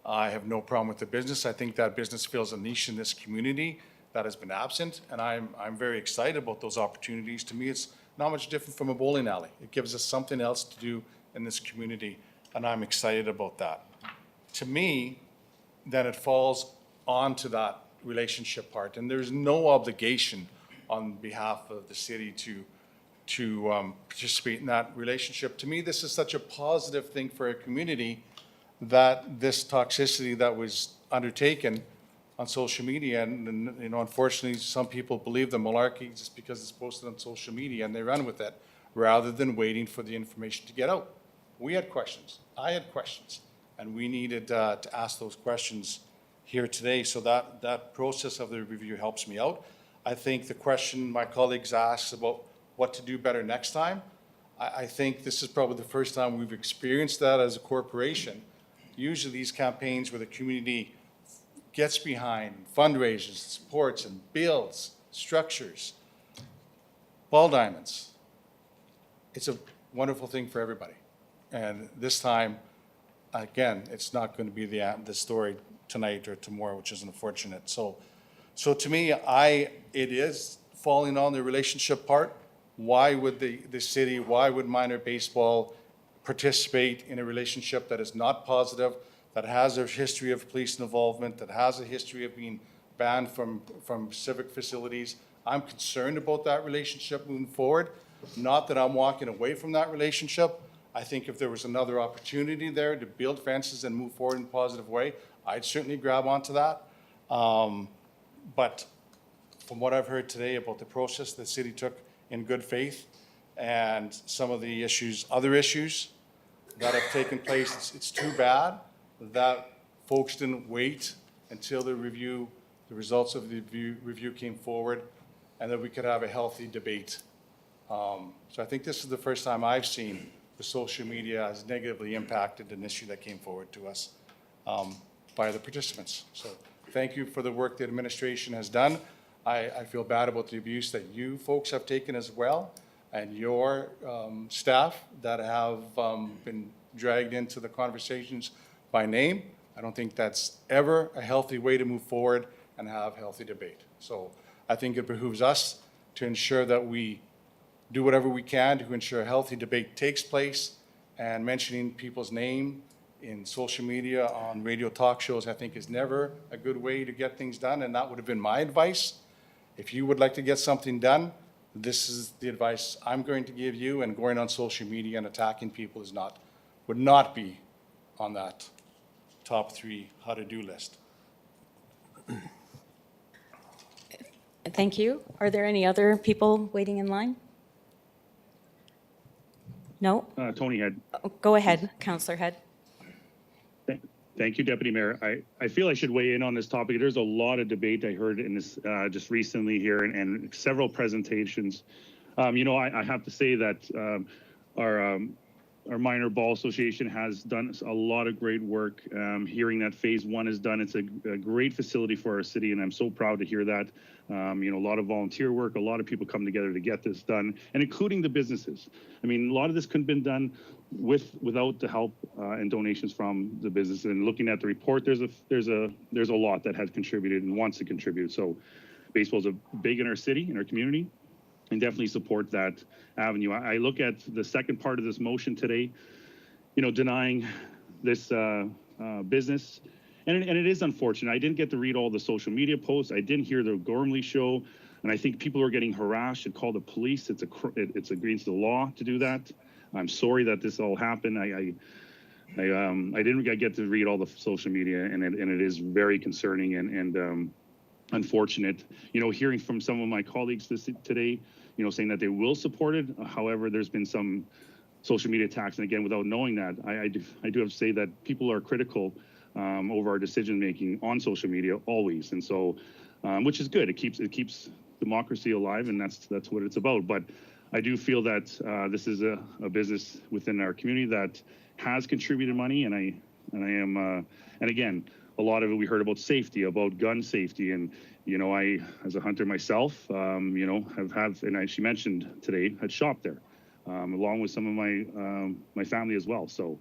Speaker 6: I have no problem with the business. I think that business fills a niche in this community that has been absent, and I'm very excited about those opportunities. To me, it's not much different from a bowling alley. It gives us something else to do in this community, and I'm excited about that. To me, then it falls onto that relationship part, and there's no obligation on behalf of the city to participate in that relationship. To me, this is such a positive thing for a community that this toxicity that was undertaken on social media, and you know, unfortunately, some people believe the malarkey just because it's posted on social media and they run with it, rather than waiting for the information to get out. We had questions. I had questions, and we needed to ask those questions here today. So that process of the review helps me out. I think the question my colleagues asked about what to do better next time, I think this is probably the first time we've experienced that as a corporation. Usually these campaigns where the community gets behind fundraisers, supports, and builds structures, ball diamonds. It's a wonderful thing for everybody. And this time, again, it's not going to be the story tonight or tomorrow, which is unfortunate. So to me, it is falling on the relationship part. Why would the city, why would minor baseball participate in a relationship that is not positive, that has a history of police involvement, that has a history of being banned from civic facilities? I'm concerned about that relationship moving forward. Not that I'm walking away from that relationship. I think if there was another opportunity there to build fences and move forward in a positive way, I'd certainly grab onto that. But from what I've heard today about the process the city took in good faith and some of the issues, other issues that have taken place, it's too bad that folks didn't wait until the results of the review came forward, and that we could have a healthy debate. So I think this is the first time I've seen the social media has negatively impacted an issue that came forward to us by the participants. So thank you for the work the administration has done. I feel bad about the abuse that you folks have taken as well, and your staff that have been dragged into the conversations by name. I don't think that's ever a healthy way to move forward and have healthy debate. So I think it behooves us to ensure that we do whatever we can to ensure a healthy debate takes place, and mentioning people's name in social media, on radio talk shows, I think is never a good way to get things done, and that would have been my advice. If you would like to get something done, this is the advice I'm going to give you, and going on social media and attacking people would not be on that top 3 how-to-do list.
Speaker 1: Thank you. Are there any other people waiting in line? No?
Speaker 3: Tony Head.
Speaker 1: Go ahead, Councillor Head.
Speaker 3: Thank you, Deputy Mayor. I feel I should weigh in on this topic. There's a lot of debate I heard in this just recently here, and several presentations. I have to say that our minor ball association has done a lot of great work. Hearing that phase 1 is done, it's a great facility for our city, and I'm so proud to hear that. A lot of volunteer work, a lot of people come together to get this done, and including the businesses. I mean, a lot of this couldn't have been done without the help and donations from the business. And looking at the report, there's a lot that has contributed and wants to contribute. So baseball's big in our city, in our community, and definitely support that avenue. I look at the second part of this motion today, denying this business. And it is unfortunate. I didn't get to read all the social media posts. I didn't hear the Gormley show. And I think people are getting harassed and call the police. It's against the law to do that. I'm sorry that this all happened. I didn't get to read all the social media, and it is very concerning and unfortunate. Hearing from some of my colleagues today, saying that they will support it. However, there's been some social media attacks, and again, without knowing that, I do have to say that people are critical over our decision making on social media always, and so which is good. It keeps democracy alive, and that's what it's about. But I do feel that this is a business within our community that has contributed money, and I am and again, a lot of it we heard about safety, about gun safety, and I, as a hunter myself, have and she mentioned today, had shopped there, along with some of my family as well. So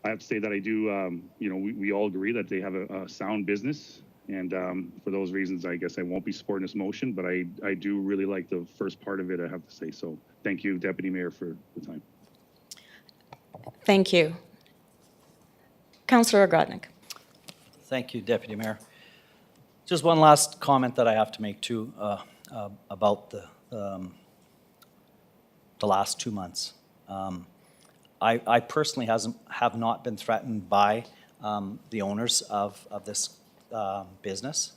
Speaker 3: I have to say that I do, we all agree that they have a sound business, and for those reasons, I guess I won't be supporting this motion, but I do really like the first part of it, I have to say. So thank you, Deputy Mayor, for the time.
Speaker 1: Thank you. Councillor Ogrodnik.
Speaker 7: Thank you, Deputy Mayor. Just one last comment that I have to make too about the last 2 months. I personally have not been threatened by the owners of this business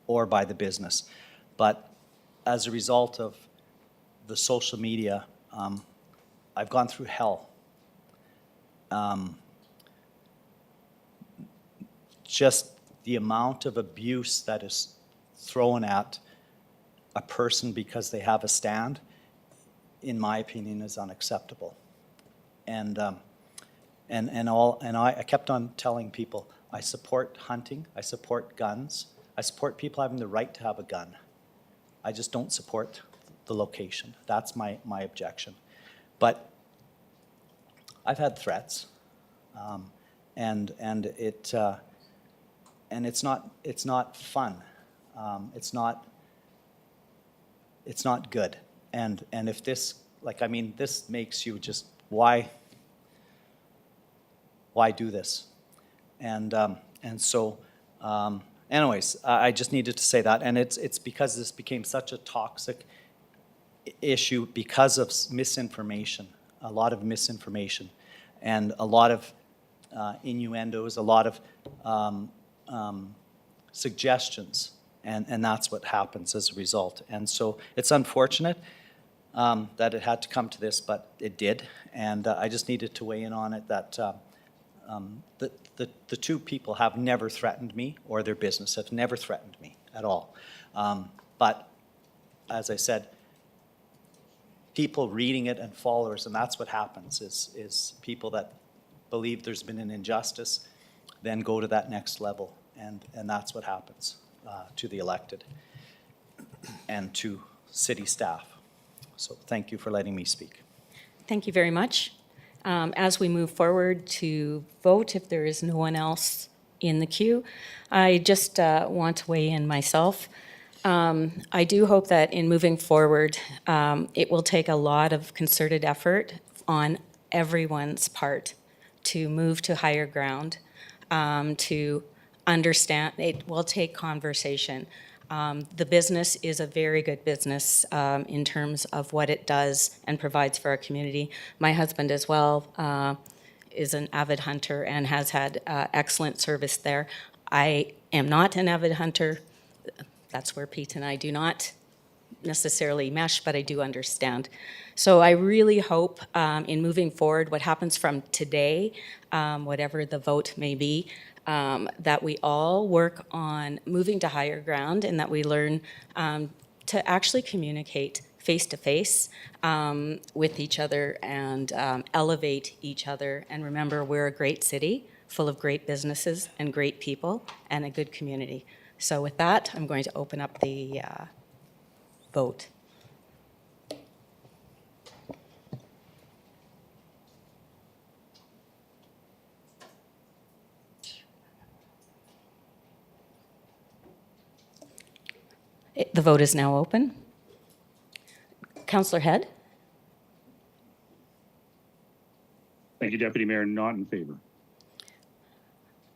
Speaker 7: or by the business, but as a result of the social media, I've gone through hell. Just the amount of abuse that is thrown at a person because they have a stand in my opinion, is unacceptable. And I kept on telling people, I support hunting, I support guns, I support people having the right to have a gun. I just don't support the location. That's my objection. But I've had threats, and it's not fun. It's not good. And if this, like, I mean, this makes you just, why do this? And so, anyways, I just needed to say that. And it's because this became such a toxic issue because of misinformation, a lot of misinformation, and a lot of innuendos, a lot of suggestions, and that's what happens as a result. And so it's unfortunate that it had to come to this, but it did, and I just needed to weigh in on it that the two people have never threatened me, or their business have never threatened me at all. But as I said, people reading it and followers, and that's what happens, is people that believe there's been an injustice then go to that next level, and that's what happens to the elected and to city staff. So thank you for letting me speak.
Speaker 1: Thank you very much. As we move forward to vote, if there is no one else in the queue, I just want to weigh in myself. I do hope that in moving forward, it will take a lot of concerted effort on everyone's part to move to higher ground, to understand. It will take conversation. The business is a very good business in terms of what it does and provides for our community. My husband as well is an avid hunter and has had excellent service there. I am not an avid hunter. That's where Pete and I do not necessarily mesh, but I do understand. So I really hope in moving forward, what happens from today, whatever the vote may be, that we all work on moving to higher ground and that we learn to actually communicate face-to-face with each other and elevate each other. And remember, we're a great city full of great businesses and great people and a good community. So with that, I'm going to open up the vote. The vote is now open. Councillor Head?
Speaker 3: Thank you, Deputy Mayor. Not in favor.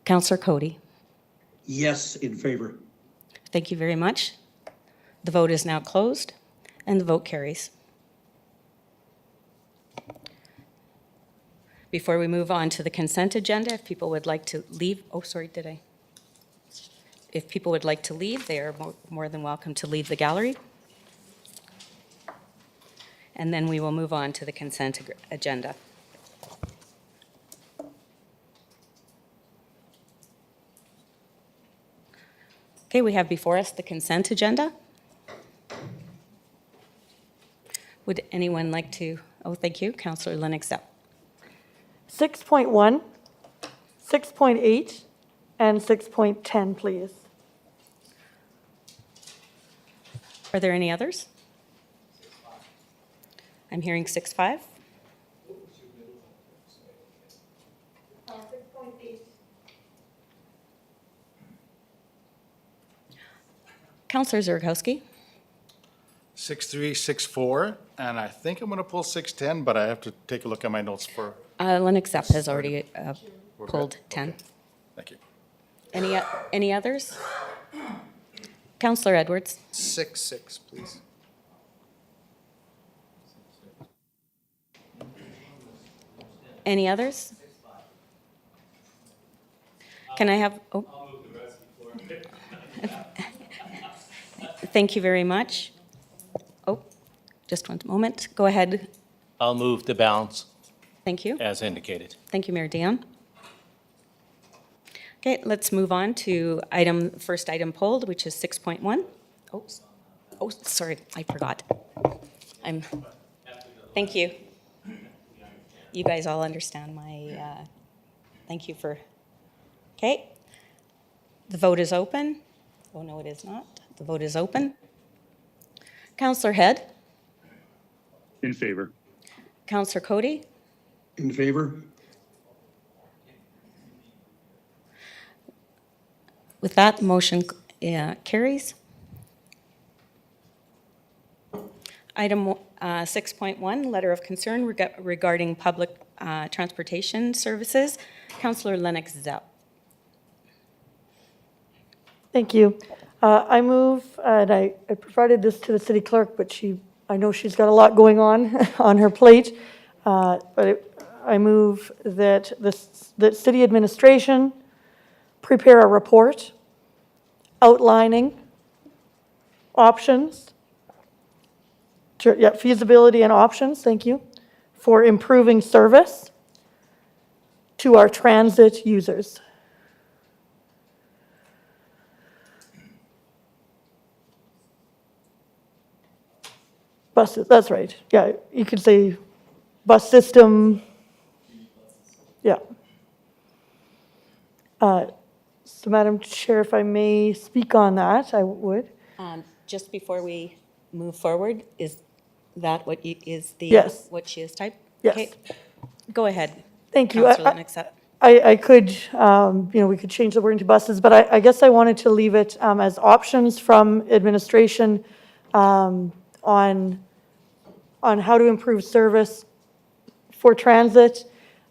Speaker 1: Councillor Cody?
Speaker 13: Yes, in favor.
Speaker 1: Thank you very much. The vote is now closed, and the vote carries. Before we move on to the consent agenda, if people would like to leave, If people would like to leave, they are more than welcome to leave the gallery. And then we will move on to the consent agenda. Okay, we have before us the consent agenda. Would anyone like to, thank you, Councillor Lennox-Zepp.
Speaker 12: 6.1, 6.8, and 6.10, please.
Speaker 1: Are there any others? I'm hearing 6.5. Councillor Zurkowski.
Speaker 6: 6.3, 6.4, and I think I'm going to pull 6.10, but I have to take a look at my notes for.
Speaker 1: Lennox-Zepp has already pulled 10.
Speaker 6: Okay. Thank you.
Speaker 1: Any others? Councillor Edwards.
Speaker 8: 6.6, please.
Speaker 1: Any others? Can I have, Thank you very much. Just one moment. Go ahead.
Speaker 2: I'll move the balance
Speaker 1: Thank you.
Speaker 2: as indicated.
Speaker 1: Thank you, Mayor Dion. Okay, let's move on to first item pulled, which is 6.1. Sorry, I forgot. Thank you. You guys all understand my, thank you for, okay. The vote is open. Oh, no, it is not. The vote is open. Counselor Head,
Speaker 3: In favor.
Speaker 1: Counselor Cody,
Speaker 13: In favor?
Speaker 1: with that, the motion carries. Item 6.1, letter of concern regarding public transportation services. Counselor Lennox Zell.
Speaker 12: Thank you. I move, and I provided this to the city clerk, but I know she's got a lot going on on her plate. I move that that city administration prepare a report outlining options, feasibility and options, thank you, for improving service to our transit users. Buses, that's right. Yeah, you could say bus system. Yeah. So Madam Chair, if I may speak on that, I would.
Speaker 1: Just before we move forward, is that what is the,
Speaker 12: Yes.
Speaker 1: what she has typed?
Speaker 12: Yes.
Speaker 1: Okay. Go ahead.
Speaker 12: Thank you.
Speaker 1: Counselor Lennox.
Speaker 12: I could, we could change the wording to buses, but I guess I wanted to leave it as options from administration on how to improve service for transit.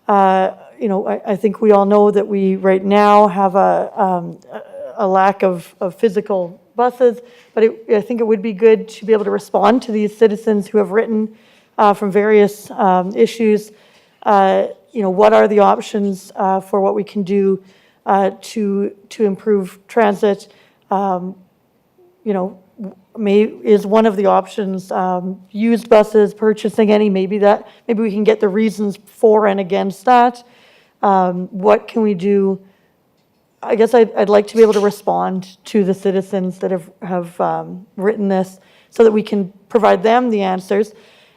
Speaker 12: I think we all know that we right now have a lack of physical buses, but I think it would be good to be able to respond to these citizens who have written from various issues. What are the options for what we can do to improve transit? Is one of the options used buses, purchasing any? Maybe we can get the reasons for and against that. What can we do? I guess I'd like to be able to respond to the citizens that have written this so that we can provide them the answers.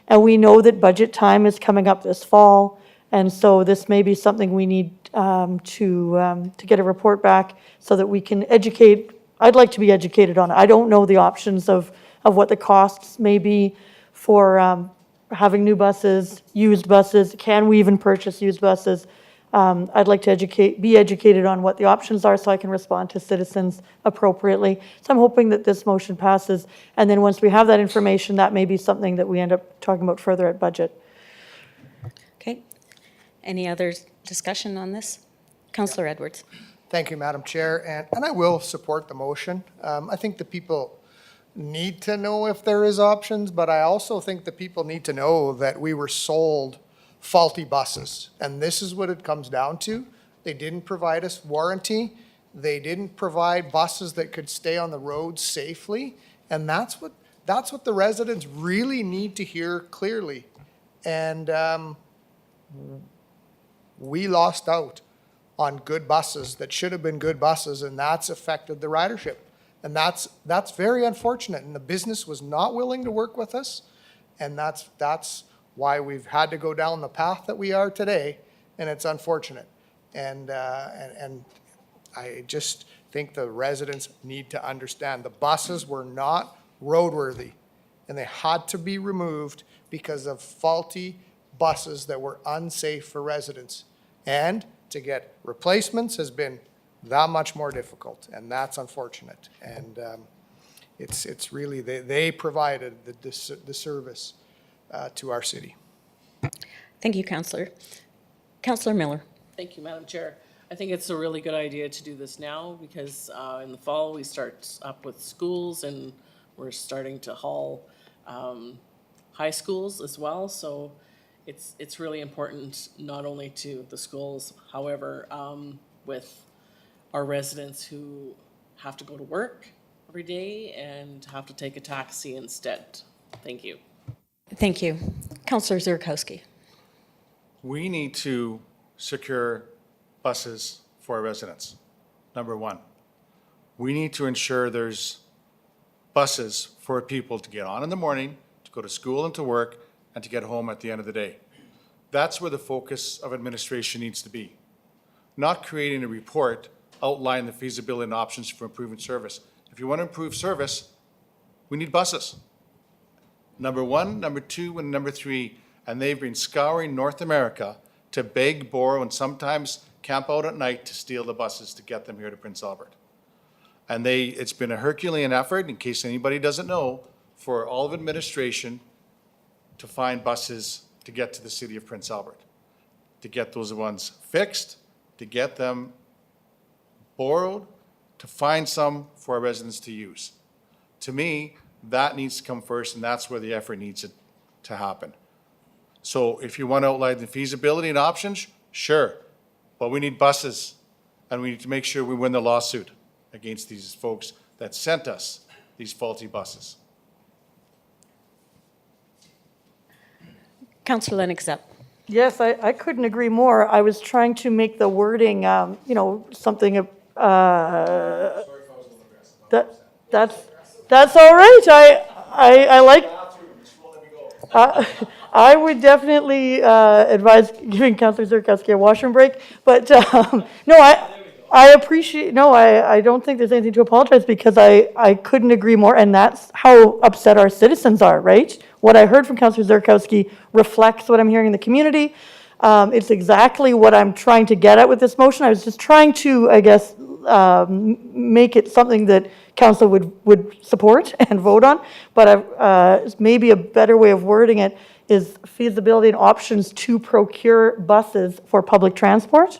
Speaker 12: And we know that budget time is coming up this fall, and so this may be something we need to get a report back so that we can educate. I'd like to be educated on it. I don't know the options of what the costs may be for having new buses, used buses. Can we even purchase used buses? I'd like to be educated on what the options are so I can respond to citizens appropriately. So I'm hoping that this motion passes, and then once we have that information, that may be something that we end up talking about further at budget.
Speaker 1: Okay. Any other discussion on this? Counselor Edwards.
Speaker 8: Thank you, Madam Chair, and I will support the motion. I think the people need to know if there is options, but I also think the people need to know that we were sold faulty buses, and this is what it comes down to. They didn't provide us warranty. They didn't provide buses that could stay on the road safely, and that's what the residents really need to hear clearly. And we lost out on good buses that should have been good buses, and that's affected the ridership. And that's very unfortunate, and the business was not willing to work with us, and that's why we've had to go down the path that we are today, and it's unfortunate. And I just think the residents need to understand the buses were not roadworthy, and they had to be removed because of faulty buses that were unsafe for residents. And to get replacements has been that much more difficult, and that's unfortunate. And it's really, they provided the service to our city.
Speaker 1: Thank you, Counselor. Counselor Miller.
Speaker 4: Thank you, Madam Chair. I think it's a really good idea to do this now because in the fall we start up with schools and we're starting to haul high schools as well. So it's really important not only to the schools, however, with our residents who have to go to work every day and have to take a taxi instead. Thank you.
Speaker 1: Thank you. Counselor Zurkowski.
Speaker 6: We need to secure buses for our residents. Number one, we need to ensure there's buses for people to get on in the morning, to go to school and to work, and to get home at the end of the day. That's where the focus of administration needs to be. Not creating a report outlining the feasibility and options for improving service. If you want to improve service, we need buses. Number one, number two, and number three, and they've been scouring North America to beg, borrow, and sometimes camp out at night to steal the buses to get them here to Prince Albert. And it's been a Herculean effort, in case anybody doesn't know, for all of administration to find buses to get to the city of Prince Albert, to get those ones fixed, to get them borrowed, to find some for our residents to use. To me, that needs to come first, and that's where the effort needs to happen. So if you want to outline the feasibility and options, sure, but we need buses, and we need to make sure we win the lawsuit against these folks that sent us these faulty buses.
Speaker 1: Councillor Lennox up.
Speaker 12: Yes, I couldn't agree more. I was trying to make the wording, something, that's all right. I like, I would definitely advise giving Councillor Zerkowski a washroom break, but no, I appreciate, no, I don't think there's anything to apologize, because I couldn't agree more, and that's how upset our citizens are, right? What I heard from Councillor Zerkowski reflects what I'm hearing in the community. It's exactly what I'm trying to get at with this motion. I was just trying to, I guess, make it something that council would support and vote on, but maybe a better way of wording it is feasibility and options to procure buses for public transport.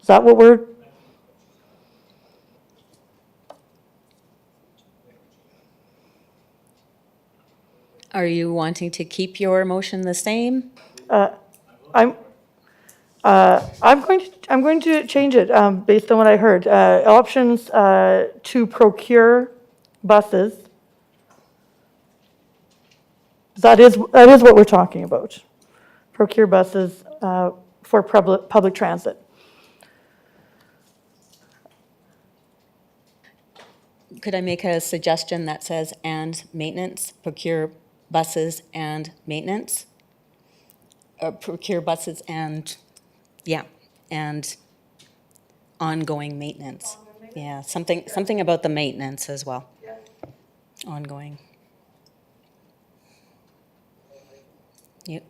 Speaker 12: Is that what we're?
Speaker 1: Are you wanting to keep your motion the same?
Speaker 12: I'm going to change it based on what I heard. Options to procure buses. That is what we're talking about. Procure buses for public transit.
Speaker 1: Could I make a suggestion that says and maintenance, procure buses and maintenance? Procure buses and, yeah, and ongoing maintenance. Yeah, something about the maintenance as well. Ongoing. You,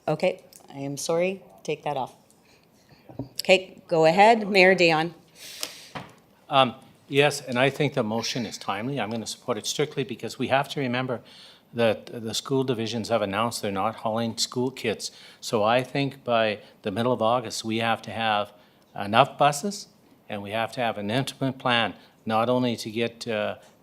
Speaker 1: okay, I am sorry, take that off. Okay, go ahead, Mayor Dion.
Speaker 2: Yes, and I think the motion is timely. I'm going to support it strictly because we have to remember that the school divisions have announced they're not hauling school kids. So I think by the middle of August, we have to have enough buses, and we have to have an intimate plan, not only to get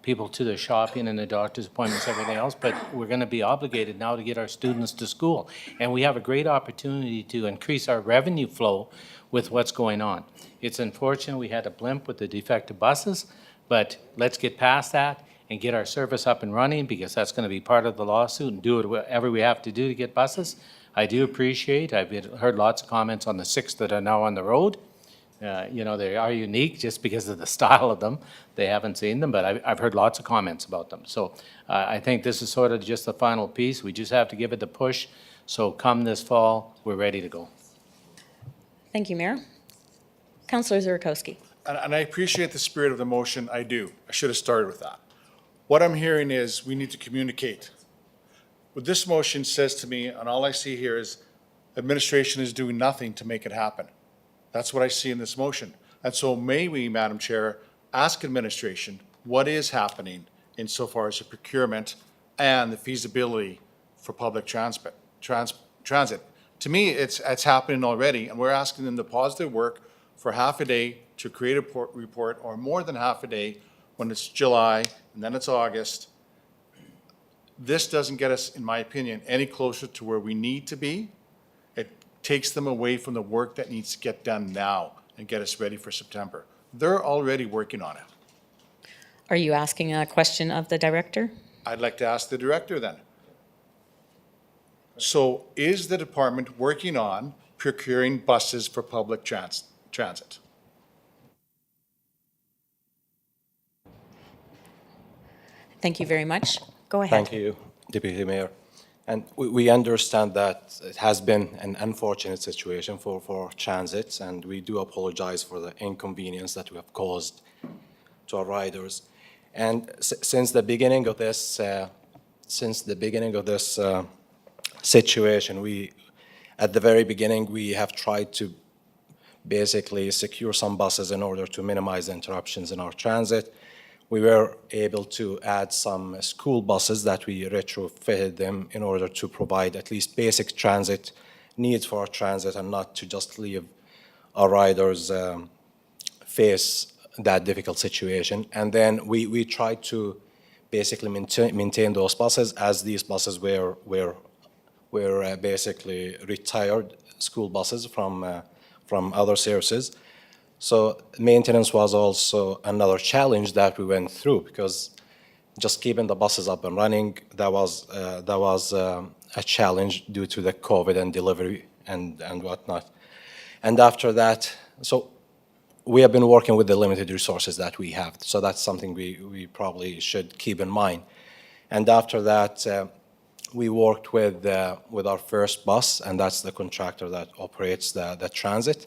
Speaker 2: people to their shopping and their doctor's appointments, everything else, but we're going to be obligated now to get our students to school. And we have a great opportunity to increase our revenue flow with what's going on. It's unfortunate we had a blimp with the defective buses, but let's get past that and get our service up and running, because that's going to be part of the lawsuit, and do whatever we have to do to get buses. I do appreciate, I've heard lots of comments on the 6 that are now on the road. They are unique just because of the style of them. They haven't seen them, but I've heard lots of comments about them. So I think this is sort of just the final piece. We just have to give it the push. So come this fall, we're ready to go.
Speaker 1: Thank you, Mayor. Councillor Zerkowski.
Speaker 6: And I appreciate the spirit of the motion, I do. I should have started with that. What I'm hearing is we need to communicate. What this motion says to me, and all I see here is administration is doing nothing to make it happen. That's what I see in this motion. And so may we, Madam Chair, ask administration what is happening insofar as the procurement and the feasibility for public transit. To me, it's happening already, and we're asking them to pause their work for half a day to create a report, or more than half a day when it's July and then it's August. This doesn't get us, in my opinion, any closer to where we need to be. It takes them away from the work that needs to get done now and get us ready for September. They're already working on it.
Speaker 1: Are you asking a question of the director?
Speaker 6: I'd like to ask the director then. So is the department working on procuring buses for public transit?
Speaker 1: Thank you very much. Go ahead.
Speaker 17: Thank you, Deputy Mayor. And we understand that it has been an unfortunate situation for transit, and we do apologize for the inconvenience that we have caused to our riders. And since the beginning of this, situation, at the very beginning, we have tried to basically secure some buses in order to minimize the interruptions in our transit. We were able to add some school buses that we retrofitted them in order to provide at least basic transit needs for our transit and not to just leave our riders face that difficult situation. And then we tried to basically maintain those buses, as these buses were basically retired school buses from other services. So maintenance was also another challenge that we went through, because just keeping the buses up and running, that was a challenge due to the COVID and delivery and whatnot. And after that, so we have been working with the limited resources that we have. So that's something we probably should keep in mind. And after that, we worked with our first bus, and that's the contractor that operates the transit.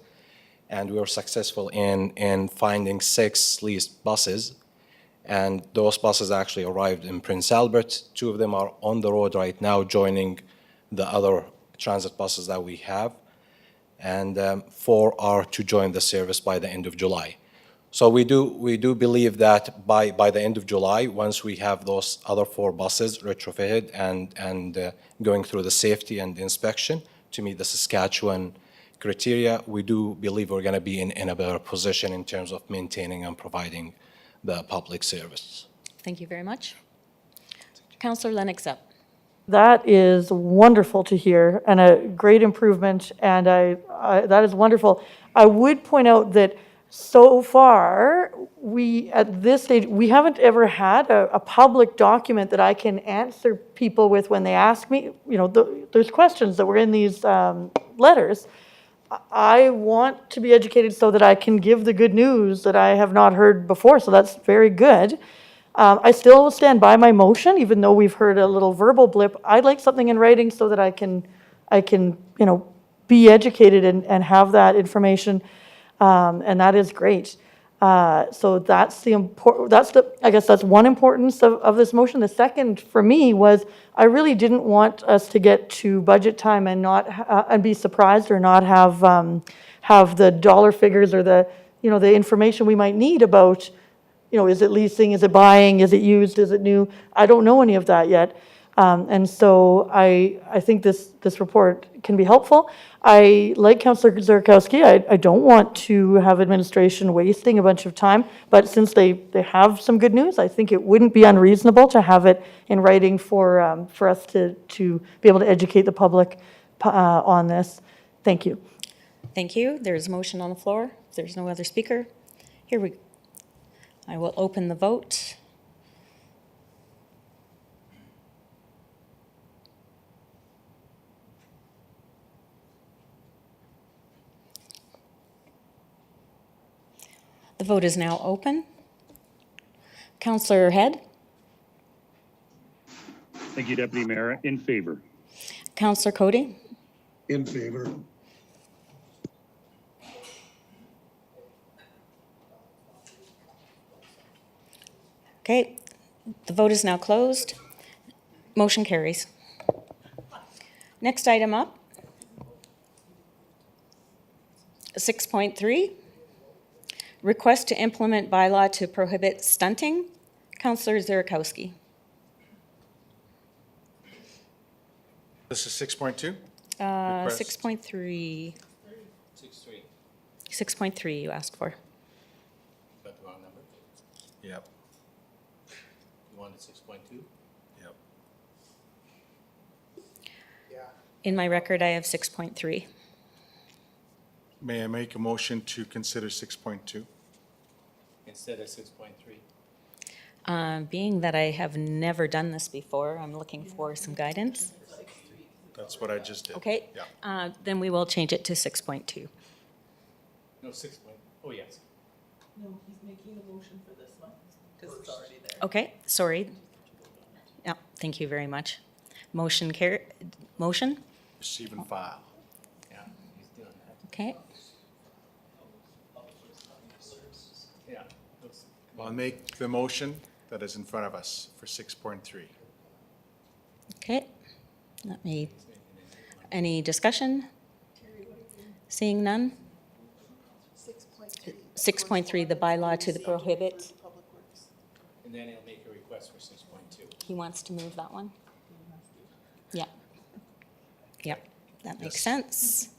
Speaker 17: And we were successful in finding 6 leased buses. And those buses actually arrived in Prince Albert. 2 of them are on the road right now, joining the other transit buses that we have. And 4 are to join the service by the end of July. So we do believe that by the end of July, once we have those other 4 buses retrofitted and going through the safety and inspection to meet the Saskatchewan criteria, we do believe we're going to be in a better position in terms of maintaining and providing the public service.
Speaker 1: Thank you very much. Councillor Lennox-Up.
Speaker 12: That is wonderful to hear and a great improvement, and that is wonderful. I would point out that so far, at this stage, we haven't ever had a public document that I can answer people with when they ask me. You know, there's questions that were in these letters. I want to be educated so that I can give the good news that I have not heard before, so that's very good. I still stand by my motion, even though we've heard a little verbal blip. I'd like something in writing so that I can be educated and have that information, and that is great. So I guess that's one importance of this motion. The second for me was I really didn't want us to get to budget time and not and be surprised or not have the dollar figures or the information we might need about, is it leasing, is it buying, is it used, is it new? I don't know any of that yet. And so I think this report can be helpful. I like Councillor Zurkowski. I don't want to have administration wasting a bunch of time, but since they have some good news, I think it wouldn't be unreasonable to have it in writing for us to be able to educate the public on this. Thank you.
Speaker 1: Thank you. There's a motion on the floor. If there's no other speaker, I will open the vote. The vote is now open. Councillor Head?
Speaker 3: Thank you, Deputy Mayor. In favor.
Speaker 1: Councillor Cody?
Speaker 13: In favor.
Speaker 1: Okay, the vote is now closed. Motion carries. Next item up, 6.3, request to implement bylaw to prohibit stunting. Councillor Zurkowski.
Speaker 6: This is 6.2?
Speaker 1: 6.3. 6.3 you asked for.
Speaker 2: Got the wrong number?
Speaker 6: Yep.
Speaker 2: You wanted 6.2?
Speaker 6: Yep.
Speaker 1: In my record, I have 6.3.
Speaker 6: May I make a motion to consider 6.2?
Speaker 2: Instead of 6.3.
Speaker 1: Being that I have never done this before, I'm looking for some guidance.
Speaker 6: That's what I just did.
Speaker 1: Okay,
Speaker 6: Yeah.
Speaker 1: then we will change it to 6.2.
Speaker 2: No, 6. Oh, yes.
Speaker 4: No, he's making the motion for this one, because it's already there.
Speaker 1: Okay, sorry. Yeah, thank you very much. Motion
Speaker 6: Receive and file.
Speaker 1: Okay.
Speaker 6: I'll make the motion that is in front of us for 6.3.
Speaker 1: Okay. Any discussion? Seeing none? 6.3, the bylaw to the prohibit.
Speaker 2: And then he'll make a request for 6.2.
Speaker 1: He wants to move that one? Yeah. Yep, that makes sense.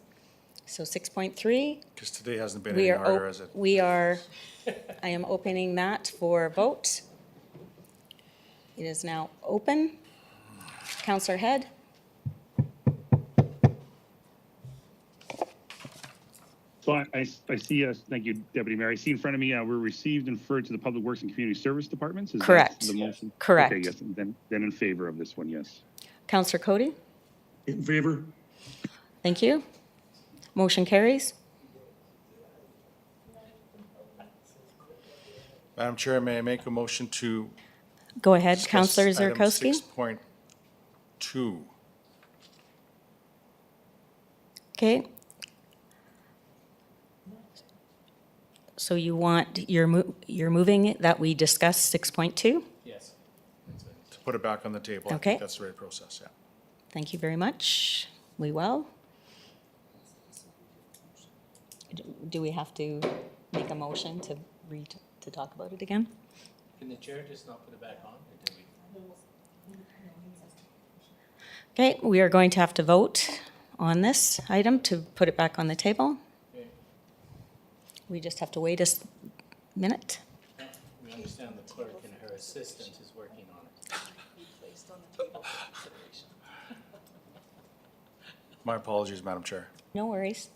Speaker 1: So 6.3,
Speaker 6: Because today hasn't been
Speaker 1: we
Speaker 6: any
Speaker 1: are,
Speaker 6: harder, has it?
Speaker 1: I am opening that for a vote. It is now open. Counselor Head?
Speaker 3: So I see, thank you, Deputy Mayor. I see in front of me, we're received and referred to the Public Works and Community Service Departments. Is that
Speaker 1: Correct.
Speaker 3: the motion?
Speaker 1: Correct.
Speaker 3: Okay, yes, then in favor of this one, yes.
Speaker 1: Counselor Cody?
Speaker 13: In favor?
Speaker 1: Thank you. Motion carries.
Speaker 6: Madam Chair, may I make a motion to
Speaker 1: Go ahead,
Speaker 6: discuss
Speaker 1: Counselor
Speaker 6: item
Speaker 1: Zurkowski.
Speaker 6: 6.2?
Speaker 1: Okay. So you want, you're moving it that we discuss 6.2?
Speaker 2: Yes.
Speaker 6: To put it back on the table. I
Speaker 1: Okay.
Speaker 6: think that's the right process, yeah.
Speaker 1: Thank you very much. We will. Do we have to make a motion to talk about it again?
Speaker 2: Can the chair just not put it back on? Or did we?
Speaker 1: Okay, we are going to have to vote on this item to put it back on the table. We just have to wait a minute.
Speaker 2: We understand the clerk and her assistant is working on it.
Speaker 6: My apologies, Madam Chair.
Speaker 1: No worries.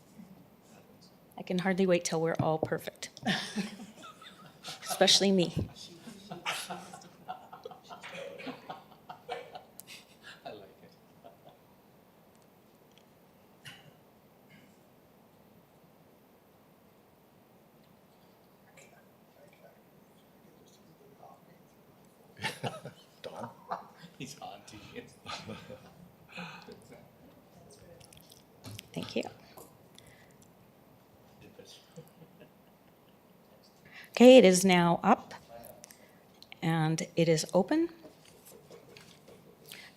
Speaker 1: I can hardly wait till we're all perfect. Especially me.
Speaker 2: I like it.
Speaker 6: Don?
Speaker 2: He's on to you.
Speaker 1: Thank you. Okay, it is now up and it is open.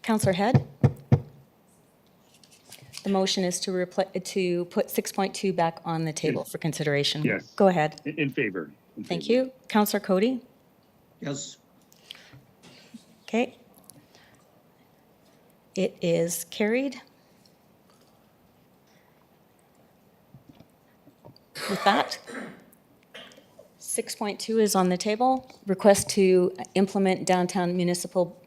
Speaker 1: Counselor Head? The motion is to put 6.2 back on the table for consideration.
Speaker 3: Yes.
Speaker 1: Go ahead.
Speaker 3: In favor.
Speaker 1: Thank you. Counselor Cody?
Speaker 13: Yes.
Speaker 1: Okay. It is carried. With that, 6.2 is on the table. Request to implement downtown municipal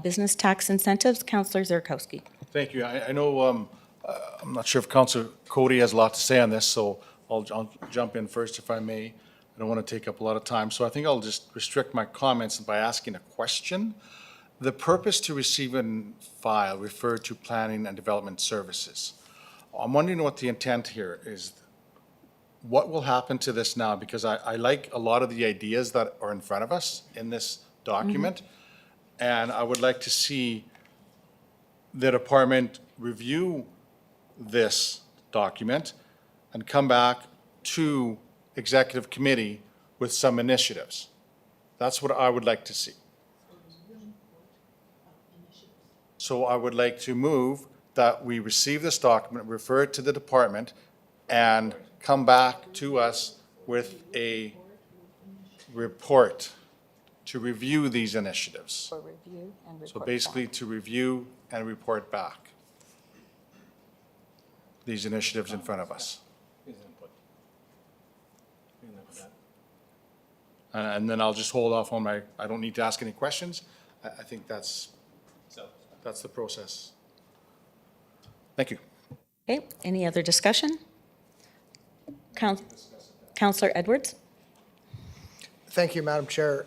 Speaker 1: business tax incentives. Counselor Zurkowski.
Speaker 6: Thank you. I know, I'm not sure if Councillor Cody has a lot to say on this, so I'll jump in first if I may. I don't want to take up a lot of time, so I think I'll just restrict my comments by asking a question. The purpose to receive and file refer to planning and development services. I'm wondering what the intent here is. What will happen to this now? Because I like a lot of the ideas that are in front of us in this document, and I would like to see the department review this document and come back to executive committee with some initiatives. That's what I would like to see. So I would like to move that we receive this document, refer it to the department, and come back to us with a report to review these initiatives.
Speaker 1: For review and report
Speaker 6: So basically to review and report back these initiatives in front of us.
Speaker 2: His input. You know that.
Speaker 6: And then I'll just hold off on I don't need to ask any questions. I think that's the process. Thank you.
Speaker 1: Okay, any other discussion? Counselor Edwards?
Speaker 8: Thank you, Madam Chair.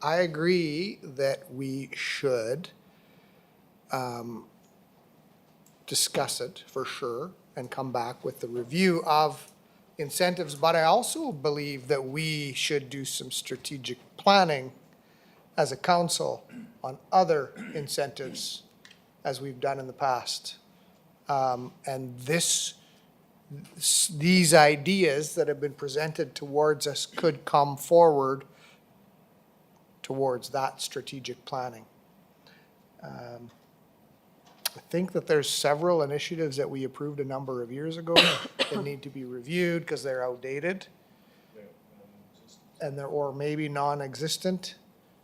Speaker 8: I agree that we should discuss it for sure and come back with the review of incentives, but I also believe that we should do some strategic planning as a council on other incentives as we've done in the past. And these ideas that have been presented towards us could come forward towards that strategic planning. I think that there's several initiatives that we approved a number of years ago that need to be reviewed because they're outdated. And they're, or maybe non-existent.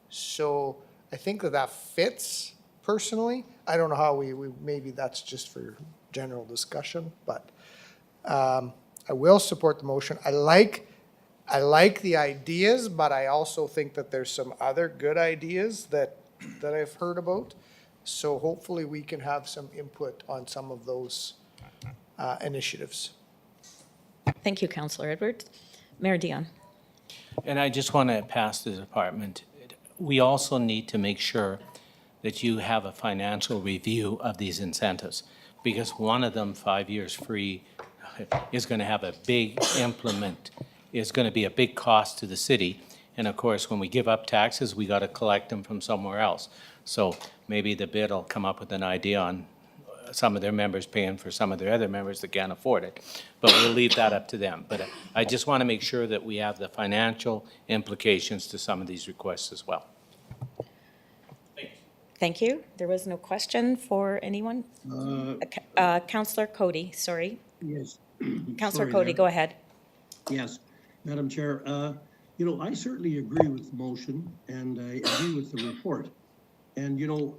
Speaker 8: So I think that that fits personally. I don't know how we maybe that's just for general discussion, but I will support the motion. I like the ideas, but I also think that there's some other good ideas that I've heard about. So hopefully we can have some input on some of those initiatives.
Speaker 1: Thank you, Councillor Edwards. Mayor Dion.
Speaker 2: And I just want to pass the department, we also need to make sure that you have a financial review of these incentives, because one of them, 5 years free, is going to have a big is going to be a big cost to the city. And of course, when we give up taxes, we got to collect them from somewhere else. So maybe the bid will come up with an idea on some of their members paying for some of their other members that can't afford it. But we'll leave that up to them. But I just want to make sure that we have the financial implications to some of these requests as well.
Speaker 1: Thank you. There was no question for anyone? Councillor Cody, sorry.
Speaker 13: Yes.
Speaker 1: Councillor
Speaker 13: Sorry
Speaker 1: Cody,
Speaker 13: there.
Speaker 1: go ahead.
Speaker 13: Yes, Madam Chair, you know, I certainly agree with the motion and I agree with the report. And, you know,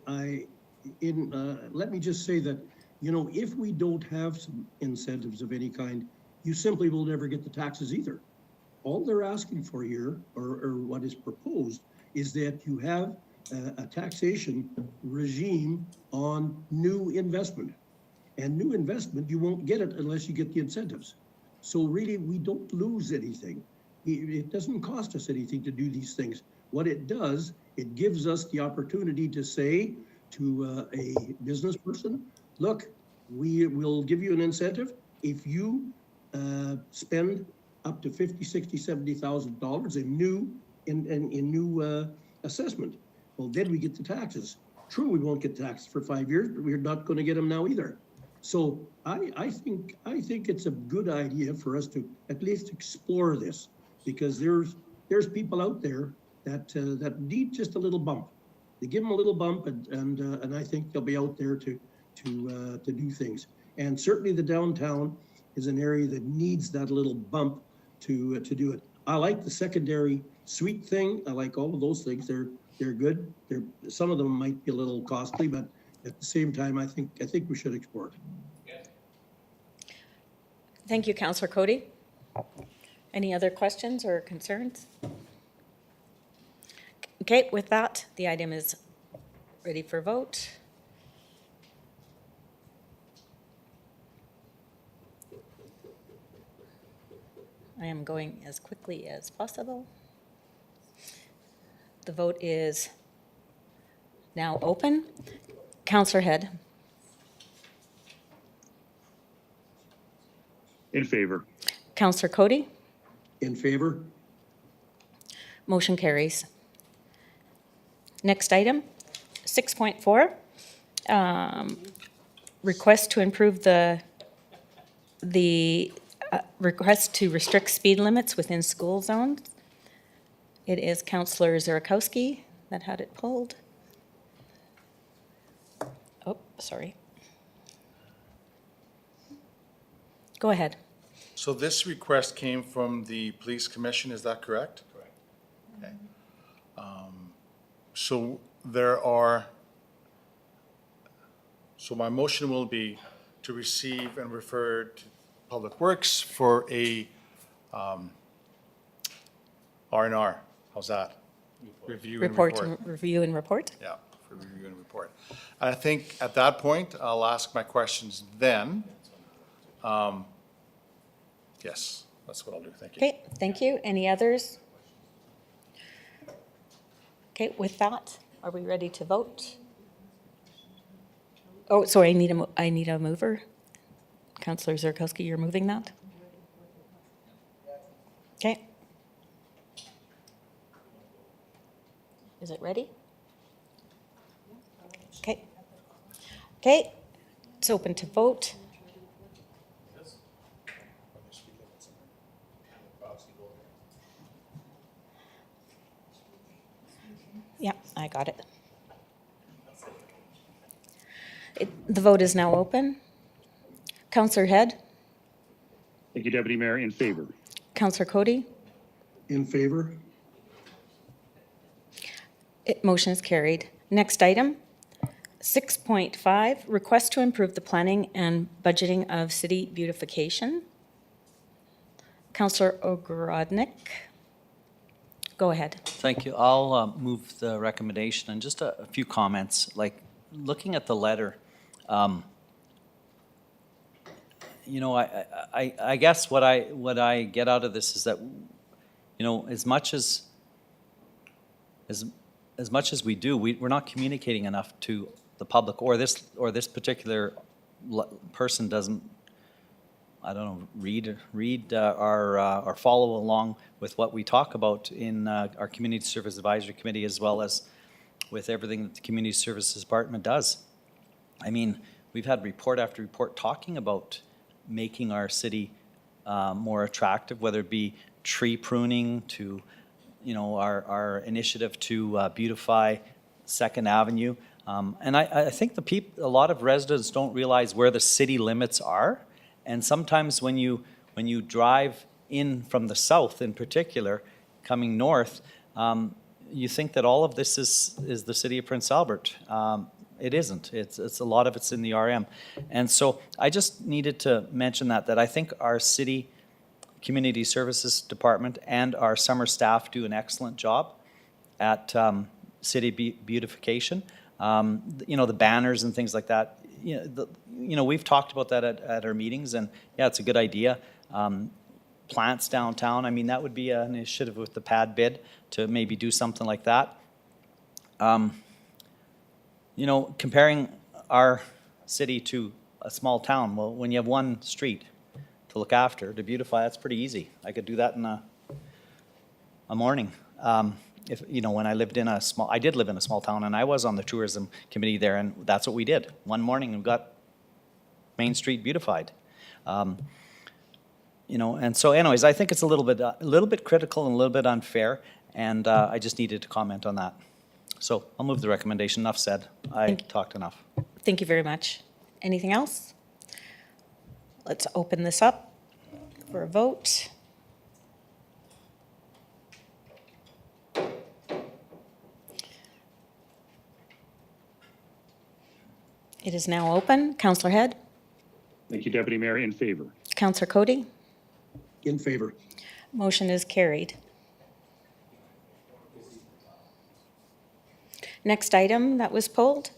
Speaker 13: let me just say that, you know, if we don't have some incentives of any kind, you simply will never get the taxes either. All they're asking for here, or what is proposed, is that you have a taxation regime on new investment. And new investment, you won't get it unless you get the incentives. So really, we don't lose anything. It doesn't cost us anything to do these things. What it does, it gives us the opportunity to say to a business person, look, we will give you an incentive if you spend up to $50,000, $60,000, $70,000 in new assessment. Well, then we get the taxes. True, we won't get taxes for 5 years, but we're not going to get them now either. So I think it's a good idea for us to at least explore this, because there's people out there that need just a little bump. They give them a little bump, and I think they'll be out there to do things. And certainly the downtown is an area that needs that little bump to do it. I like the secondary suite thing. I like all of those things. They're good. Some of them might be a little costly, but at the same time, I think we should explore it.
Speaker 1: Thank you, Councillor Cody. Any other questions or concerns? Okay, with that, the item is ready for vote. I am going as quickly as possible. The vote is now open. Councillor Head.
Speaker 3: In favor.
Speaker 1: Councillor Cody.
Speaker 13: In favor?
Speaker 1: Motion carries. Next item, 6.4. Request to improve the request to restrict speed limits within school zones. It is Councillor Zurikowski that had it pulled. Oh, sorry. Go ahead.
Speaker 6: So this request came from the police commission, is that correct? Correct. Okay. So my motion will be to receive and refer to Public Works for a R&R. How's that? Review and report.
Speaker 1: Review and report.
Speaker 6: Yeah, for review and report. I think at that point, I'll ask my questions then. Yes, that's what I'll do. Thank you.
Speaker 1: Okay, thank you. Any others? Okay, with that, are we ready to vote? Oh, sorry, I need a mover. Councillor Zurikowski, you're moving that? Okay. Is it ready? Okay. Okay, it's open to vote. Yeah, I got it. The vote is now open. Councillor Head,
Speaker 3: Thank you, Deputy Mayor. In favor.
Speaker 1: Councillor Cody,
Speaker 13: In favor?
Speaker 1: motion is carried. Next item, 6.5, request to improve the planning and budgeting of city beautification. Councillor Ogrodnik, go ahead.
Speaker 7: Thank you. I'll move the recommendation and just a few comments. Like, looking at the letter, you know, I guess what I get out of this is that, you know, as much as we do, we're not communicating enough to the public, or this particular person doesn't, I don't know, read or follow along with what we talk about in our Community Service Advisory Committee, as well as with everything that the Community Services Department does. I mean, we've had report after report talking about making our city more attractive, whether it be tree pruning to, you know, our initiative to beautify Second Avenue. And I think a lot of residents don't realize where the city limits are. And sometimes when you drive in from the south in particular, coming north, you think that all of this is the city of Prince Albert. It isn't. It's a lot of it's in the RM. And so I just needed to mention that I think our city Community Services Department and our summer staff do an excellent job at city beautification. You know, the banners and things like that. You know, we've talked about that at our meetings, and yeah, it's a good idea. Plants downtown, I mean, that would be an initiative with the pad bid to maybe do something like that. You know, comparing our city to a small town, well, when you have one street to look after, to beautify, that's pretty easy. I could do that in a morning. If, you know, when I did live in a small town, and I was on the tourism committee there, and that's what we did. One morning, we got Main Street beautified. You know, and so anyways, I think it's a little bit critical and a little bit unfair, and I just needed to comment on that. So I'll move the recommendation. Enough said. I talked enough.
Speaker 1: Thank you very much. Anything else? Let's open this up for a vote. It is now open. Councillor Head,
Speaker 3: Thank you, Deputy Mayor. In favor.
Speaker 1: Councillor Cody,
Speaker 13: In favor?
Speaker 1: motion is carried. Next item that was pulled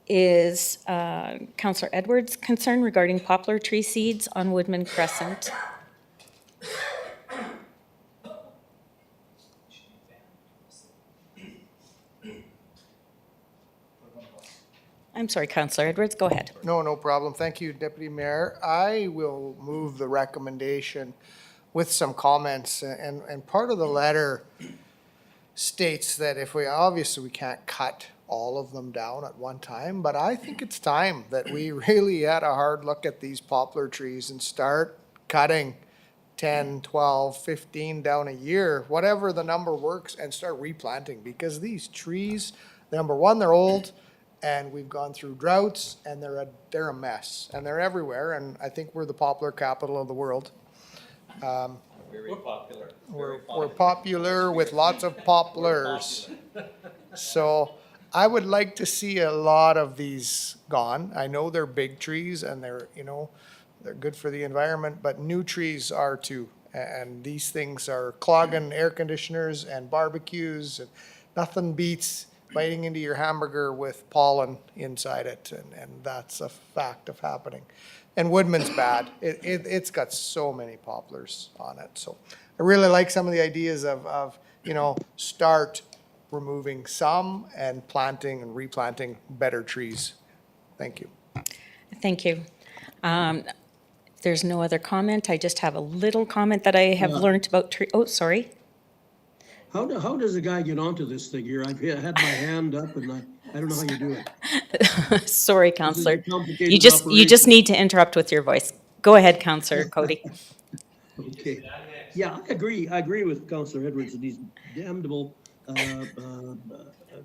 Speaker 1: is Councillor Edwards' concern regarding poplar tree seeds on Woodman Crescent. I'm sorry, Councillor Edwards, go ahead.
Speaker 8: No problem. Thank you, Deputy Mayor. I will move the recommendation with some comments, and part of the letter states that obviously we can't cut all of them down at one time, but I think it's time that we really had a hard look at these poplar trees and start cutting 10, 12, 15 down a year, whatever the number works, and start replanting, because these trees, number one, they're old, and we've gone through droughts, and they're a mess, and they're everywhere, and I think we're the poplar capital of the world.
Speaker 7: Very popular.
Speaker 8: We're popular with lots of poplars. So I would like to see a lot of these gone. I know they're big trees and they're good for the environment, but new trees are too. And these things are clogging air conditioners and barbecues, and nothing beats biting into your hamburger with pollen inside it, and that's a fact of happening. And Woodman's bad. It's got so many poplars on it. So I really like some of the ideas of start removing some and planting and replanting better trees. Thank you.
Speaker 1: Thank you. There's no other comment. I just have a little comment that I have learned about tree. Oh, sorry.
Speaker 13: How does a guy get onto this thing here? I've had my hand up and I don't know how you do it.
Speaker 1: Sorry,
Speaker 13: This is a
Speaker 1: Counselor.
Speaker 13: complicated
Speaker 1: You just
Speaker 13: operation.
Speaker 1: need to interrupt with your voice. Go ahead, Counselor Cody.
Speaker 13: Okay. Yeah, I agree with Councillor Edwards that these damnable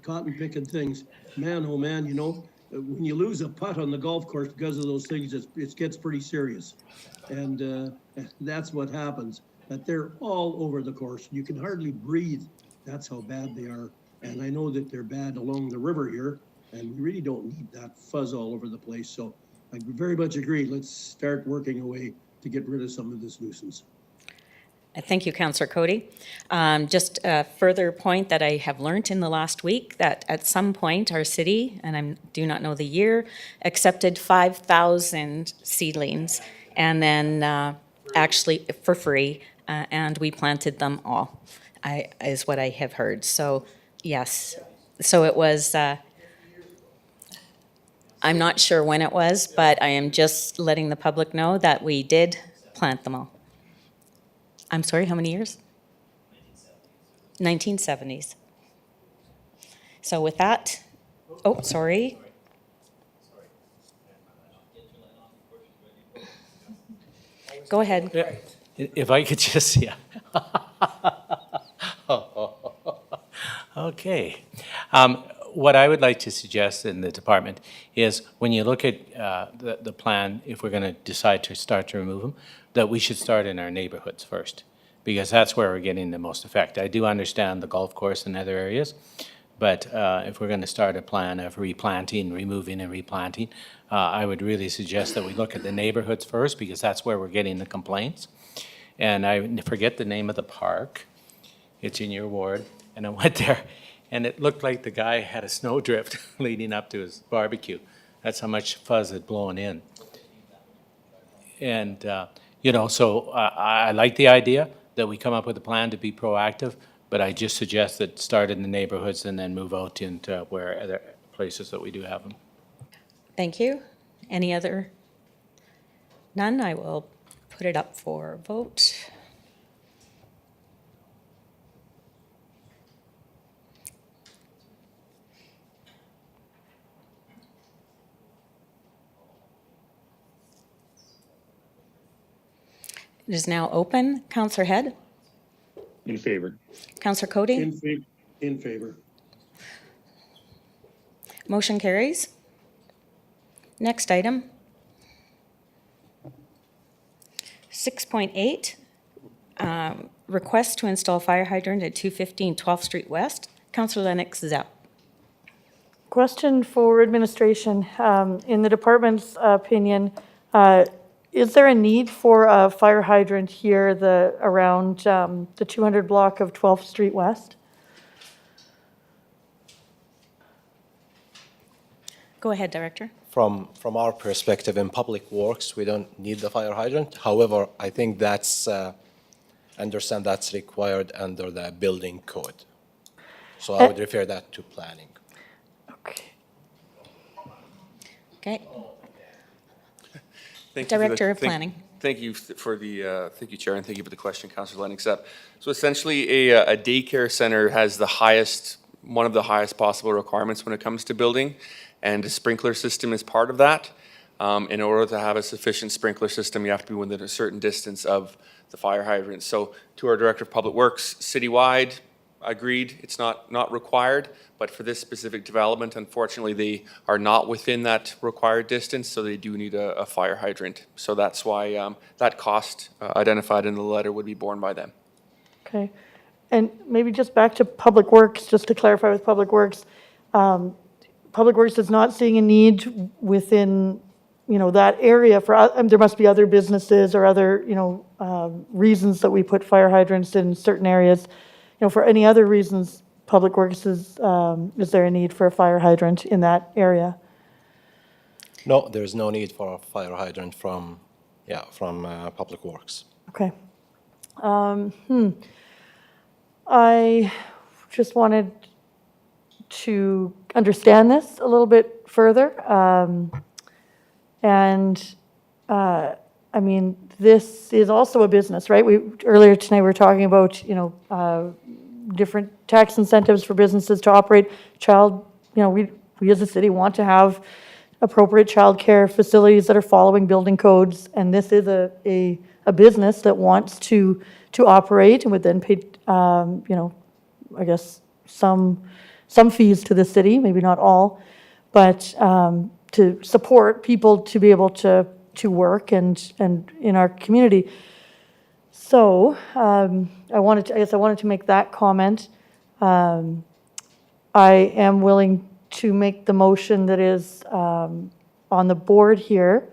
Speaker 13: cotton picking things. Man, oh man, you know, when you lose a putt on the golf course because of those things, it gets pretty serious. And that's what happens. That they're all over the course. You can hardly breathe. That's how bad they are. And I know that they're bad along the river here, and we really don't need that fuzz all over the place. So I very much agree. Let's start working a way to get rid of some of this nuisance.
Speaker 1: Thank you, Councillor Cody. Just a further point that I have learned in the last week, that at some point our city, and I do not know the year, accepted 5,000 seedlings and then actually for free, and we planted them all, is what I have heard. So yes, so it was, I'm not sure when it was, but I am just letting the public know that we did plant them all. I'm sorry, how many years? 1970s. So with that, oh, sorry. Go ahead.
Speaker 2: If I could just, yeah. Okay. What I would like to suggest in the department is when you look at the plan, if we're going to decide to start to remove them, that we should start in our neighborhoods first, because that's where we're getting the most effect. I do understand the golf course and other areas, but if we're going to start a plan of replanting, removing and replanting, I would really suggest that we look at the neighborhoods first, because that's where we're getting the complaints. And I forget the name of the park. It's in your ward. And I went there, and it looked like the guy had a snowdrift leading up to his barbecue. That's how much fuzz had blown in. And, you know, so I like the idea that we come up with a plan to be proactive, but I just suggest that start in the neighborhoods and then move out into where other places that we do have them.
Speaker 1: Thank you. Any other? None. I will put it up for vote. It is now open. Councillor Head?
Speaker 3: In favor.
Speaker 1: Councillor Cody?
Speaker 13: In favor.
Speaker 1: Motion carries. Next item. 6.8, request to install fire hydrant at 215 12th Street West. Councillor Lennox Zepp.
Speaker 12: Question for administration. In the department's opinion, is there a need for a fire hydrant here around the 200 block of 12th Street West?
Speaker 1: Go ahead, Director.
Speaker 17: From our perspective in public works, we don't need the fire hydrant. However, I think that's, understand that's required under the building code. So I would refer that to planning.
Speaker 1: Okay.
Speaker 18: Thank
Speaker 1: Director
Speaker 18: you
Speaker 1: of Planning.
Speaker 18: Thank you for the, thank you, Chair, and thank you for the question, Councillor Lennox. So essentially, a daycare center has the highest, one of the highest possible requirements when it comes to building, and a sprinkler system is part of that. In order to have a sufficient sprinkler system, you have to be within a certain distance of the fire hydrant. So to our Director of Public Works, citywide, agreed, it's not required, but for this specific development, unfortunately, they are not within that required distance, so they do need a fire hydrant. So that's why that cost identified in the letter would be borne by them.
Speaker 12: Okay. And maybe just back to Public Works, just to clarify with Public Works, Public Works is not seeing a need within, that area for, there must be other businesses or other, reasons that we put fire hydrants in certain areas. For any other reasons, Public Works is there a need for a fire hydrant in that area?
Speaker 17: No, there's no need for a fire hydrant from Public Works.
Speaker 12: Okay. I just wanted to understand this a little bit further. This is also a business, right? Earlier tonight we were talking about, different tax incentives for businesses to operate we as a city want to have appropriate childcare facilities that are following building codes, and this is a business that wants to operate and would then pay, I guess, some fees to the city, maybe not all, but to support people to be able to work and in our community. So I wanted to make that comment. I am willing to make the motion that is on the board here.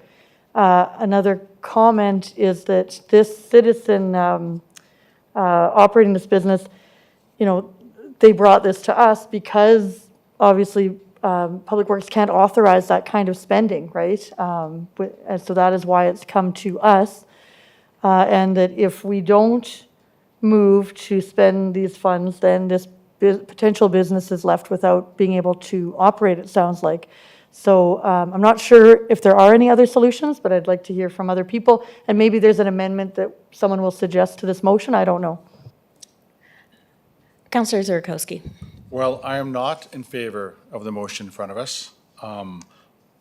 Speaker 12: Another comment is that this citizen operating this business, they brought this to us because obviously Public Works can't authorize that kind of spending, right? And so that is why it's come to us. And that if we don't move to spend these funds, then this potential business is left without being able to operate, it sounds like. So I'm not sure if there are any other solutions, but I'd like to hear from other people. And maybe there's an amendment that someone will suggest to this motion, I don't know.
Speaker 1: Councillor Zurkowski.
Speaker 6: Well, I am not in favor of the motion in front of us.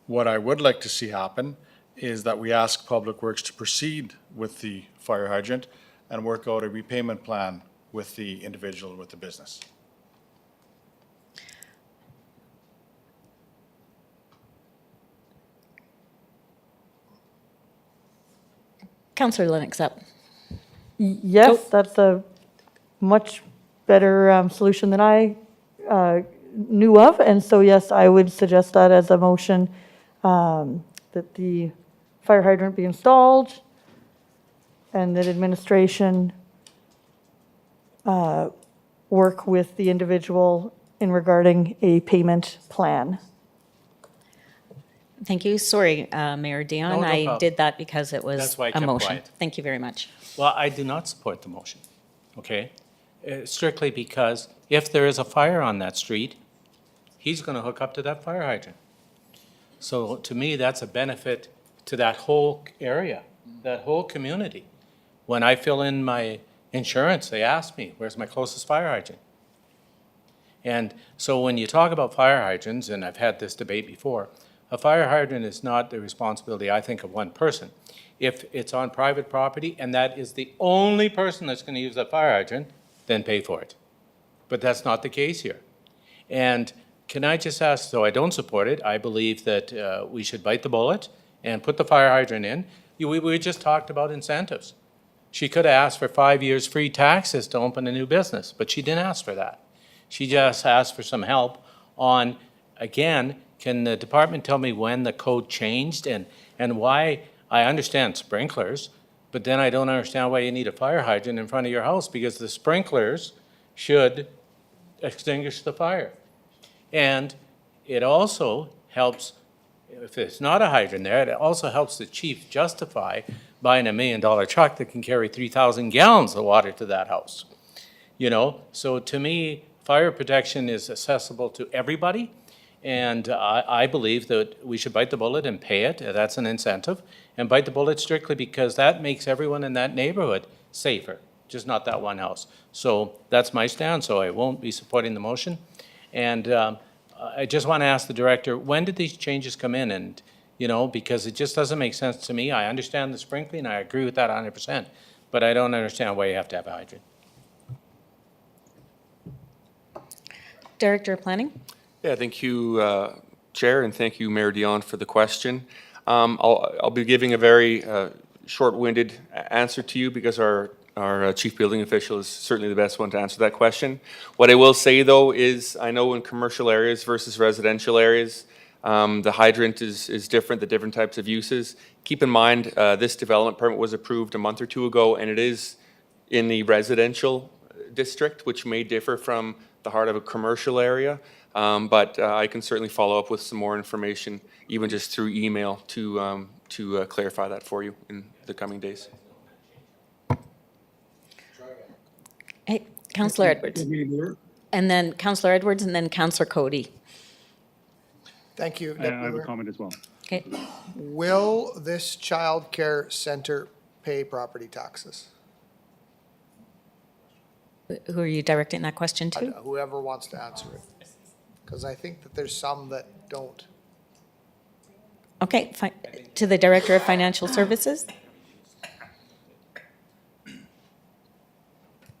Speaker 6: What I would like to see happen is that we ask Public Works to proceed with the fire hydrant and work out a repayment plan with the individual, with the business.
Speaker 1: Councillor Lennox up.
Speaker 12: Yes, that's a much better solution than I knew of. And so, yes, I would suggest that as a motion, that the fire hydrant be installed and that administration work with the individual in regarding a payment plan.
Speaker 1: Thank you. Sorry, Mayor Dion.
Speaker 2: No
Speaker 1: I
Speaker 2: problem.
Speaker 1: did that because it was
Speaker 2: That's why I
Speaker 1: a
Speaker 2: kept
Speaker 1: motion.
Speaker 2: quiet.
Speaker 1: Thank you very much.
Speaker 2: Well, I do not support the motion, okay? Strictly because if there is a fire on that street, he's going to hook up to that fire hydrant. So to me, that's a benefit to that whole area, that whole community. When I fill in my insurance, they ask me, where's my closest fire hydrant? And so when you talk about fire hydrants, and I've had this debate before, a fire hydrant is not the responsibility, I think, of one person. If it's on private property and that is the only person that's going to use that fire hydrant, then pay for it. But that's not the case here. And can I just ask, so I don't support it, I believe that we should bite the bullet and put the fire hydrant in. We just talked about incentives. She could have asked for 5 years free taxes to open a new business, but she didn't ask for that. She just asked for some help on, again, can the department tell me when the code changed and why? I understand sprinklers, but then I don't understand why you need a fire hydrant in front of your house, because the sprinklers should extinguish the fire. And it also helps, if it's not a hydrant there, it also helps the chief justify buying $1 million truck that can carry 3,000 gallons of water to that house. So to me, fire protection is accessible to everybody. And I believe that we should bite the bullet and pay it. That's an incentive. And bite the bullet strictly because that makes everyone in that neighborhood safer, just not that one house. So that's my stand, so I won't be supporting the motion. And I just want to ask the director, when did these changes come in? And, because it just doesn't make sense to me. I understand the sprinkling, I agree with that 100%, but I don't understand why you have to have a hydrant.
Speaker 1: Director of Planning?
Speaker 18: Yeah, thank you, Chair, and thank you, Mayor Dion, for the question. I'll be giving a very short-winded answer to you because our chief building official is certainly the best one to answer that question. What I will say, though, is I know in commercial areas versus residential areas, the hydrant is different, the different types of uses. Keep in mind, this development permit was approved a month or two ago, and it is in the residential district, which may differ from the heart of a commercial area. But I can certainly follow up with some more information, even just through email, to clarify that for you in the coming days.
Speaker 1: Hey, Councillor Edwards. And then Councillor Edwards and then Councillor Cody.
Speaker 8: Thank you.
Speaker 3: I have a comment as well.
Speaker 1: Okay.
Speaker 8: Will this childcare center pay property taxes?
Speaker 1: Who are you directing that question to?
Speaker 8: Whoever wants to answer it. Because I think that there's some that don't.
Speaker 1: Okay, to the Director of Financial Services?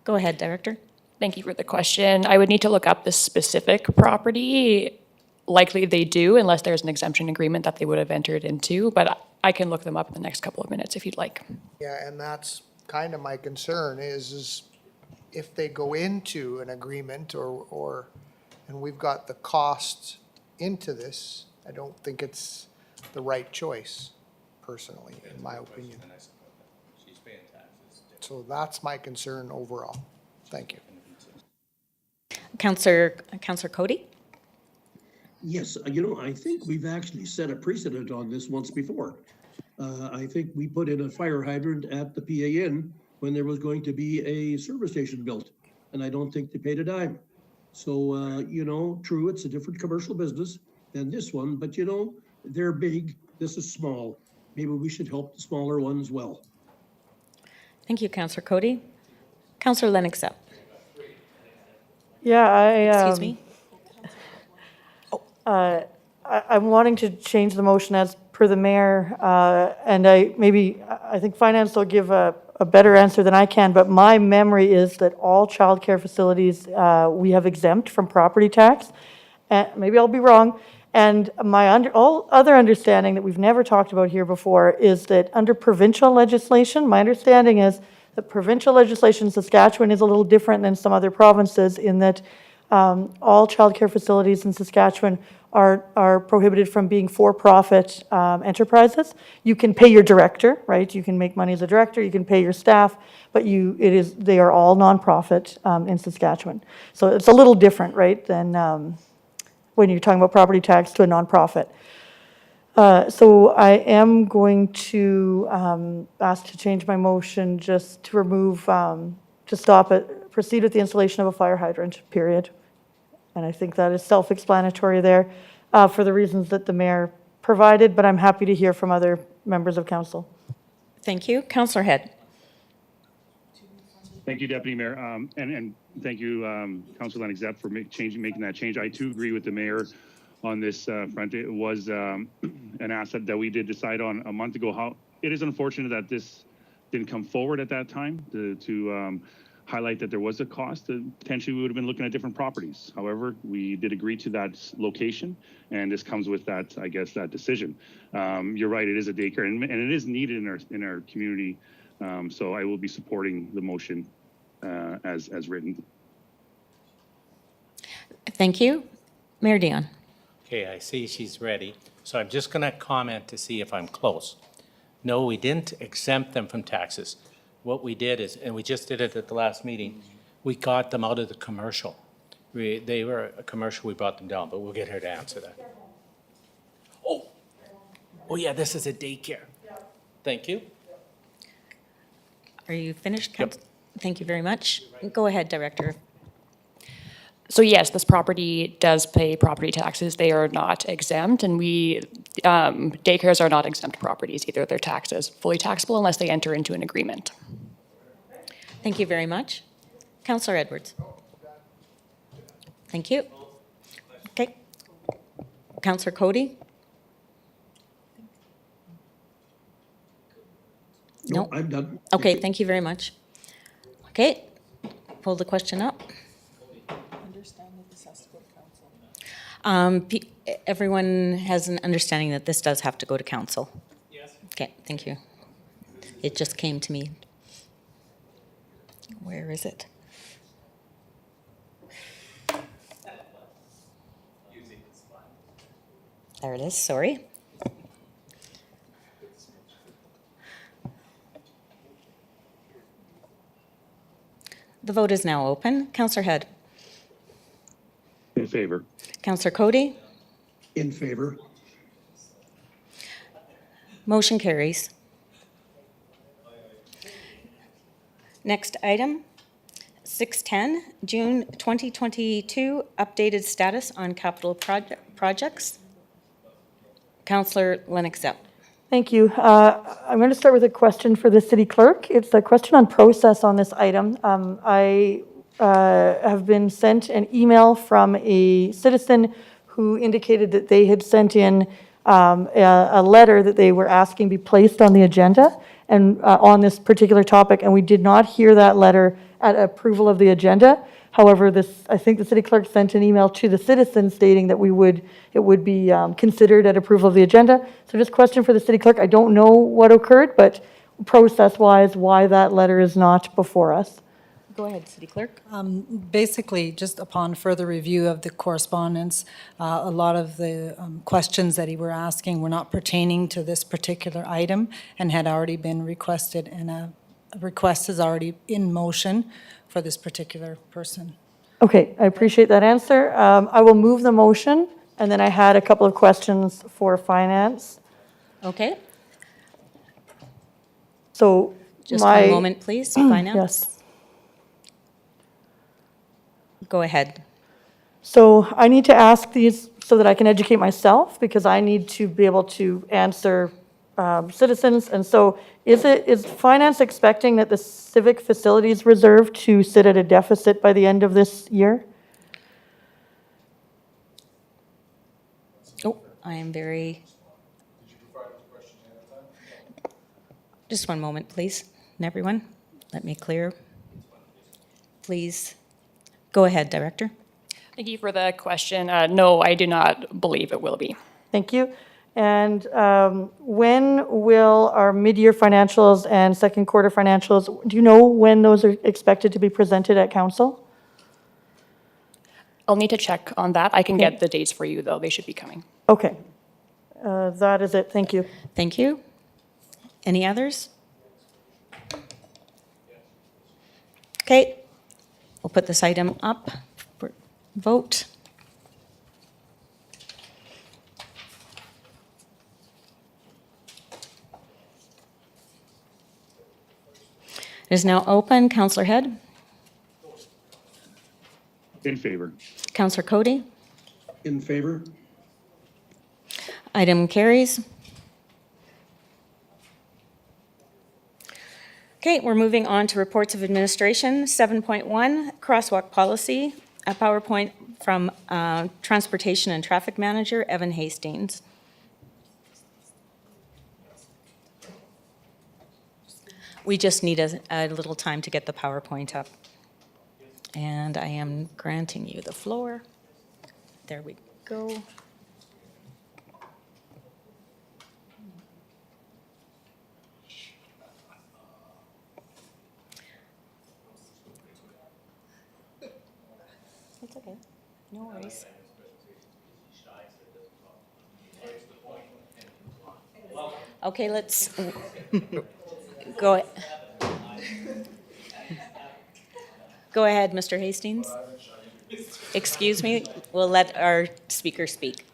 Speaker 1: Go ahead, Director.
Speaker 19: Thank you for the question. I would need to look up the specific property. Likely they do, unless there's an exemption agreement that they would have entered into, but I can look them up in the next couple of minutes if you'd like.
Speaker 8: Yeah, and that's kind of my concern is if they go into an agreement and we've got the cost into this, I don't think it's the right choice, personally, in my opinion. So that's my concern overall. Thank you.
Speaker 1: Councillor Cody?
Speaker 13: Yes, I think we've actually set a precedent on this once before. I think we put in a fire hydrant at the PAN when there was going to be a service station built, and I don't think they paid a dime. So, true, it's a different commercial business than this one, but they're big, this is small. Maybe we should help the smaller one as well.
Speaker 1: Thank you, Councillor Cody. Councillor Lennox up.
Speaker 12: Yeah,
Speaker 1: Excuse me?
Speaker 12: I'm wanting to change the motion as per the mayor, and I think finance will give a better answer than I can, but my memory is that all childcare facilities we have exempt from property tax. Maybe I'll be wrong. And my other understanding that we've never talked about here before is that under provincial legislation, my understanding is that provincial legislation in Saskatchewan is a little different than some other provinces in that all childcare facilities in Saskatchewan are prohibited from being for-profit enterprises. You can pay your director, right? You can make money as a director, you can pay your staff, but they are all nonprofit in Saskatchewan. So it's a little different, right, than when you're talking about property tax to a nonprofit. So I am going to ask to change my motion just to remove, proceed with the installation of a fire hydrant, period. And I think that is self-explanatory there for the reasons that the mayor provided, but I'm happy to hear from other members of council.
Speaker 1: Thank you. Councillor Head.
Speaker 3: Thank you, Deputy Mayor. And thank you, Councillor Lennox Zepp, for making that change. I too agree with the mayor on this front. It was an asset that we did decide on a month ago. It is unfortunate that this didn't come forward at that time to highlight that there was a cost. Potentially, we would have been looking at different properties. However, we did agree to that location, and this comes with that, I guess, that decision. You're right, it is a daycare, and it is needed in our community. So I will be supporting the motion as written.
Speaker 1: Thank you. Mayor Dion.
Speaker 2: Okay, I see she's ready. So I'm just going to comment to see if I'm close. No, we didn't exempt them from taxes. What we did is, and we just did it at the last meeting, we got them out of the commercial. They were a commercial, we brought them down, but we'll get her to answer that. Oh yeah, this is a daycare. Thank you.
Speaker 1: Are you finished? Yep. Thank you very much. Go ahead, Director.
Speaker 19: So yes, this property does pay property taxes. They are not exempt, and daycares are not exempt properties either. They're taxed as fully taxable unless they enter into an agreement.
Speaker 1: Thank you very much. Councillor Edwards. Thank you. Okay. Councillor Cody.
Speaker 13: No, I'm done.
Speaker 1: Okay, thank you very much. Okay, pull the question up. Everyone has an understanding that this does have to go to council? Yes. Okay, thank you. It just came to me. Where is it? There it is, sorry. The vote is now open. Councillor Head.
Speaker 3: In favor.
Speaker 1: Councillor Cody.
Speaker 13: In favor.
Speaker 1: Motion carries. Next item, 610, June 2022, updated status on capital projects. Councillor Lennox Zepp.
Speaker 12: Thank you. I'm going to start with a question for the city clerk. It's a question on process on this item. I have been sent an email from a citizen who indicated that they had sent in a letter that they were asking be placed on the agenda and on this particular topic, and we did not hear that letter at approval of the agenda. However, I think the city clerk sent an email to the citizen stating that it would be considered at approval of the agenda. So just question for the city clerk. I don't know what occurred, but process-wise, why that letter is not before us.
Speaker 1: Go ahead, City Clerk.
Speaker 20: Basically, just upon further review of the correspondence, a lot of the questions that he were asking were not pertaining to this particular item and had already been requested, and a request is already in motion for this particular person.
Speaker 12: Okay, I appreciate that answer. I will move the motion, and then I had a couple of questions for finance.
Speaker 1: Okay.
Speaker 12: So
Speaker 1: Just one moment, please. Finance.
Speaker 12: Yes.
Speaker 1: Go ahead.
Speaker 12: So I need to ask these so that I can educate myself, because I need to be able to answer citizens. And so is finance expecting that the civic facilities reserve to sit at a deficit by the end of this year?
Speaker 1: Oh, I am very... Just one moment, please. And everyone, let me clear. Please. Go ahead, Director.
Speaker 19: Thank you for the question. No, I do not believe it will be.
Speaker 12: Thank you. And when will our mid-year financials and second quarter financials, do you know when those are expected to be presented at council?
Speaker 19: I'll need to check on that. I can get the dates for you, though. They should be coming.
Speaker 12: Okay. That is it. Thank you.
Speaker 1: Thank you. Any others? Okay. We'll put this item up for vote. It is now open. Councillor Head?
Speaker 3: In favor.
Speaker 1: Councillor Cody?
Speaker 13: In favor?
Speaker 1: Item carries. Okay, we're moving on to reports of administration. 7.1, crosswalk policy, a PowerPoint from Transportation and Traffic Manager, Evan Hastings. We just need a little time to get the PowerPoint up. And I am granting you the floor. There we go. It's okay. No worries. Okay, let's go. Go ahead, Mr. Hastings. Excuse me, we'll let our speaker speak.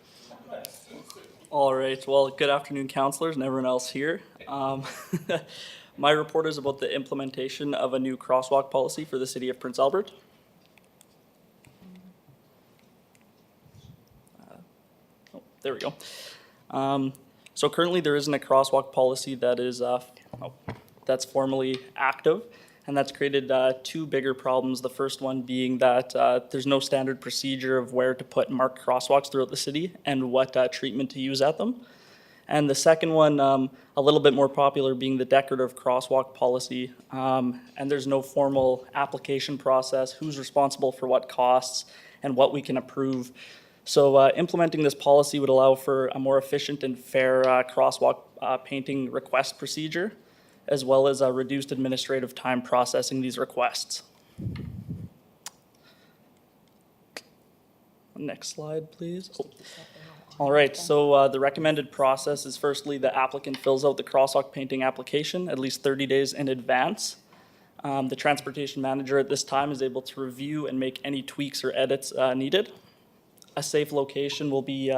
Speaker 21: All right, well, good afternoon, councillors and everyone else here. My report is about the implementation of a new crosswalk policy for the city of Prince Albert. There we go. So currently there isn't a crosswalk policy that is that's formally active, and that's created two bigger problems. The first one being that there's no standard procedure of where to put marked crosswalks throughout the city and what treatment to use at them. And the second one, a little bit more popular, being the decorative crosswalk policy. And there's no formal application process, who's responsible for what costs, and what we can approve. So implementing this policy would allow for a more efficient and fair crosswalk painting request procedure, as well as a reduced administrative time processing these requests. Next slide, please. Oh. All right, so the recommended process is firstly the applicant fills out the crosswalk painting application at least 30 days in advance. The transportation manager at this time is able to review and make any tweaks or edits needed. A safe location will be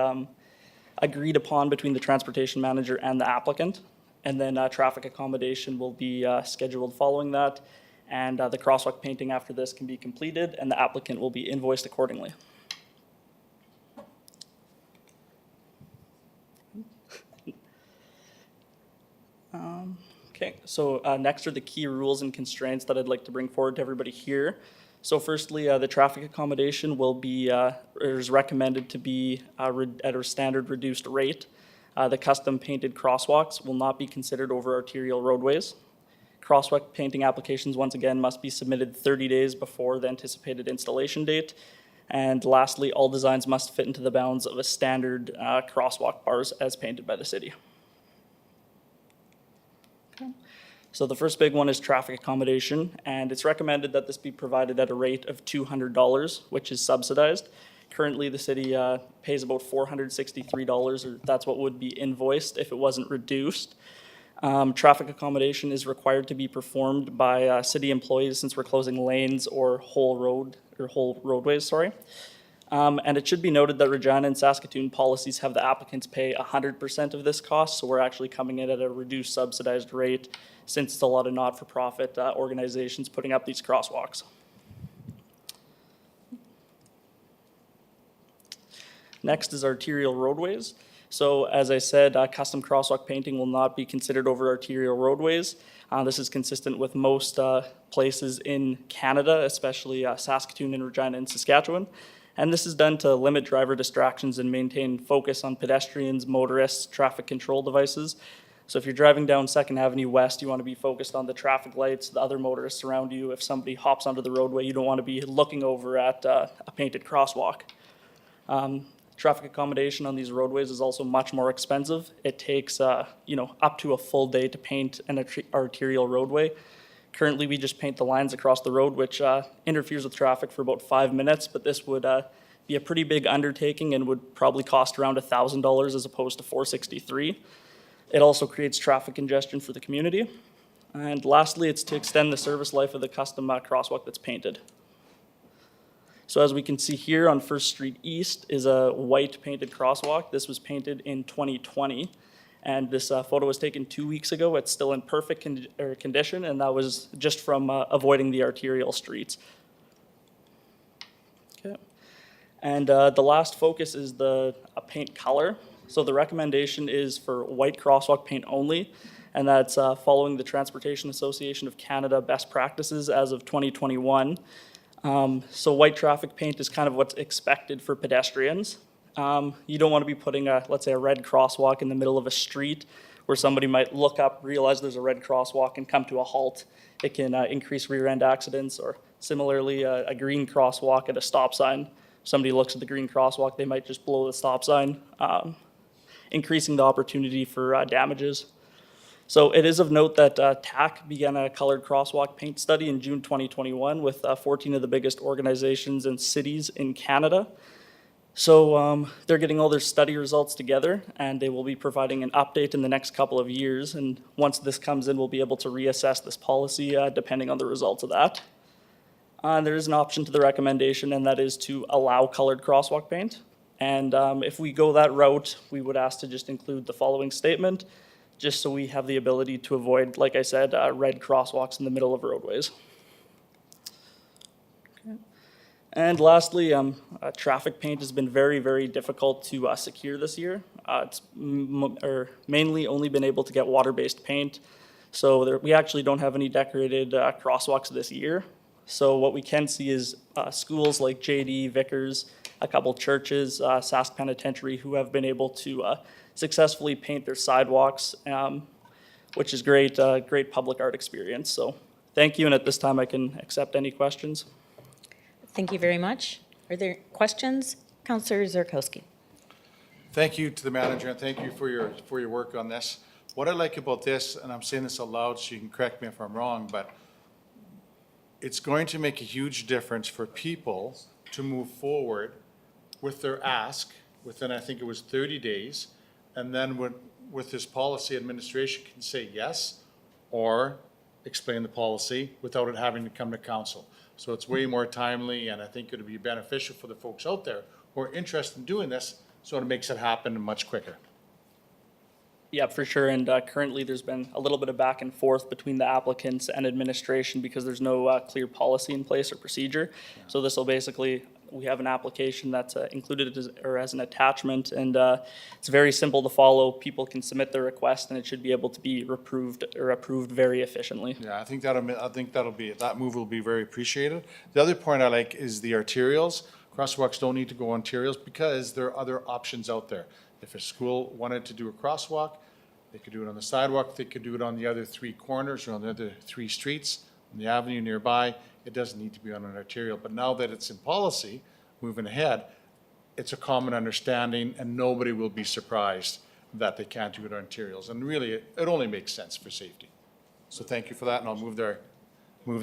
Speaker 21: agreed upon between the transportation manager and the applicant, and then traffic accommodation will be scheduled following that, and the crosswalk painting after this can be completed, and the applicant will be invoiced accordingly. Okay, so next are the key rules and constraints that I'd like to bring forward to everybody here. So firstly, the traffic accommodation will be, is recommended to be at a standard reduced rate. The custom painted crosswalks will not be considered over arterial roadways. Crosswalk painting applications, once again, must be submitted 30 days before the anticipated installation date. And lastly, all designs must fit into the bounds of a standard crosswalk bars as painted by the city. So the first big one is traffic accommodation, and it's recommended that this be provided at a rate of $200, which is subsidized. Currently, the city pays about $463, or that's what would be invoiced if it wasn't reduced. Traffic accommodation is required to be performed by city employees since we're closing lanes or whole roadways, sorry. And it should be noted that Regina and Saskatoon policies have the applicants pay 100% of this cost, so we're actually coming in at a reduced subsidized rate since it's a lot of not-for-profit organizations putting up these crosswalks. Next is arterial roadways. So as I said, custom crosswalk painting will not be considered over arterial roadways. This is consistent with most places in Canada, especially Saskatoon and Regina and Saskatchewan. And this is done to limit driver distractions and maintain focus on pedestrians, motorists, traffic control devices. So if you're driving down 2nd Avenue West, you want to be focused on the traffic lights, the other motorists around you. If somebody hops onto the roadway, you don't want to be looking over at a painted crosswalk. Traffic accommodation on these roadways is also much more expensive. It takes, up to a full day to paint an arterial roadway. Currently, we just paint the lines across the road, which interferes with traffic for about 5 minutes, but this would be a pretty big undertaking and would probably cost around $1,000 as opposed to $463. It also creates traffic congestion for the community. And lastly, it's to extend the service life of the custom crosswalk that's painted. So as we can see here on First Street East is a white painted crosswalk. This was painted in 2020. And this photo was taken 2 weeks ago. It's still in perfect condition, and that was just from avoiding the arterial streets. Okay. And the last focus is the paint color. So the recommendation is for white crosswalk paint only, and that's following the Transportation Association of Canada best practices as of 2021. So white traffic paint is kind of what's expected for pedestrians. You don't want to be putting let's say a red crosswalk in the middle of a street where somebody might look up, realize there's a red crosswalk and come to a halt. It can increase rear end accidents, or similarly a green crosswalk at a stop sign. Somebody looks at the green crosswalk, they might just blow the stop sign, increasing the opportunity for damages. So it is of note that TAC began a colored crosswalk paint study in June 2021 with 14 of the biggest organizations and cities in Canada. So they're getting all their study results together, and they will be providing an update in the next couple of years. And once this comes in, we'll be able to reassess this policy depending on the results of that. There is an option to the recommendation, and that is to allow colored crosswalk paint. And if we go that route, we would ask to just include the following statement, just so we have the ability to avoid, like I said, red crosswalks in the middle of roadways. Okay. And lastly, traffic paint has been very, very difficult to secure this year. It's mainly only been able to get water-based paint. So we actually don't have any decorated crosswalks this year. So what we can see is schools like JD, Vickers, a couple churches, Sask Penitentiary, who have been able to successfully paint their sidewalks, which is great, great public art experience. So thank you, and at this time I can accept any questions.
Speaker 1: Thank you very much. Are there questions? Councillor Zurkowski.
Speaker 6: Thank you to the manager, and thank you for your work on this. What I like about this, and I'm saying this aloud so you can correct me if I'm wrong, but it's going to make a huge difference for people to move forward with their ask within, I think it was 30 days. And then with this policy, administration can say yes or explain the policy without it having to come to council. So it's way more timely, and I think it'll be beneficial for the folks out there who are interested in doing this, so it makes it happen much quicker.
Speaker 21: Yeah, for sure. And currently there's been a little bit of back and forth between the applicants and administration because there's no clear policy in place or procedure. So this will basically we have an application that's included as an attachment, and it's very simple to follow. People can submit their request, and it should be able to be approved very efficiently.
Speaker 6: Yeah, I think that move will be very appreciated. The other point I like is the arterials. Crosswalks don't need to go on arterials because there are other options out there. If a school wanted to do a crosswalk, they could do it on the sidewalk, they could do it on the other 3 corners or on the other 3 streets, on the avenue nearby. It doesn't need to be on an arterial. But now that it's in policy, moving ahead, it's a common understanding and nobody will be surprised that they can't do it on arterials. And really, it only makes sense for safety. So thank you for that, and I'll move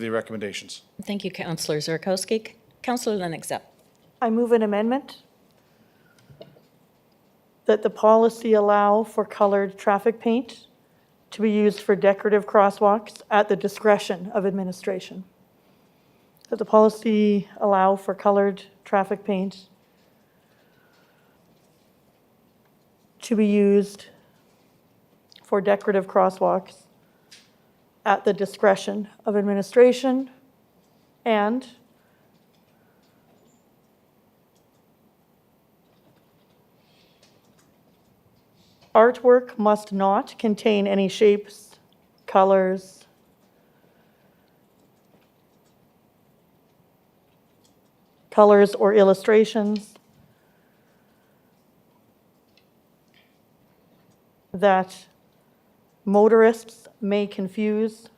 Speaker 6: the recommendations.
Speaker 1: Thank you, Councillor Zurkowski. Councillor Lennox-Up.
Speaker 12: I move an amendment that the policy allow for colored traffic paint to be used for decorative crosswalks at the discretion of administration. That the policy allow for colored traffic paint to be used for decorative crosswalks at the discretion of administration, and artwork must not contain any shapes, colors, or illustrations that motorists may confuse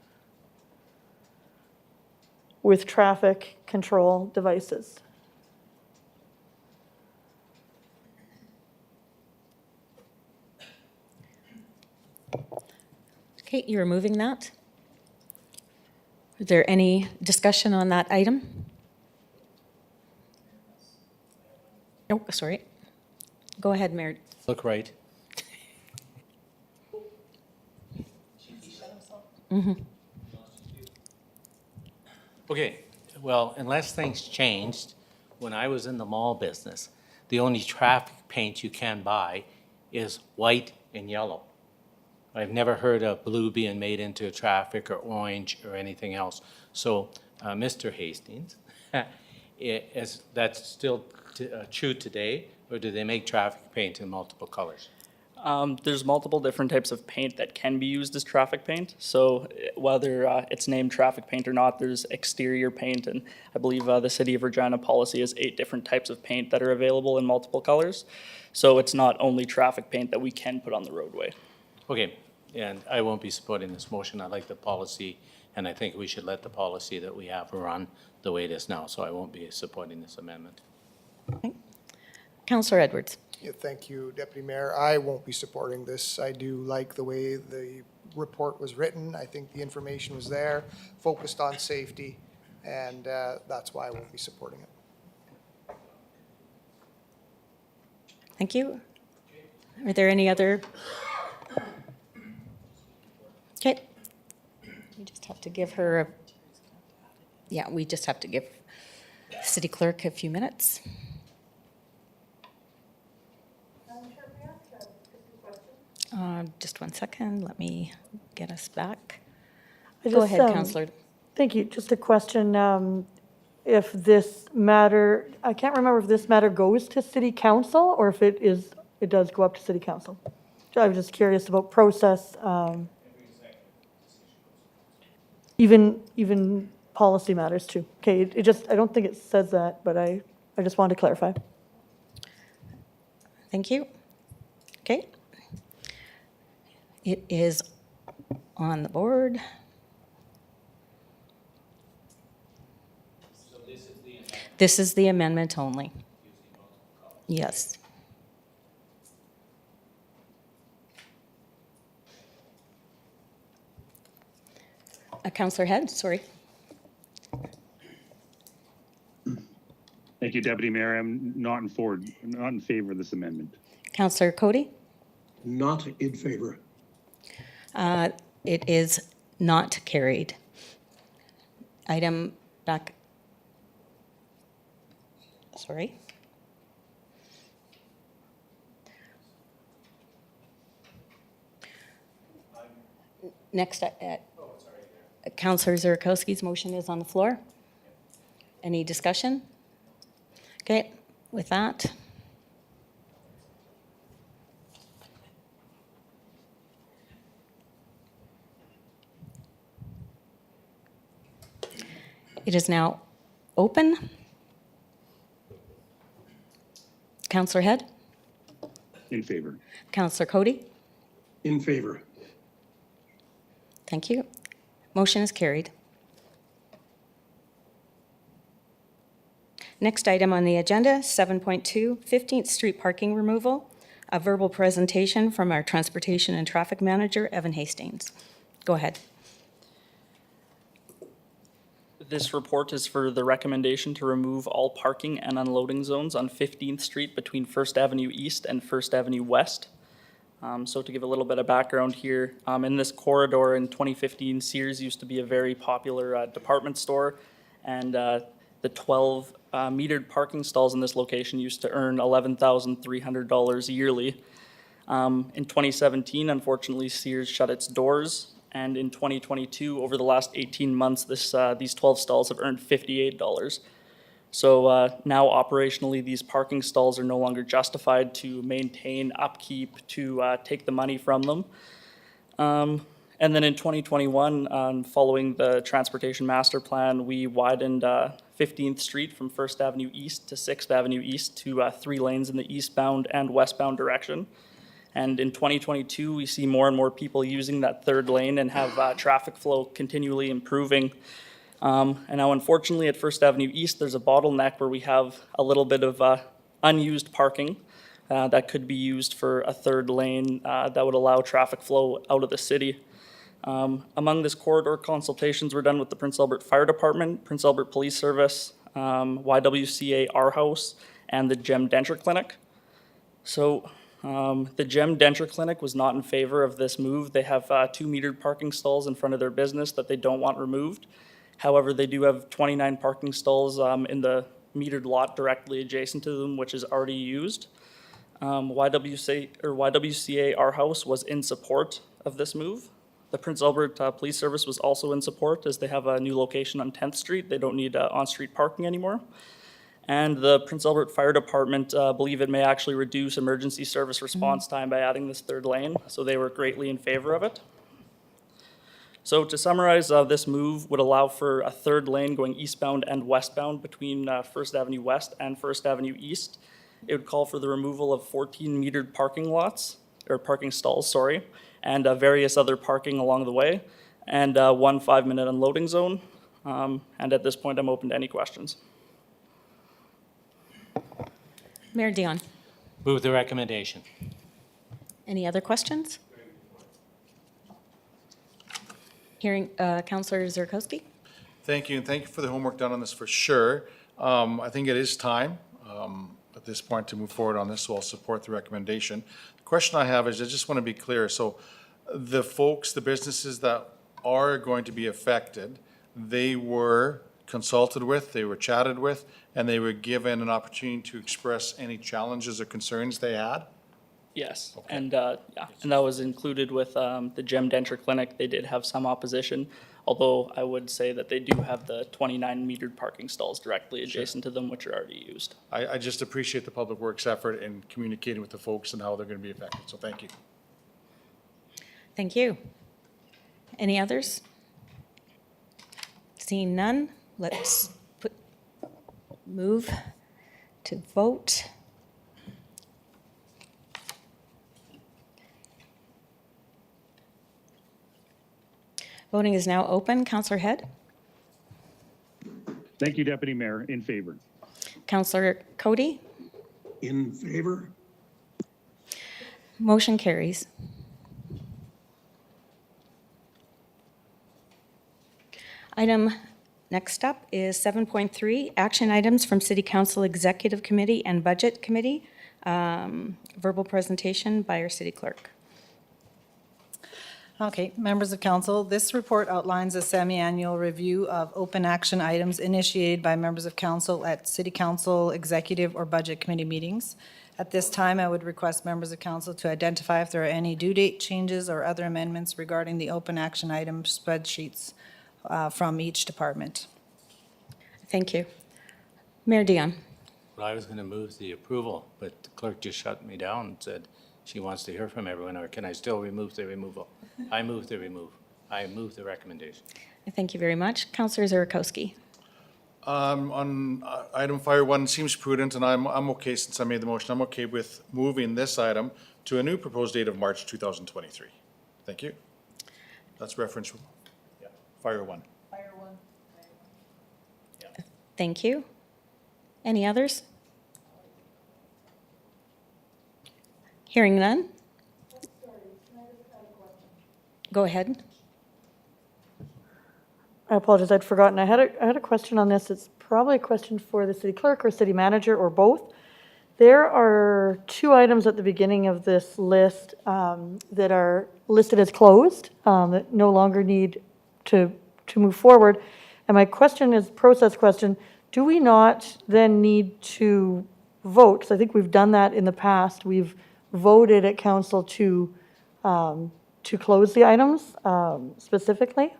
Speaker 12: with traffic control devices.
Speaker 1: Okay, you're removing that. Is there any discussion on that item? Oh, sorry. Go ahead, Mayor.
Speaker 2: Look right. Okay, well, unless things changed, when I was in the mall business, the only traffic paint you can buy is white and yellow. I've never heard of blue being made into traffic or orange or anything else. So, Mr. Hastings, is that still true today, or do they make traffic paint in multiple colors?
Speaker 21: There's multiple different types of paint that can be used as traffic paint. So whether it's named traffic paint or not, there's exterior paint, and I believe the City of Regina policy has 8 different types of paint that are available in multiple colors. So it's not only traffic paint that we can put on the roadway.
Speaker 2: Okay, and I won't be supporting this motion. I like the policy, and I think we should let the policy that we have run the way it is now, so I won't be supporting this amendment.
Speaker 1: Councillor Edwards.
Speaker 8: Yeah, thank you, Deputy Mayor. I won't be supporting this. I do like the way the report was written. I think the information was there, focused on safety, and that's why I won't be supporting it.
Speaker 1: Thank you. Are there any other? Okay. We just have to give her we just have to give City Clerk a few minutes. Just 1 second. Let me get us back. Go ahead, Councillor.
Speaker 12: Thank you. Just a question. If this matter, I can't remember if this matter goes to City Council or if it does go up to City Council. I was just curious about process. Even policy matters too. Okay, I don't think it says that, but I just wanted to clarify.
Speaker 1: Thank you. Okay. It is on the board. So this is the amendment only. Yes. Councillor Head, sorry.
Speaker 3: Thank you, Deputy Mayor. I'm not in favor of this amendment.
Speaker 1: Councillor Cody?
Speaker 13: Not in favor.
Speaker 1: It is not carried. Item back. Sorry. Next, Councillor Zurkowski's motion is on the floor. Any discussion? Okay, with that. It is now open. Councillor Head?
Speaker 3: In favor.
Speaker 1: Councillor Cody?
Speaker 13: In favor.
Speaker 1: Thank you. Motion is carried. Next item on the agenda, 7.2, 15th Street parking removal. A verbal presentation from our Transportation and Traffic Manager, Evan Hastings. Go ahead.
Speaker 21: This report is for the recommendation to remove all parking and unloading zones on 15th Street between First Avenue East and First Avenue West. So to give a little bit of background here, in this corridor in 2015, Sears used to be a very popular department store, and the 12 metered parking stalls in this location used to earn $11,300 yearly. In 2017, unfortunately, Sears shut its doors, and in 2022, over the last 18 months, these 12 stalls have earned $58. So now operationally, these parking stalls are no longer justified to maintain, upkeep, to take the money from them. And then in 2021, following the Transportation Master Plan, we widened 15th Street from First Avenue East to 6th Avenue East to 3 lanes in the eastbound and westbound direction. And in 2022, we see more and more people using that third lane and have traffic flow continually improving. And now, unfortunately, at First Avenue East, there's a bottleneck where we have a little bit of unused parking that could be used for a third lane that would allow traffic flow out of the city. Among this corridor, consultations were done with the Prince Albert Fire Department, Prince Albert Police Service, YWCA Our House, and the GEM Denture Clinic. So the GEM Denture Clinic was not in favor of this move. They have 2 metered parking stalls in front of their business that they don't want removed. However, they do have 29 parking stalls in the metered lot directly adjacent to them, which is already used. YWCA Our House was in support of this move. The Prince Albert Police Service was also in support, as they have a new location on 10th Street. They don't need on-street parking anymore. And the Prince Albert Fire Department believe it may actually reduce emergency service response time by adding this third lane, so they were greatly in favor of it. So to summarize, this move would allow for a third lane going eastbound and westbound between First Avenue West and First Avenue East. It would call for the removal of 14 metered parking lots, or parking stalls, sorry, and various other parking along the way, and 1 5-minute unloading zone. And at this point, I'm open to any questions.
Speaker 1: Mayor Dion.
Speaker 2: Move the recommendation.
Speaker 1: Any other questions? Hearing Councillor Zerkowski.
Speaker 6: Thank you, and thank you for the homework done on this for sure. I think it is time at this point to move forward on this, so I'll support the recommendation. The question I have is, I just want to be clear, so the folks, the businesses that are going to be affected, they were consulted with, they were chatted with, and they were given an opportunity to express any challenges or concerns they had?
Speaker 21: Yes,
Speaker 6: Okay.
Speaker 21: and yeah, and that was included with the GEM Denture Clinic. They did have some opposition, although I would say that they do have the 29 metered parking stalls directly adjacent to them, which are already used.
Speaker 6: I just appreciate the Public Works effort in communicating with the folks and how they're going to be affected, so thank you.
Speaker 1: Thank you. Any others? Seeing none, let's move to vote. Voting is now open. Councillor Head?
Speaker 3: Thank you, Deputy Mayor. In favor.
Speaker 1: Councillor Cody?
Speaker 13: In favor.
Speaker 1: Motion carries. Item next up is 7.3, action items from City Council Executive Committee and Budget Committee. Verbal presentation by our City Clerk.
Speaker 20: Okay, members of council, this report outlines a semi-annual review of open action items initiated by members of council at City Council Executive or Budget Committee meetings. At this time, I would request members of council to identify if there are any due date changes or other amendments regarding the open action item spreadsheets from each department.
Speaker 1: Thank you. Mayor Dion.
Speaker 2: Well, I was going to move the approval, but the clerk just shut me down and said she wants to hear from everyone, or can I still remove the removal? I move the remove. I move the recommendation.
Speaker 1: Thank you very much. Councillor Zerikowski.
Speaker 15: On item fire one seems prudent, and I'm okay, since I made the motion, I'm okay with moving this item to a new proposed date of March 2023. Thank you. That's reference, fire one.
Speaker 1: Thank you. Any others? Hearing none? Go ahead.
Speaker 12: I apologize, I'd forgotten. I had a question on this. It's probably a question for the city clerk or city manager or both. There are 2 items at the beginning of this list that are listed as closed, that no longer need to move forward. And my question is, process question, do we not then need to vote? Because I think we've done that in the past. We've voted at council to close the items specifically.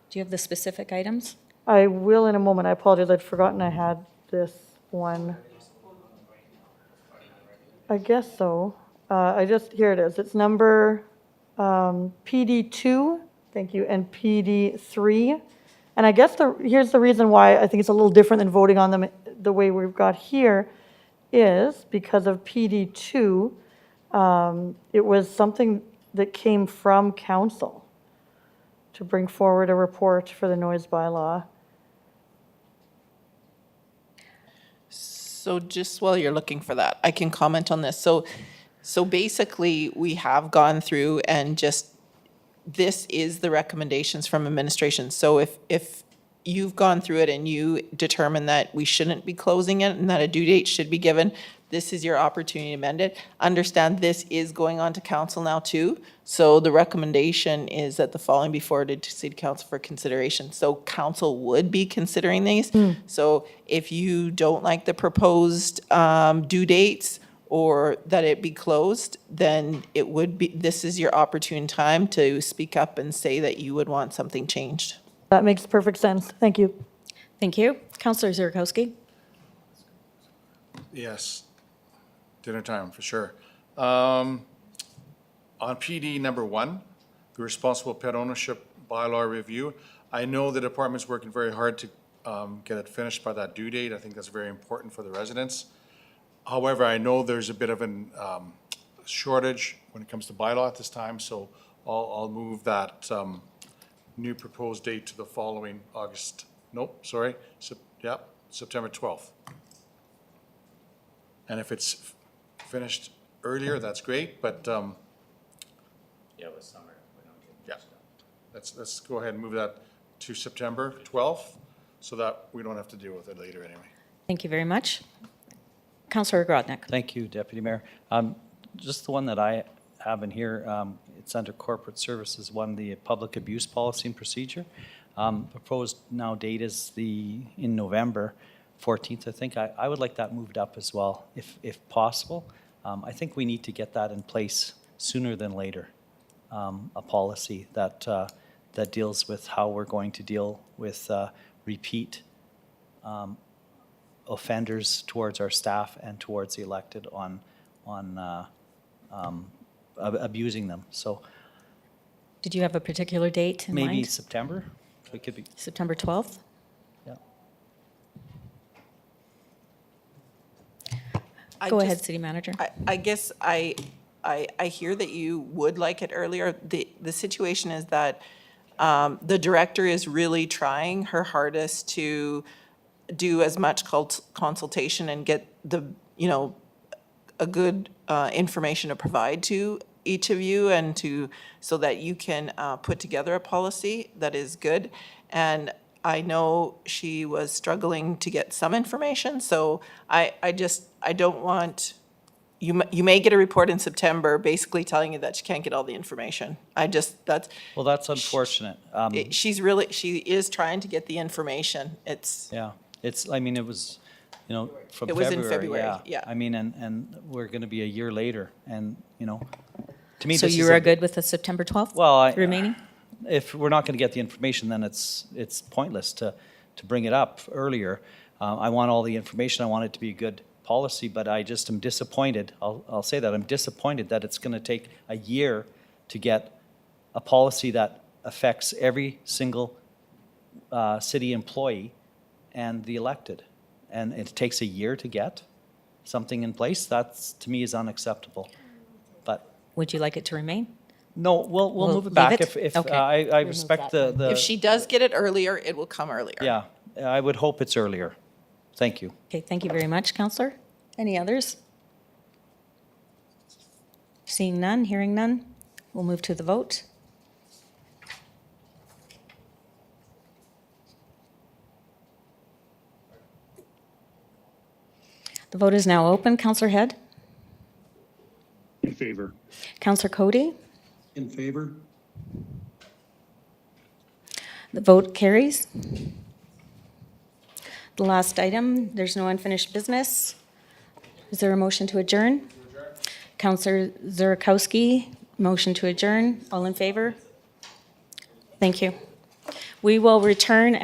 Speaker 1: Do you have the specific items?
Speaker 12: I will in a moment. I apologize. I'd forgotten I had this one. I guess so. Here it is. It's number PD2, thank you, and PD3. And I guess here's the reason why I think it's a little different than voting on them the way we've got here is because of PD2, it was something that came from council to bring forward a report for the noise bylaw.
Speaker 5: So just while you're looking for that, I can comment on this. So basically, we have gone through and just, this is the recommendations from administration. So if you've gone through it and you determine that we shouldn't be closing it and that a due date should be given, this is your opportunity to amend it. Understand this is going on to council now too. So the recommendation is that the following be forwarded to city council for consideration. So council would be considering these. So if you don't like the proposed due dates or that it be closed, then it would be, this is your opportune time to speak up and say that you would want something changed.
Speaker 12: That makes perfect sense. Thank you.
Speaker 1: Thank you. Councillor Zerikowski.
Speaker 15: Yes, dinner time for sure. On PD number 1, the responsible pet ownership bylaw review, I know the department's working very hard to get it finished by that due date. I think that's very important for the residents. However, I know there's a bit of an shortage when it comes to bylaw at this time, so I'll move that new proposed date to the following September 12th. And if it's finished earlier, that's great, but
Speaker 2: Yeah, with summer. We don't get
Speaker 15: yeah, let's go ahead and move that to September 12th so that we don't have to deal with it later anyway.
Speaker 1: Thank you very much. Councillor Grodnick.
Speaker 7: Thank you, Deputy Mayor. Just the one that I have in here, it's under corporate services, one, the public abuse policy and procedure. Proposed now date is in November 14th, I think. I would like that moved up as well, if possible. I think we need to get that in place sooner than later. A policy that deals with how we're going to deal with repeat offenders towards our staff and towards the elected on abusing them. So
Speaker 1: Did you have a particular date in mind?
Speaker 7: maybe September? It could be
Speaker 1: September 12th?
Speaker 7: Yeah.
Speaker 1: Go ahead, City Manager.
Speaker 5: I guess I hear that you would like it earlier. The situation is that the director is really trying her hardest to do as much consultation and get a good information to provide to each of you and so that you can put together a policy that is good. And I know she was struggling to get some information, so I don't want, you may get a report in September basically telling you that she can't get all the information.
Speaker 7: Well, that's unfortunate.
Speaker 5: She is trying to get the information.
Speaker 7: Yeah, it was, from
Speaker 5: It was in February, yeah.
Speaker 7: I mean, and we're going to be a year later, and, to me,
Speaker 1: So
Speaker 7: this
Speaker 1: you
Speaker 7: is
Speaker 1: are good with the September 12th?
Speaker 7: Well,
Speaker 1: remaining?
Speaker 7: If we're not going to get the information, then it's pointless to bring it up earlier. I want all the information, I want it to be a good policy, but I just am disappointed, I'll say that, I'm disappointed that it's going to take a year to get a policy that affects every single city employee and the elected. And it takes a year to get something in place. That's, to me, is unacceptable. But
Speaker 1: Would you like it to remain?
Speaker 7: no, we'll move it
Speaker 1: leave
Speaker 7: back.
Speaker 1: it?
Speaker 7: If
Speaker 1: Okay.
Speaker 7: I
Speaker 1: We'll move
Speaker 7: respect
Speaker 1: that
Speaker 7: the
Speaker 5: If she does get it earlier, it will come earlier.
Speaker 7: yeah, I would hope it's earlier. Thank you.
Speaker 1: Okay, thank you very much, Counselor. Any others? Seeing none, hearing none, we'll move to the vote. The vote is now open. Counselor Head?
Speaker 3: In favor.
Speaker 1: Counselor Cody?
Speaker 13: In favor?
Speaker 1: The vote carries. The last item, there's no unfinished business. Is there a motion to adjourn? Counselor Zurakowski, motion to adjourn. All in favor? Thank you. We will return